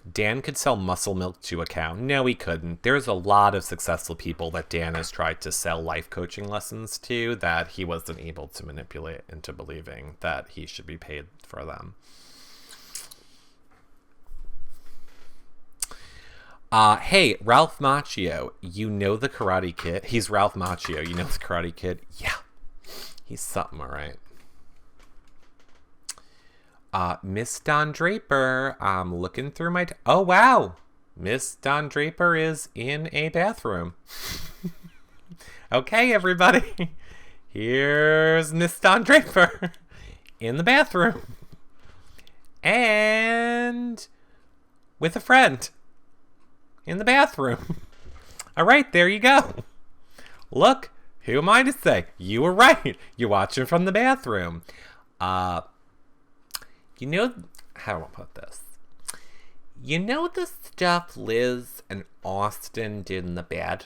Dan could sell muscle milk to a cow. No, he couldn't. There's a lot of successful people that Dan has tried to sell life coaching lessons to that he wasn't able to manipulate into believing that he should be paid for them. Hey, Ralph Macchio, you know the Karate Kid? He's Ralph Macchio, you know the Karate Kid? Yeah, he's something, all right. Miss Don Draper, I'm looking through my... oh, wow. Miss Don Draper is in a bathroom. Okay, everybody. Here's Miss Don Draper in the bathroom. And with a friend in the bathroom. All right, there you go. Look, who am I to say? You were right. You're watching from the bathroom. You know, how do I put this? You know the stuff Liz and Austin did in the bed?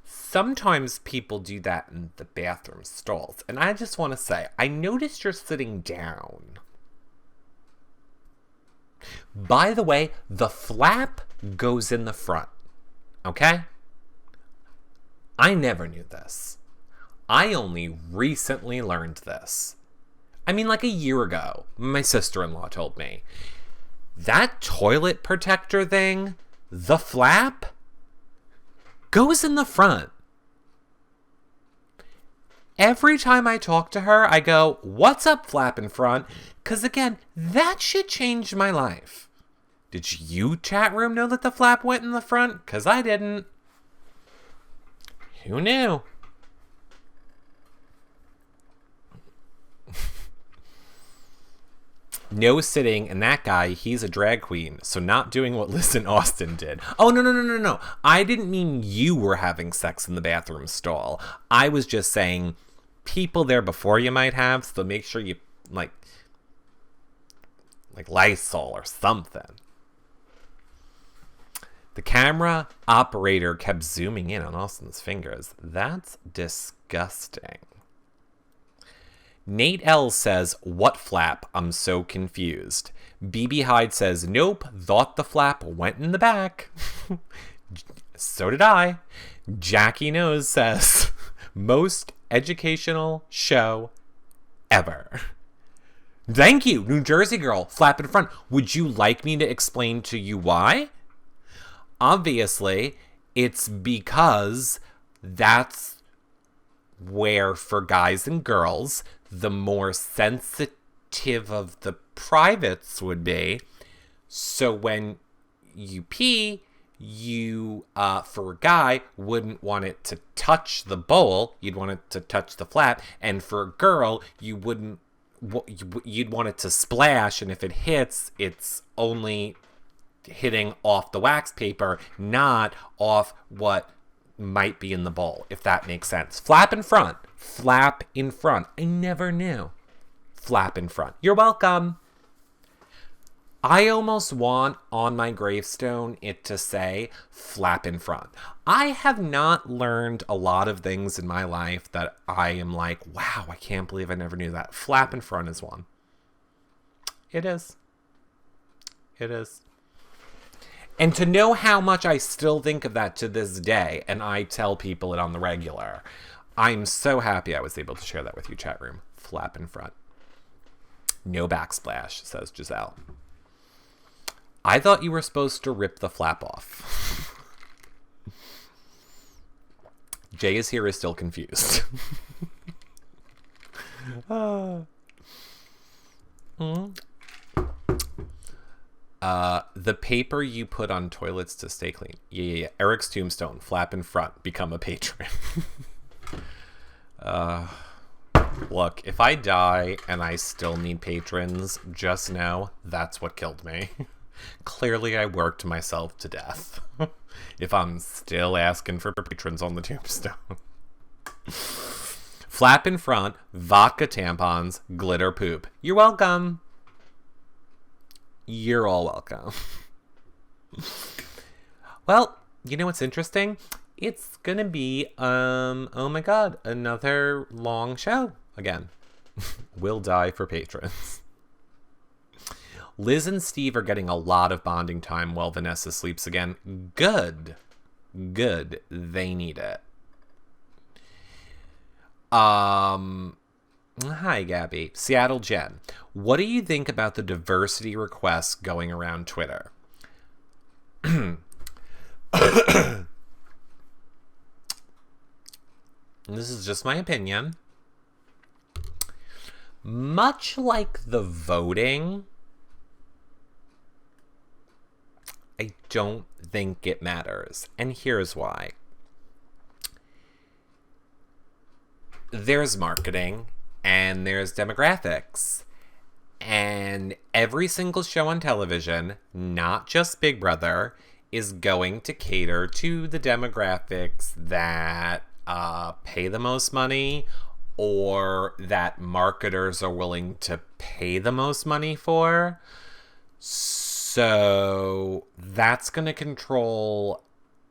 Sometimes people do that in the bathroom stalls. And I just want to say, I noticed you're sitting down. By the way, the flap goes in the front. Okay? I never knew this. I only recently learned this. I mean, like a year ago, my sister-in-law told me. That toilet protector thing, the flap, goes in the front. Every time I talk to her, I go, what's up, flap in front? Because again, that shit changed my life. Did you, chat room, know that the flap went in the front? Because I didn't. Who knew? No sitting, and that guy, he's a drag queen, so not doing what Liz and Austin did. Oh, no. I didn't mean you were having sex in the bathroom stall. I was just saying people there before you might have, so make sure you, like Lysol or something. The camera operator kept zooming in on Austin's fingers. That's disgusting. Nate L says, what flap? I'm so confused. BB Hyde says, nope, thought the flap went in the back. So did I. Jackie Knows says, most educational show ever. Thank you, New Jersey girl, flap in front. Would you like me to explain to you why? Obviously, it's because that's where, for guys and girls, the more sensitive of the privates would be. So when you pee, you, for a guy, wouldn't want it to touch the bowl. You'd want it to touch the flap. And for a girl, you'd want it to splash. And if it hits, it's only hitting off the wax paper, not off what might be in the bowl, if that makes sense. Flap in front. Flap in front. I never knew. Flap in front. You're welcome. I almost want on my gravestone it to say flap in front. I have not learned a lot of things in my life that I am like, wow, I can't believe I never knew that. Flap in front is one. It is. It is. And to know how much I still think of that to this day, and I tell people it on the regular, I'm so happy I was able to share that with you, chat room. Flap in front. No backsplash, says Giselle. I thought you were supposed to rip the flap off. Jay is here is still confused. The paper you put on toilets to stay clean. Yeah. Eric's tombstone. Flap in front. Become a patron. Look, if I die and I still need patrons, just know that's what killed me. Clearly, I worked myself to death. If I'm still asking for patrons on the tombstone. Flap in front, vodka tampons, glitter poop. You're welcome. You're all welcome. Well, you know what's interesting? It's gonna be, oh my god, another long show again. We'll die for patrons. Liz and Steve are getting a lot of bonding time while Vanessa sleeps again. Good. Good. They need it. Hi, Gabby. Seattle Jen. What do you think about the diversity requests going around Twitter? This is just my opinion. Much like the voting, I don't think it matters. And here's why. There's marketing and there's demographics. And every single show on television, not just Big Brother, is going to cater to the demographics that pay the most money or that marketers are willing to pay the most money for. So that's going to control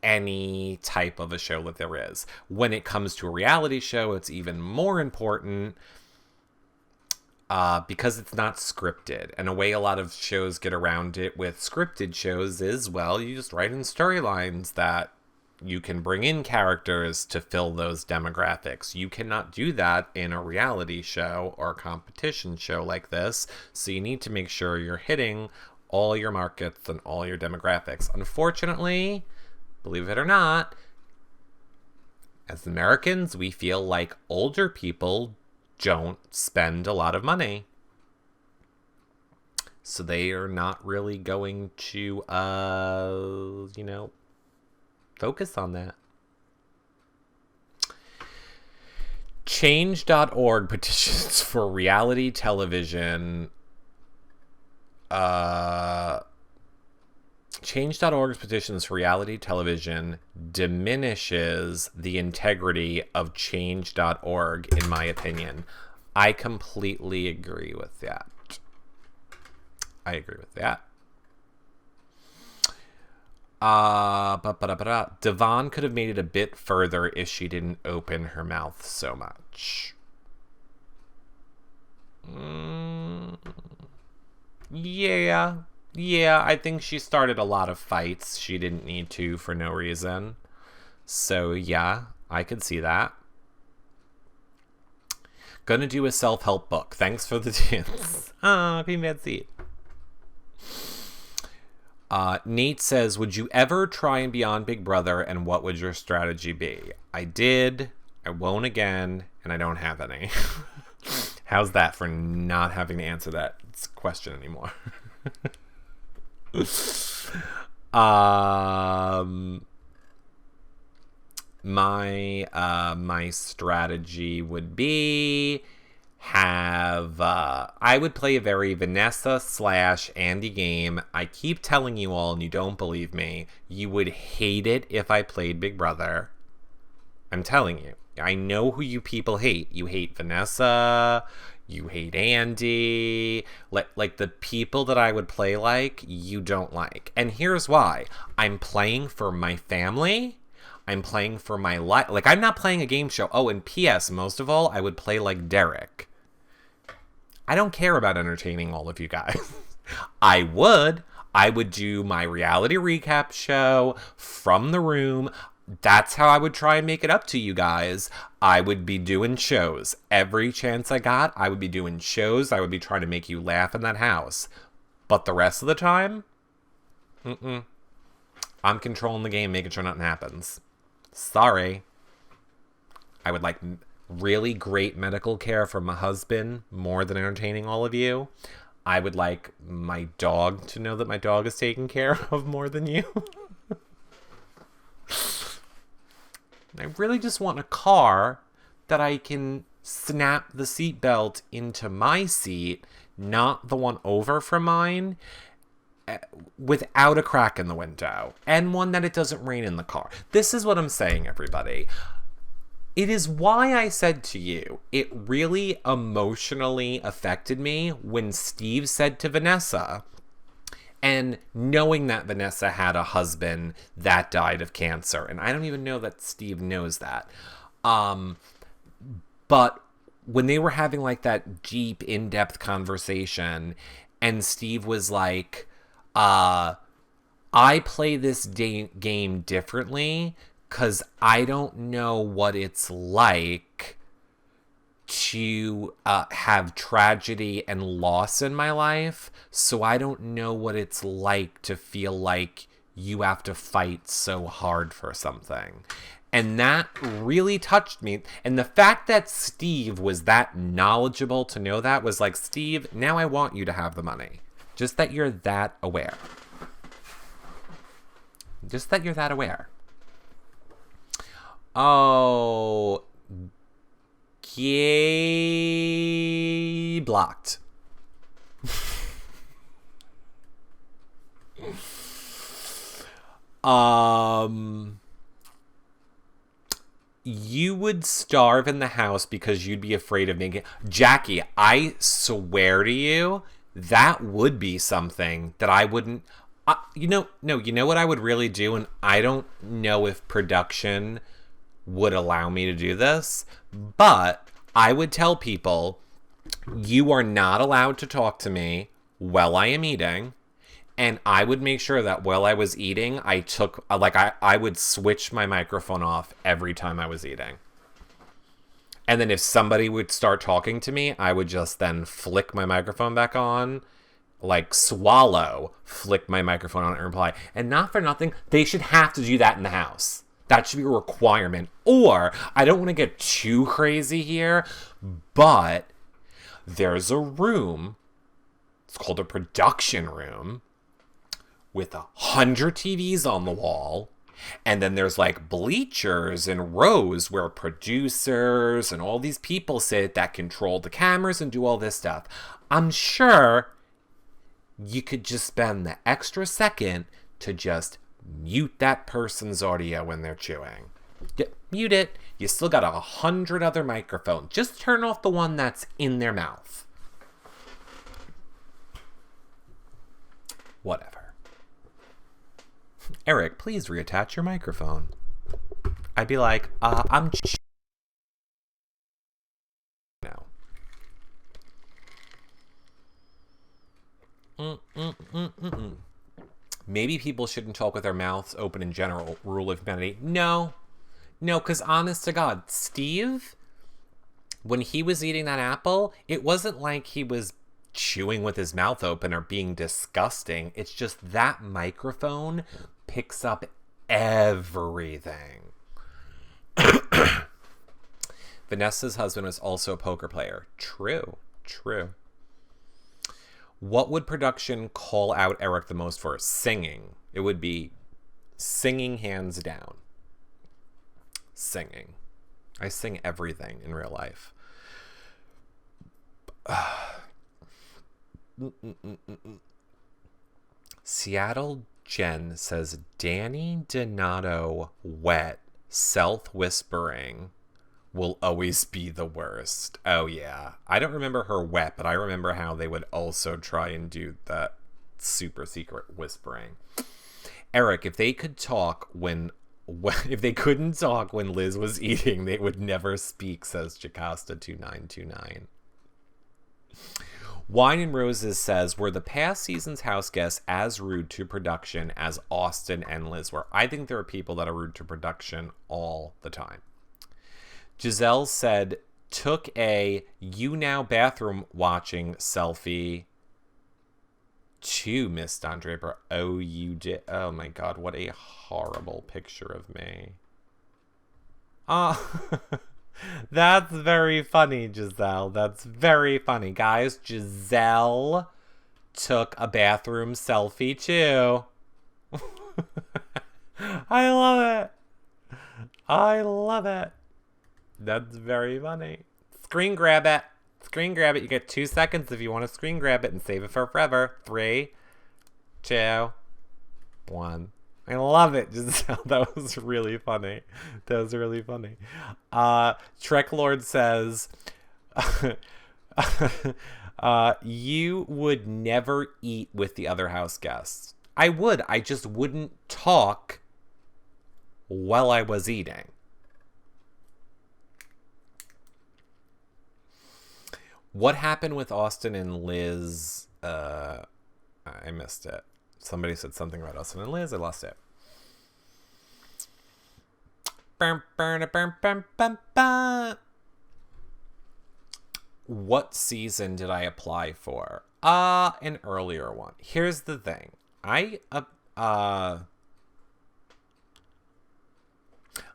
any type of a show that there is. When it comes to a reality show, it's even more important because it's not scripted. And a way a lot of shows get around it with scripted shows is, well, you just write in storylines that you can bring in characters to fill those demographics. You cannot do that in a reality show or a competition show like this. So you need to make sure you're hitting all your markets and all your demographics. Unfortunately, believe it or not, as Americans, we feel like older people don't spend a lot of money. So they are not really going to, focus on that. Change.org petitions for reality television. Change.org's petitions for reality television diminishes the integrity of Change.org, in my opinion. I completely agree with that. Devon could have made it a bit further if she didn't open her mouth so much. Yeah, I think she started a lot of fights she didn't need to for no reason. So yeah, I could see that. Gonna do a self-help book. Thanks for the tips. Queen Bad Seat. Nate says, would you ever try and be on Big Brother, and what would your strategy be? I did, I won't again, and I don't have any. How's that for not having to answer that question anymore? My strategy would be I would play a very Vanessa / Andy game. I keep telling you all and you don't believe me. You would hate it if I played Big Brother. I'm telling you. I know who you people hate. You hate Vanessa. You hate Andy. Like the people that I would play like, you don't like. And here's why. I'm playing for my family. I'm playing for my life. Like, I'm not playing a game show. Oh, and P.S., most of all, I would play like Derek. I don't care about entertaining all of you guys. I would do my reality recap show from the room. That's how I would try and make it up to you guys. I would be doing shows. Every chance I got, I would be doing shows. I would be trying to make you laugh in that house. But the rest of the time, I'm controlling the game, making sure nothing happens. Sorry. I would like really great medical care from my husband more than entertaining all of you. I would like my dog to know that my dog is taken care of more than you. I really just want a car that I can snap the seatbelt into my seat, not the one over from mine, without a crack in the window, and one that it doesn't rain in the car. This is what I'm saying, everybody. It is why I said to you, it really emotionally affected me when Steve said to Vanessa, and knowing that Vanessa had a husband that died of cancer, and I don't even know that Steve knows that. But when they were having like that deep, in-depth conversation, and Steve was like, I play this game differently because I don't know what it's like to have tragedy and loss in my life, so I don't know what it's like to feel like you have to fight so hard for something. And that really touched me. And the fact that Steve was that knowledgeable to know that was like, Steve, now I want you to have the money. Just that you're that aware. Just that you're that aware. Oh, gay blocked. You would starve in the house because you'd be afraid of making... Jackie, I swear to you, that would be something that I wouldn't. You know what I would really do, and I don't know if production would allow me to do this, but I would tell people, you are not allowed to talk to me while I am eating. And I would make sure that while I was eating, I would switch my microphone off every time I was eating. And then if somebody would start talking to me, I would just then flick my microphone back on, like swallow, flick my microphone on and reply. And not for nothing, they should have to do that in the house. That should be a requirement. Or, I don't want to get too crazy here, but there's a room, it's called a production room, with 100 TVs on the wall, and then there's like bleachers and rows where producers and all these people sit that control the cameras and do all this stuff. I'm sure you could just spend the extra second to just mute that person's audio when they're chewing. Yeah, mute it. You still got 100 other microphones. Just turn off the one that's in their mouth. Whatever. Eric, please reattach your microphone. I'd be like, I'm no. Maybe people shouldn't talk with their mouths open in general. Rule of humanity. No, because honest to God, Steve, when he was eating that apple, it wasn't like he was chewing with his mouth open or being disgusting. It's just that microphone picks up everything. Vanessa's husband was also a poker player. True. What would production call out Eric the most for? Singing. It would be singing, hands down. Singing. I sing everything in real life. Seattle Jen says Danny Donato wet self-whispering will always be the worst. Oh yeah. I don't remember her wet, but I remember how they would also try and do that super secret whispering. Eric, if they could talk if they couldn't talk when Liz was eating, they would never speak, says Jocasta2929. Wine and Roses says, were the past season's house guests as rude to production as Austin and Liz were? I think there are people that are rude to production all the time. Giselle said, took a you now bathroom watching selfie to Miss Don Draper. Oh, you did. Oh my God, what a horrible picture of me. That's very funny, Giselle. That's very funny. Guys, Giselle took a bathroom selfie too. I love it. That's very funny. Screen grab it. You get 2 seconds if you want to screen grab it and save it for forever. 3, 2, 1. I love it, Giselle. That was really funny. Trek Lord says, you would never eat with the other house guests. I would. I just wouldn't talk while I was eating. What happened with Austin and Liz? I missed it. Somebody said something about Austin and Liz. I lost it. What season did I apply for? An earlier one. Here's the thing.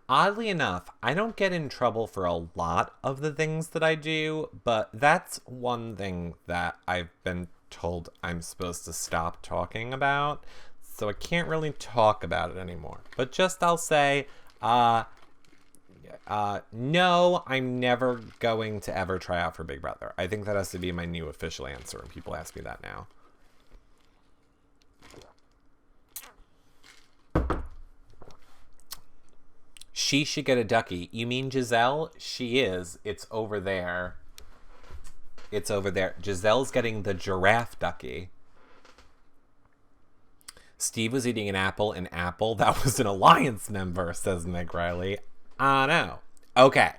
Oddly enough, I don't get in trouble for a lot of the things that I do, but that's one thing that I've been told I'm supposed to stop talking about, so I can't really talk about it anymore. But just I'll say, no, I'm never going to ever try out for Big Brother. I think that has to be my new official answer when people ask me that now. She should get a ducky. You mean Giselle? She is. It's over there. It's over there. Giselle's getting the giraffe ducky. Steve was eating an apple. An apple? That was an Alliance member, says Meg Riley. I know. Okay.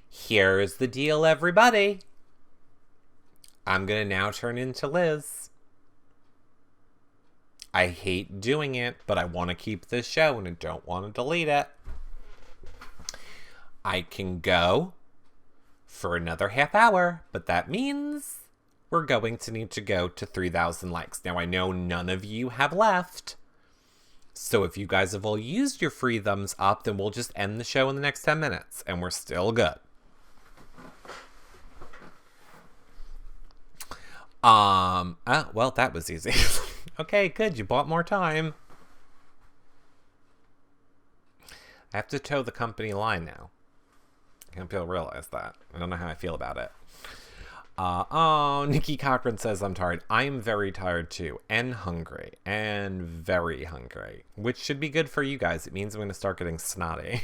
Here's the deal, everybody. I'm going to now turn into Liz. I hate doing it, but I want to keep this show and I don't want to delete it. I can go for another half hour, but that means we're going to need to go to 3,000 likes. Now, I know none of you have left, so if you guys have all used your free thumbs up, then we'll just end the show in the next 10 minutes, and we're still good. Well, that was easy. Okay, good, you bought more time. I have to toe the company line now. I can't people realize that. I don't know how I feel about it. Nikki Cochran says, I'm tired. I'm very tired too. And hungry. And very hungry. Which should be good for you guys. It means I'm going to start getting snotty.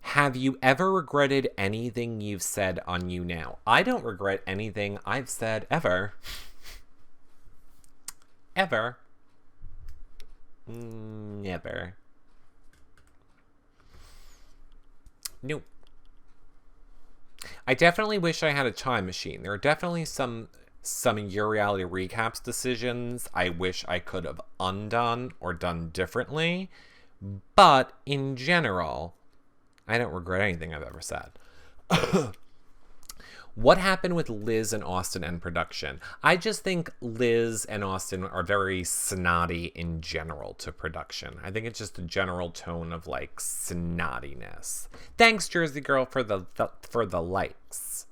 Have you ever regretted anything you've said on You Now? I don't regret anything I've said ever. Ever. Never. Nope. I definitely wish I had a time machine. There are definitely some Your Reality Recaps decisions I wish I could have undone or done differently. But in general, I don't regret anything I've ever said. What happened with Liz and Austin and production? I just think Liz and Austin are very snotty in general to production. I think it's just a general tone of like snottiness. Thanks, Jersey Girl, for the likes.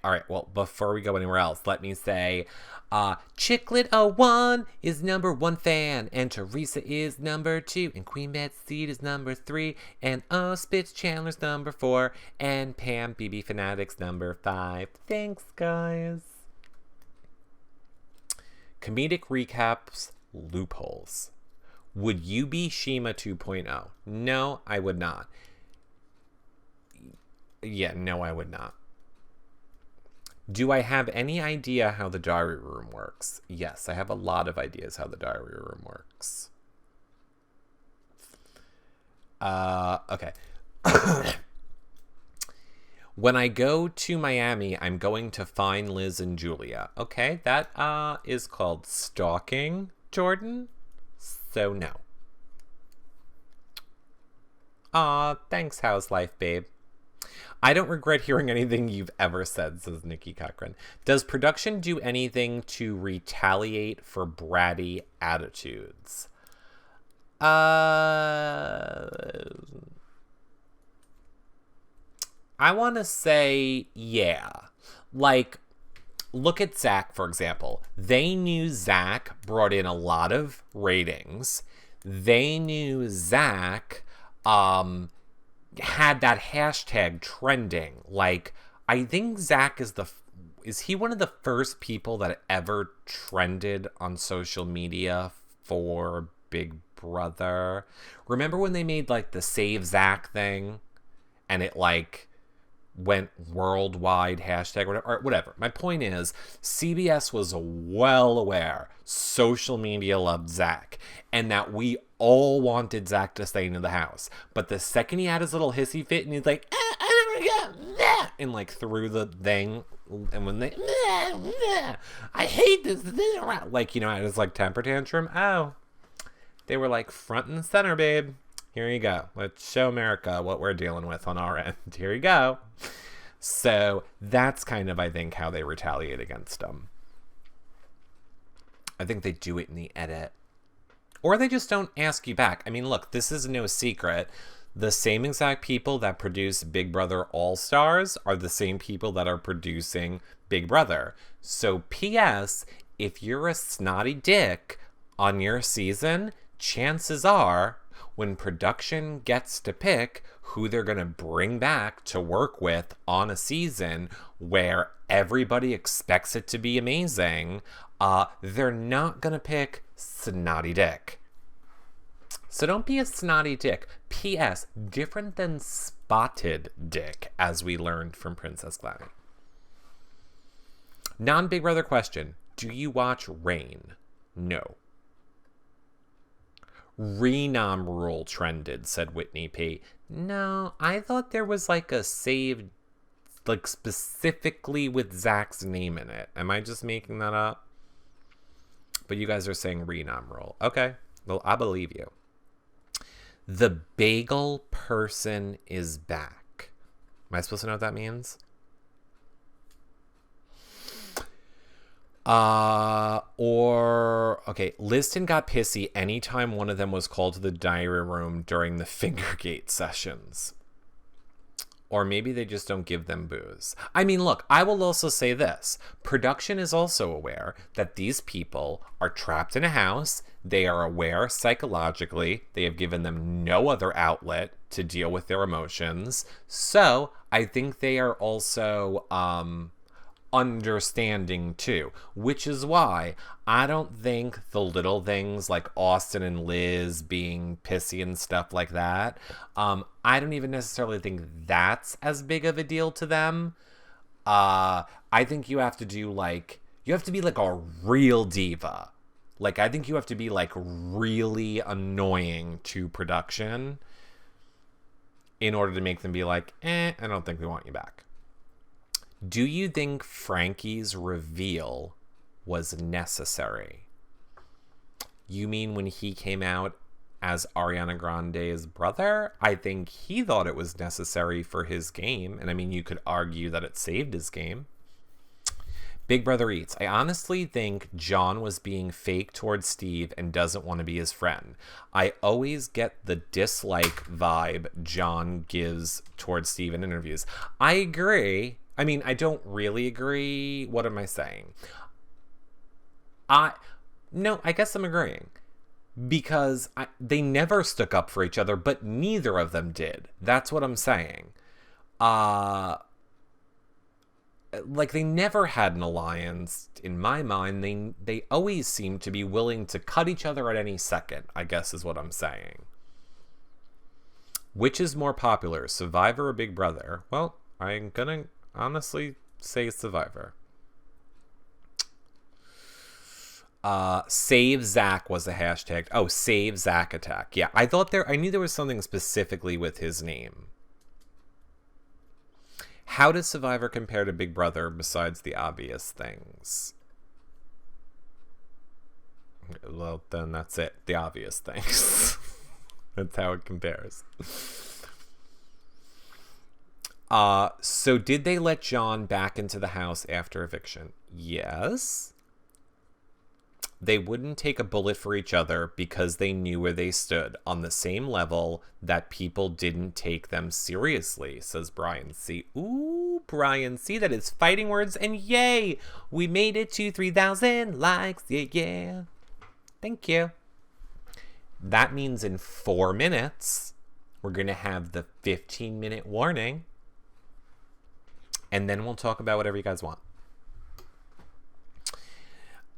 All right, well, before we go anywhere else, let me say, Chicklet01 is #1 fan, and Teresa is #2, and Queen Bad Seed is #3, and Spitz Chandler's #4, and Pam BB Fanatics #5. Thanks, guys. Comedic recaps, loopholes. Would you be Shima 2.0? No, I would not. Yeah, no, I would not. Do I have any idea how the diary room works? Yes, I have a lot of ideas how the diary room works. Okay. When I go to Miami, I'm going to find Liz and Julia. Okay, that is called stalking, Jordan. So no. Thanks, how's life, babe? I don't regret hearing anything you've ever said, says Nikki Cochran. Does production do anything to retaliate for bratty attitudes? I want to say, yeah. Like, look at Zach, for example. They knew Zach brought in a lot of ratings. They knew Zach, had that hashtag trending. Like, I think Zach is he one of the first people that ever trended on social media for Big Brother? Remember when they made like the Save Zach thing and it like went worldwide hashtag or whatever. My point is, CBS was well aware social media loved Zach and that we all wanted Zach to stay in the house. But the second he had his little hissy fit and he's like, and like threw the thing, and when they, I hate this, like, you know, at his like temper tantrum, they were like front and center, babe. Here you go. Let's show America what we're dealing with on our end. Here you go. So that's kind of, I think, how they retaliate against them. I think they do it in the edit. Or they just don't ask you back. I mean, look, this is no secret. The same exact people that produce Big Brother All-Stars are the same people that are producing Big Brother. So P.S., if you're a snotty dick on your season, chances are when production gets to pick who they're going to bring back to work with on a season where everybody expects it to be amazing, they're not going to pick snotty dick. So don't be a snotty dick. P.S. Different than spotted dick, as we learned from Princess Gladys. Non-Big Brother question. Do you watch Rain? No. Renom rule trended, said Whitney P. No, I thought there was like a save, like specifically with Zach's name in it. Am I just making that up? But you guys are saying Renom rule. Okay, well, I believe you. The bagel person is back. Am I supposed to know what that means? Okay, Liston got pissy anytime one of them was called to the diary room during the Fingergate sessions. Or maybe they just don't give them booze. I mean, look, I will also say this. Production is also aware that these people are trapped in a house. They are aware psychologically. They have given them no other outlet to deal with their emotions. So I think they are also understanding too, which is why I don't think the little things like Austin and Liz being pissy and stuff like that, I don't even necessarily think that's as big of a deal to them. I think you have to be like a real diva. Like, I think you have to be like really annoying to production in order to make them be like, I don't think we want you back. Do you think Frankie's reveal was necessary? You mean when he came out as Ariana Grande's brother? I think he thought it was necessary for his game. And I mean, you could argue that it saved his game. Big Brother Eats. I honestly think John was being fake towards Steve and doesn't want to be his friend. I always get the dislike vibe John gives towards Steve in interviews. I agree. I mean, I don't really agree. What am I saying? No, I guess I'm agreeing. Because they never stuck up for each other, but neither of them did. That's what I'm saying. Like, they never had an alliance, in my mind. They always seem to be willing to cut each other at any second, I guess is what I'm saying. Which is more popular, Survivor or Big Brother? Well, I'm gonna honestly say Survivor. Save Zach was a hashtag. Oh, save Zach attack. Yeah, I knew there was something specifically with his name. How does Survivor compare to Big Brother besides the obvious things? Well, then that's it. The obvious things. That's how it compares. So did they let John back into the house after eviction? Yes. They wouldn't take a bullet for each other because they knew where they stood on the same level that people didn't take them seriously, says Brian C. Ooh, Brian C. That is fighting words, and yay! We made it to 3,000 likes. Yeah. Thank you. That means in 4 minutes, we're going to have the 15-minute warning. And then we'll talk about whatever you guys want.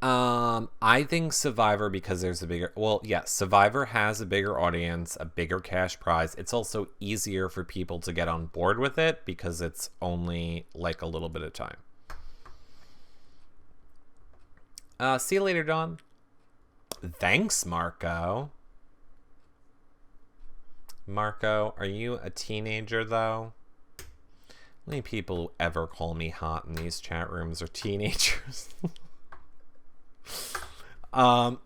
I think Survivor, because there's a bigger... Well, yes, Survivor has a bigger audience, a bigger cash prize. It's also easier for people to get on board with it because it's only like a little bit of time. See you later, Dawn. Thanks, Marco. Marco, are you a teenager, though? Only people who ever call me hot in these chat rooms are teenagers. I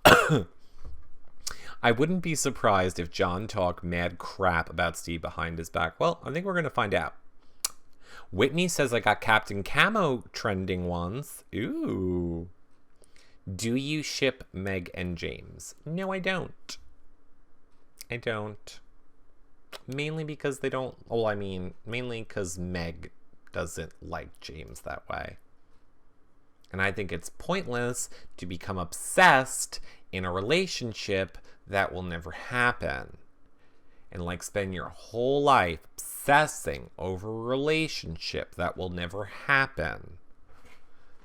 wouldn't be surprised if John talked mad crap about Steve behind his back. Well, I think we're going to find out. Whitney says I got Captain Camo trending once. Ooh. Do you ship Meg and James? No, I don't. I don't. Mainly because they don't... Well, I mean, mainly because Meg doesn't like James that way. And I think it's pointless to become obsessed in a relationship that will never happen. And like spend your whole life obsessing over a relationship that will never happen.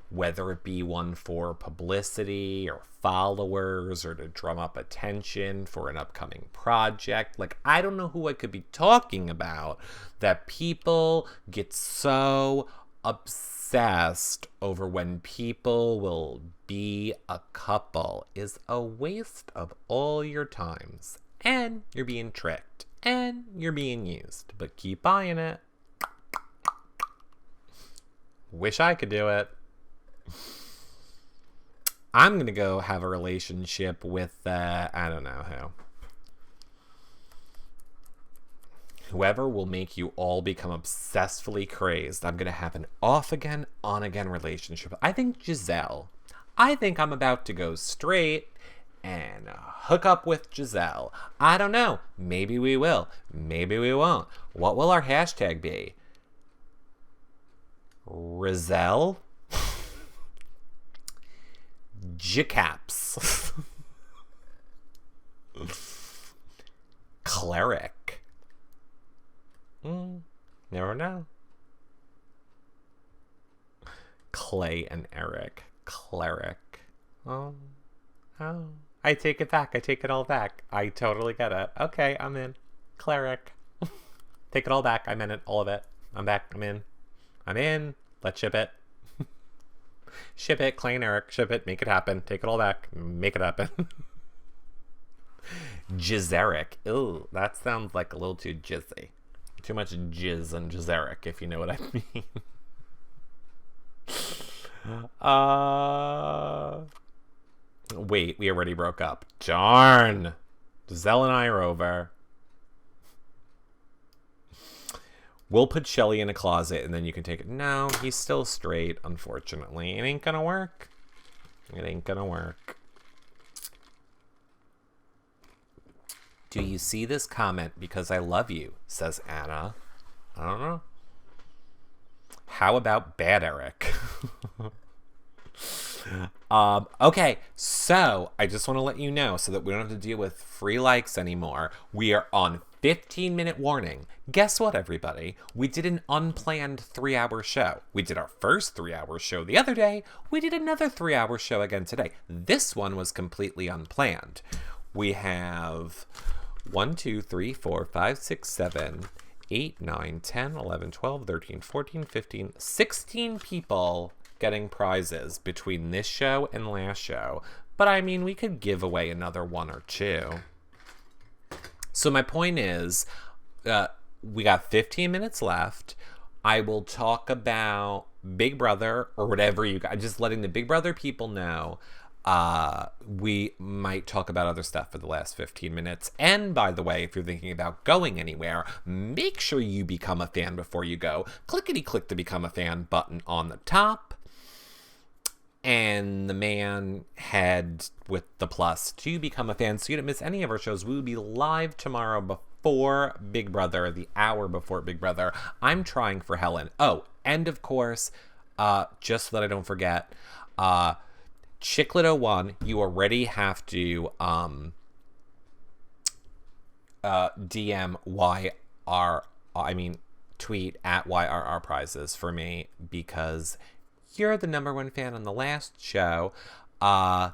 whether it be one for publicity or followers or to drum up attention for an upcoming project. Like, I don't know who I could be talking about that people get so obsessed over when people will be a couple is a waste of all your times. And you're being tricked. And you're being used. But keep buying it. Wish I could do it. I'm going to go have a relationship with, I don't know who. Whoever will make you all become obsessively crazed. I'm going to have an off-again, on-again relationship. I think Giselle. I think I'm about to go straight and hook up with Giselle. I don't know. Maybe we will. Maybe we won't. What will our hashtag be? Rizelle? Jicaps. Cleric. Never know. Clay and Eric. Cleric. Oh. I take it back. I take it all back. I totally get it. Okay, I'm in. Cleric. Take it all back. I meant it. All of it. I'm back. I'm in. I'm in. Let's ship it. Ship it. Clay and Eric. Ship it. Make it happen. Take it all back. Make it happen. Jizzeric. Ew, that sounds like a little too jizzy. Too much jizz and Jizzeric, if you know what I mean. Wait, we already broke up. Darn. Giselle and I are over. We'll put Shelly in a closet and then you can take it. No, he's still straight, unfortunately. It ain't gonna work. It ain't gonna work. Do you see this comment? Because I love you, says Anna. I don't know. How about Bad Eric? Okay, so I just want to let you know so that we don't have to deal with free likes anymore. We are on 15-minute warning. Guess what, everybody? We did an unplanned 3-hour show. We did our first 3-hour show the other day. We did another 3-hour show again today. This one was completely unplanned. We have 1, 2, 3, 4, 5, 6, 7, 8, 9, 10, 11, 12, 13, 14, 15, 16 people getting prizes between this show and last show. But I mean, we could give away another 1 or 2. So my point is, we got 15 minutes left. I will talk about Big Brother or whatever you got. Just letting the Big Brother people know. We might talk about other stuff for the last 15 minutes. And by the way, if you're thinking about going anywhere, make sure you become a fan before you go. Clickety-click the Become a Fan button on the top. And the man head with the plus to become a fan so you don't miss any of our shows. We will be live tomorrow before Big Brother, the hour before Big Brother. I'm trying for Helen. Oh, and of course, just so that I don't forget, Chicklet01, you already have to tweet at YRR prizes for me because you're the #1 fan on the last show. And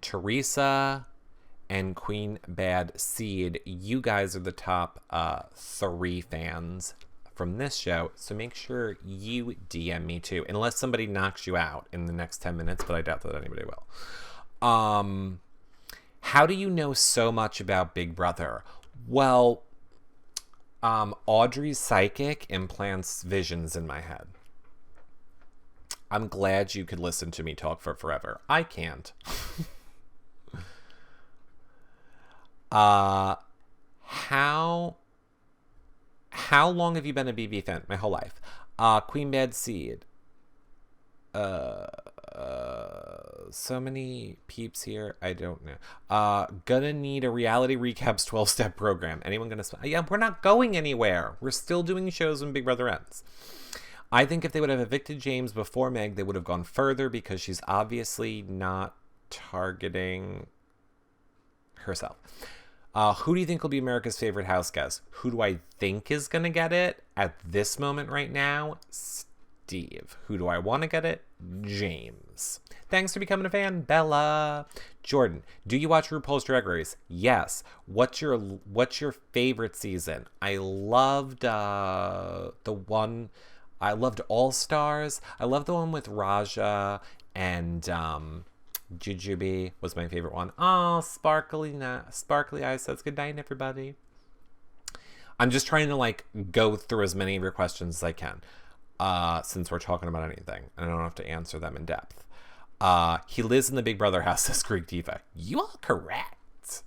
Teresa and Queen Bad Seed, you guys are the top 3 fans from this show. So make sure you DM me too. Unless somebody knocks you out in the next 10 minutes, but I doubt that anybody will. How do you know so much about Big Brother? Well, Audrey's psychic implants visions in my head. I'm glad you could listen to me talk for forever. I can't. How long have you been a BB fan? My whole life. Queen Bad Seed. So many peeps here. I don't know. Gonna need a reality recaps 12-step program. Anyone gonna? Yeah, we're not going anywhere. We're still doing shows when Big Brother ends. I think if they would have evicted James before Meg, they would have gone further because she's obviously not targeting herself. Who do you think will be America's favorite house guest? Who do I think is going to get it at this moment right now? Steve. Who do I want to get it? James. Thanks for becoming a fan, Bella. Jordan, do you watch RuPaul's Drag Race? Yes. What's your favorite season? I loved I loved All Stars. I love the one with Raja and Jujubee was my favorite one. Oh, sparkly eyes says good night, everybody. I'm just trying to like go through as many of your questions as I can, since we're talking about anything, and I don't have to answer them in depth. He lives in the Big Brother house, says Greek Diva. You are correct.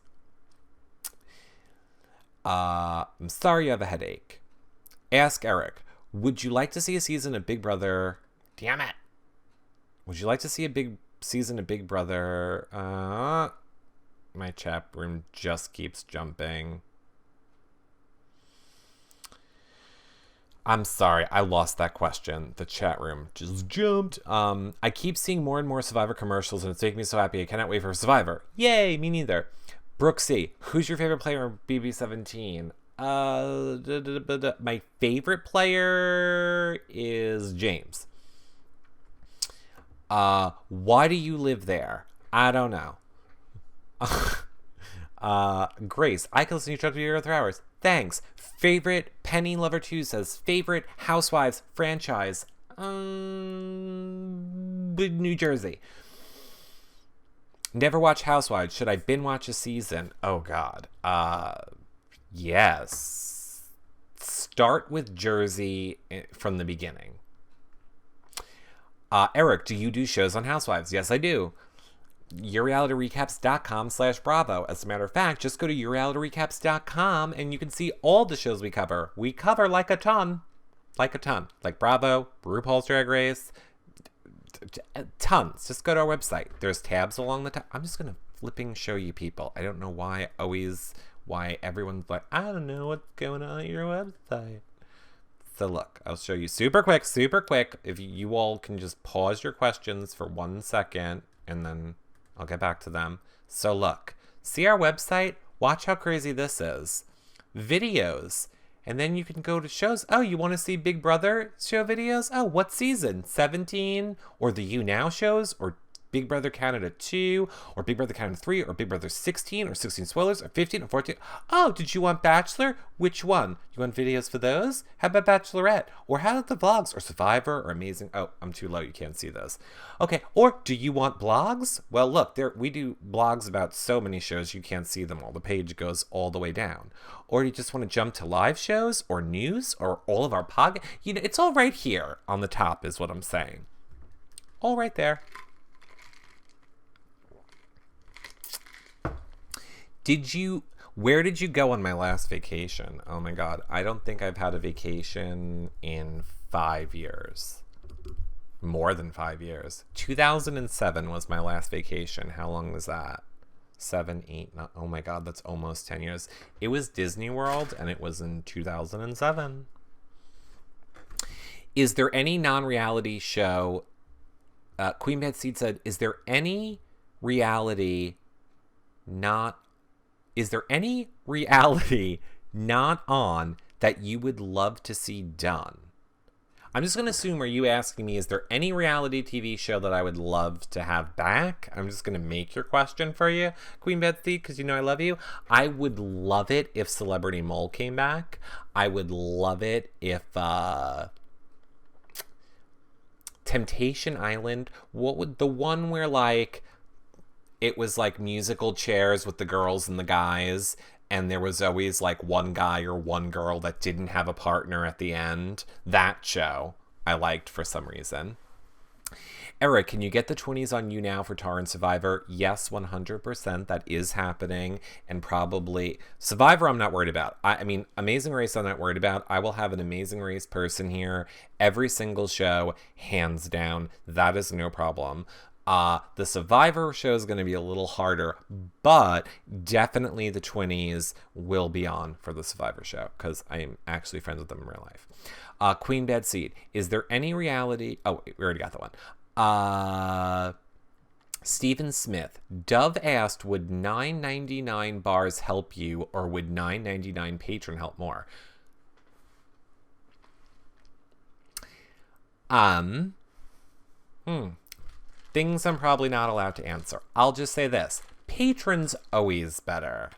I'm sorry you have a headache. Ask Eric, would you like to see a season of Big Brother? Damn it. Would you like to see a big season of Big Brother? My chat room just keeps jumping. I'm sorry, I lost that question. The chat room just jumped. I keep seeing more and more Survivor commercials, and it's making me so happy. I cannot wait for Survivor. Yay, me neither. Brooksy, who's your favorite player in BB17? My favorite player is James. Why do you live there? I don't know. Grace, I can listen to you talk to you for hours. Thanks. Favorite Penny Lover 2 says favorite Housewives franchise. New Jersey. Never watch Housewives. Should I binge watch a season? Oh God. Yes. Start with Jersey from the beginning. Eric, do you do shows on Housewives? Yes, I do. YourRealityRecaps.com/Bravo. As a matter of fact, just go to YourRealityRecaps.com and you can see all the shows we cover. We cover like a ton. Like Bravo, RuPaul's Drag Race, tons. Just go to our website. There's tabs along the top. I'm just going to flipping show you people. I don't know why everyone's like, I don't know what's going on your website. So look, I'll show you super quick. If you all can just pause your questions for 1 second and then I'll get back to them. So look, see our website? Watch how crazy this is. Videos. And then you can go to shows. Oh, you want to see Big Brother show videos? Oh, what season? 17? Or the You Now shows? Or Big Brother Canada 2? Or Big Brother Canada 3? Or Big Brother 16? Or 16 spoilers? Or 15? Or 14? Oh, did you want Bachelor? Which one? You want videos for those? How about Bachelorette? Or how about the vlogs? Or Survivor? Or Amazing? Oh, I'm too low. You can't see those. Okay. Or do you want blogs? Well, look, we do blogs about so many shows you can't see them all. The page goes all the way down. Or do you just want to jump to live shows? Or news? Or all of our podcasts? You know, it's all right here on the top is what I'm saying. All right there. Where did you go on my last vacation? Oh my God. I don't think I've had a vacation in 5 years. More than 5 years. 2007 was my last vacation. How long was that? 7, 8, oh my God, that's almost 10 years. It was Disney World and it was in 2007. Is there any non-reality show? Queen Bad Seed said, is there any reality not on that you would love to see done? I'm just going to assume, are you asking me, is there any reality TV show that I would love to have back? I'm just going to make your question for you, Queen Betsy, because you know I love you. I would love it if Celebrity Mole came back. I would love it if Temptation Island, the one where like it was like musical chairs with the girls and the guys, and there was always like one guy or one girl that didn't have a partner at the end. That show I liked for some reason. Eric, can you get the 20s on You Now for Tar and Survivor? Yes, 100%. That is happening. And probably Survivor I'm not worried about. I mean, Amazing Race I'm not worried about. I will have an Amazing Race person here every single show, hands down. That is no problem. The Survivor show is going to be a little harder, but definitely the 20s will be on for the Survivor show because I am actually friends with them in real life. Queen Bad Seed, is there any reality? Oh, we already got the one. Stephen Smith, Dove asked, would $9.99 bars help you, or would $9.99 patron help more? Um, Things I'm probably not allowed to answer. I'll just say this. Patrons always better.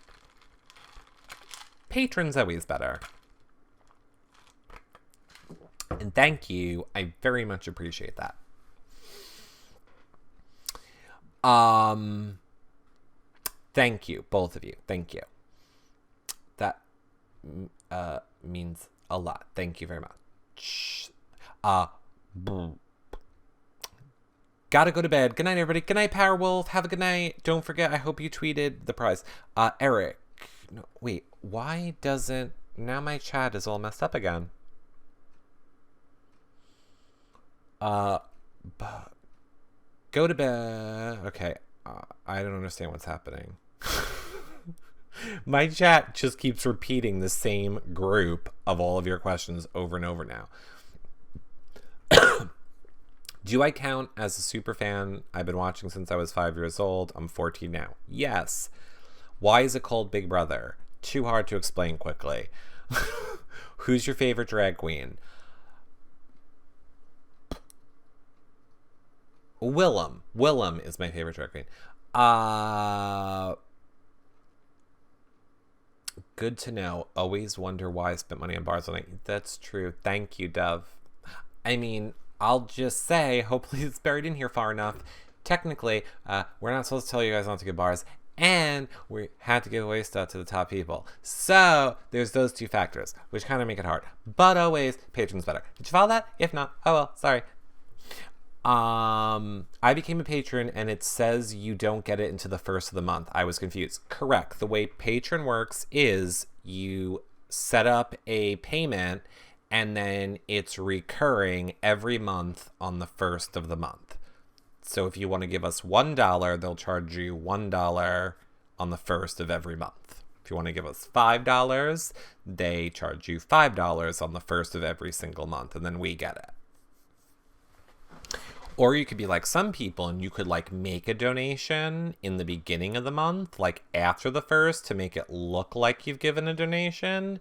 Patrons always better. And thank you. I very much appreciate that. Thank you, both of you. Thank you. That means a lot. Thank you very much. Gotta go to bed. Good night, everybody. Good night, Powerwolf. Have a good night. Don't forget, I hope you tweeted the prize. Eric. No, wait, why doesn't... Now my chat is all messed up again. Go to bed. Okay. I don't understand what's happening. My chat just keeps repeating the same group of all of your questions over and over now. Do I count as a super fan? I've been watching since I was 5 years old. I'm 14 now. Yes. Why is it called Big Brother? Too hard to explain quickly. Who's your favorite drag queen? Willem. Willem is my favorite drag queen. Good to know. Always wonder why I spent money on bars all night. That's true. Thank you, Dove. I mean, I'll just say, hopefully it's buried in here far enough. Technically, we're not supposed to tell you guys not to get bars, and we had to give away stuff to the top people. So there's those two factors, which kind of make it hard. But always, patrons better. Did you follow that? If not, oh well, sorry. I became a patron, and it says you don't get it until the first of the month. I was confused. Correct. The way patron works is you set up a payment, and then it's recurring every month on the first of the month. So if you want to give us $1, they'll charge you $1 on the first of every month. If you want to give us $5, they charge you $5 on the first of every single month, and then we get it. Or you could be like some people, and you could like make a donation in the beginning of the month, like after the first, to make it look like you've given a donation.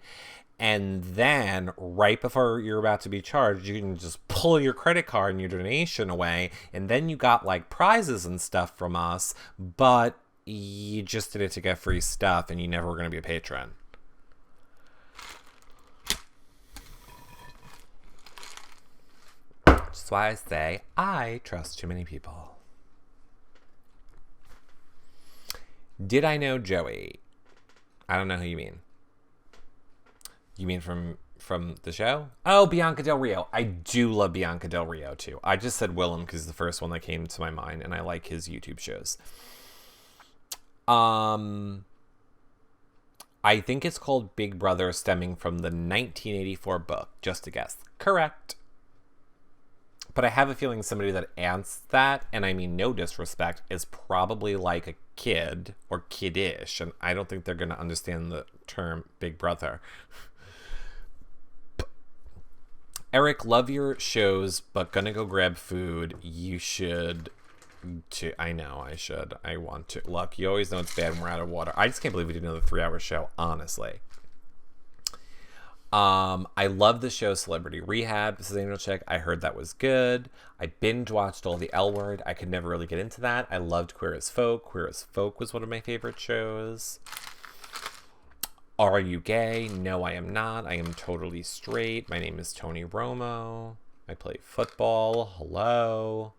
And then right before you're about to be charged, you can just pull your credit card and your donation away. And then you got like prizes and stuff from us, but you just did it to get free stuff, and you never were going to be a patron. That's why I say I trust too many people. Did I know Joey? I don't know who you mean. You mean from the show? Oh, Bianca Del Rio. I do love Bianca Del Rio too. I just said Willem because the first one that came to my mind, and I like his YouTube shows. I think it's called Big Brother, stemming from the 1984 book. Just a guess. Correct. But I have a feeling somebody that answered that, and I mean no disrespect, is probably like a kid or kiddish, and I don't think they're going to understand the term Big Brother. Eric, love your shows, but gonna go grab food. You should too. I know I should. I want to. Look, you always know it's bad when we're out of water. I just can't believe we did another 3-hour show, honestly. I love the show Celebrity Rehab. This is Angel Chick. I heard that was good. I binge watched all the L Word. I could never really get into that. I loved Queer as Folk. Queer as Folk was one of my favorite shows. Are you gay? No, I am not. I am totally straight. My name is Tony Romo. I play football. Hello.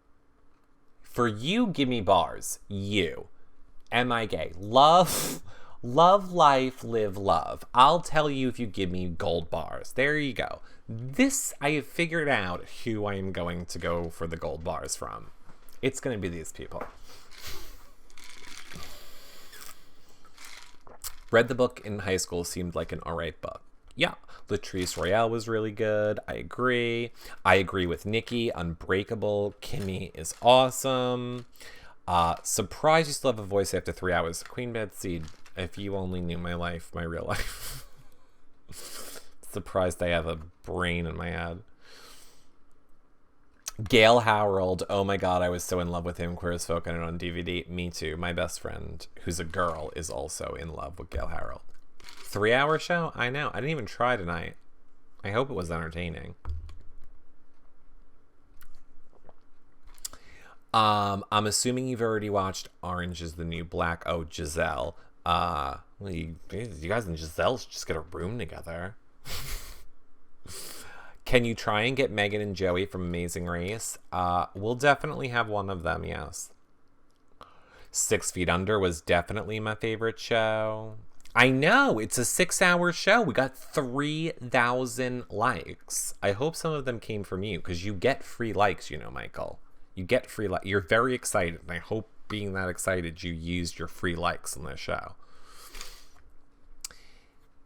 For you, give me bars. You. Am I gay? Love, life, live, love. I'll tell you if you give me gold bars. There you go. This, I have figured out who I am going to go for the gold bars from. It's going to be these people. Read the book in high school, seemed like an alright book. Yeah, Latrice Royale was really good. I agree. I agree with Nikki. Unbreakable. Kimmy is awesome. Surprised you still have a voice after 3 hours. Queen Betsy, if you only knew my life, my real life. Surprised I have a brain in my head. Gail Harold, oh my god, I was so in love with him. Queer as Folk, I don't know, on DVD. Me too. My best friend, who's a girl, is also in love with Gail Harold. 3-hour show? I know. I didn't even try tonight. I hope it was entertaining. I'm assuming you've already watched Orange is the New Black. Oh, Giselle. Well, you guys and Giselle should just get a room together. Can you try and get Megan and Joey from Amazing Race? We'll definitely have one of them, yes. 6 Feet Under was definitely my favorite show. I know, it's a 6-hour show. We got 3,000 likes. I hope some of them came from you, because you get free likes, you know, Michael. You get free likes. You're very excited, and I hope being that excited you used your free likes on this show.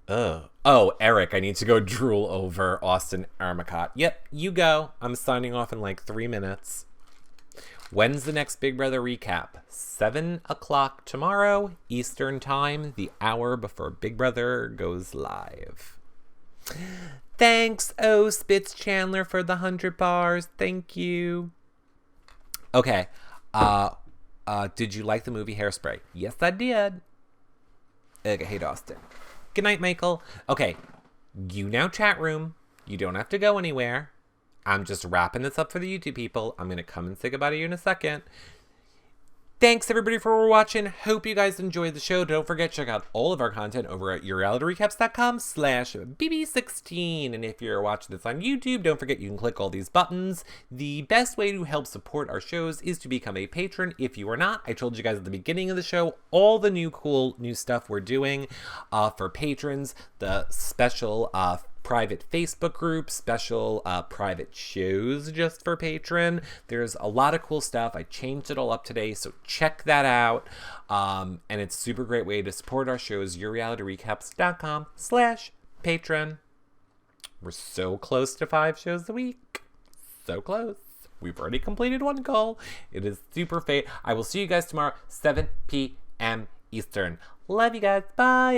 Oh, Eric, I need to go drool over Austin Armicott. Yep, you go. I'm signing off in like 3 minutes. When's the next Big Brother recap? 7 o'clock tomorrow, Eastern Time, the hour before Big Brother goes live. Thanks, Spitz Chandler, for the 100 bars. Thank you. Okay. Did you like the movie Hairspray? Yes, I did. Okay, hey, Austin. Good night, Michael. Okay, you now chat room. You don't have to go anywhere. I'm just wrapping this up for the YouTube people. I'm going to come and say goodbye to you in a second. Thanks, everybody, for watching. Hope you guys enjoyed the show. Don't forget, check out all of our content over at yourrealityrecaps.com/BB16. And if you're watching this on YouTube, don't forget you can click all these buttons. The best way to help support our shows is to become a patron. If you are not, I told you guys at the beginning of the show, all the cool new stuff we're doing for patrons, the special private Facebook group, special private shows just for patron. There's a lot of cool stuff. I changed it all up today, so check that out. And it's a super great way to support our shows, yourrealityrecaps.com/patron. We're so close to 5 shows a week. So close. We've already completed 1 goal. It is super fate. I will see you guys tomorrow, 7 p.m. Eastern. Love you guys. Bye.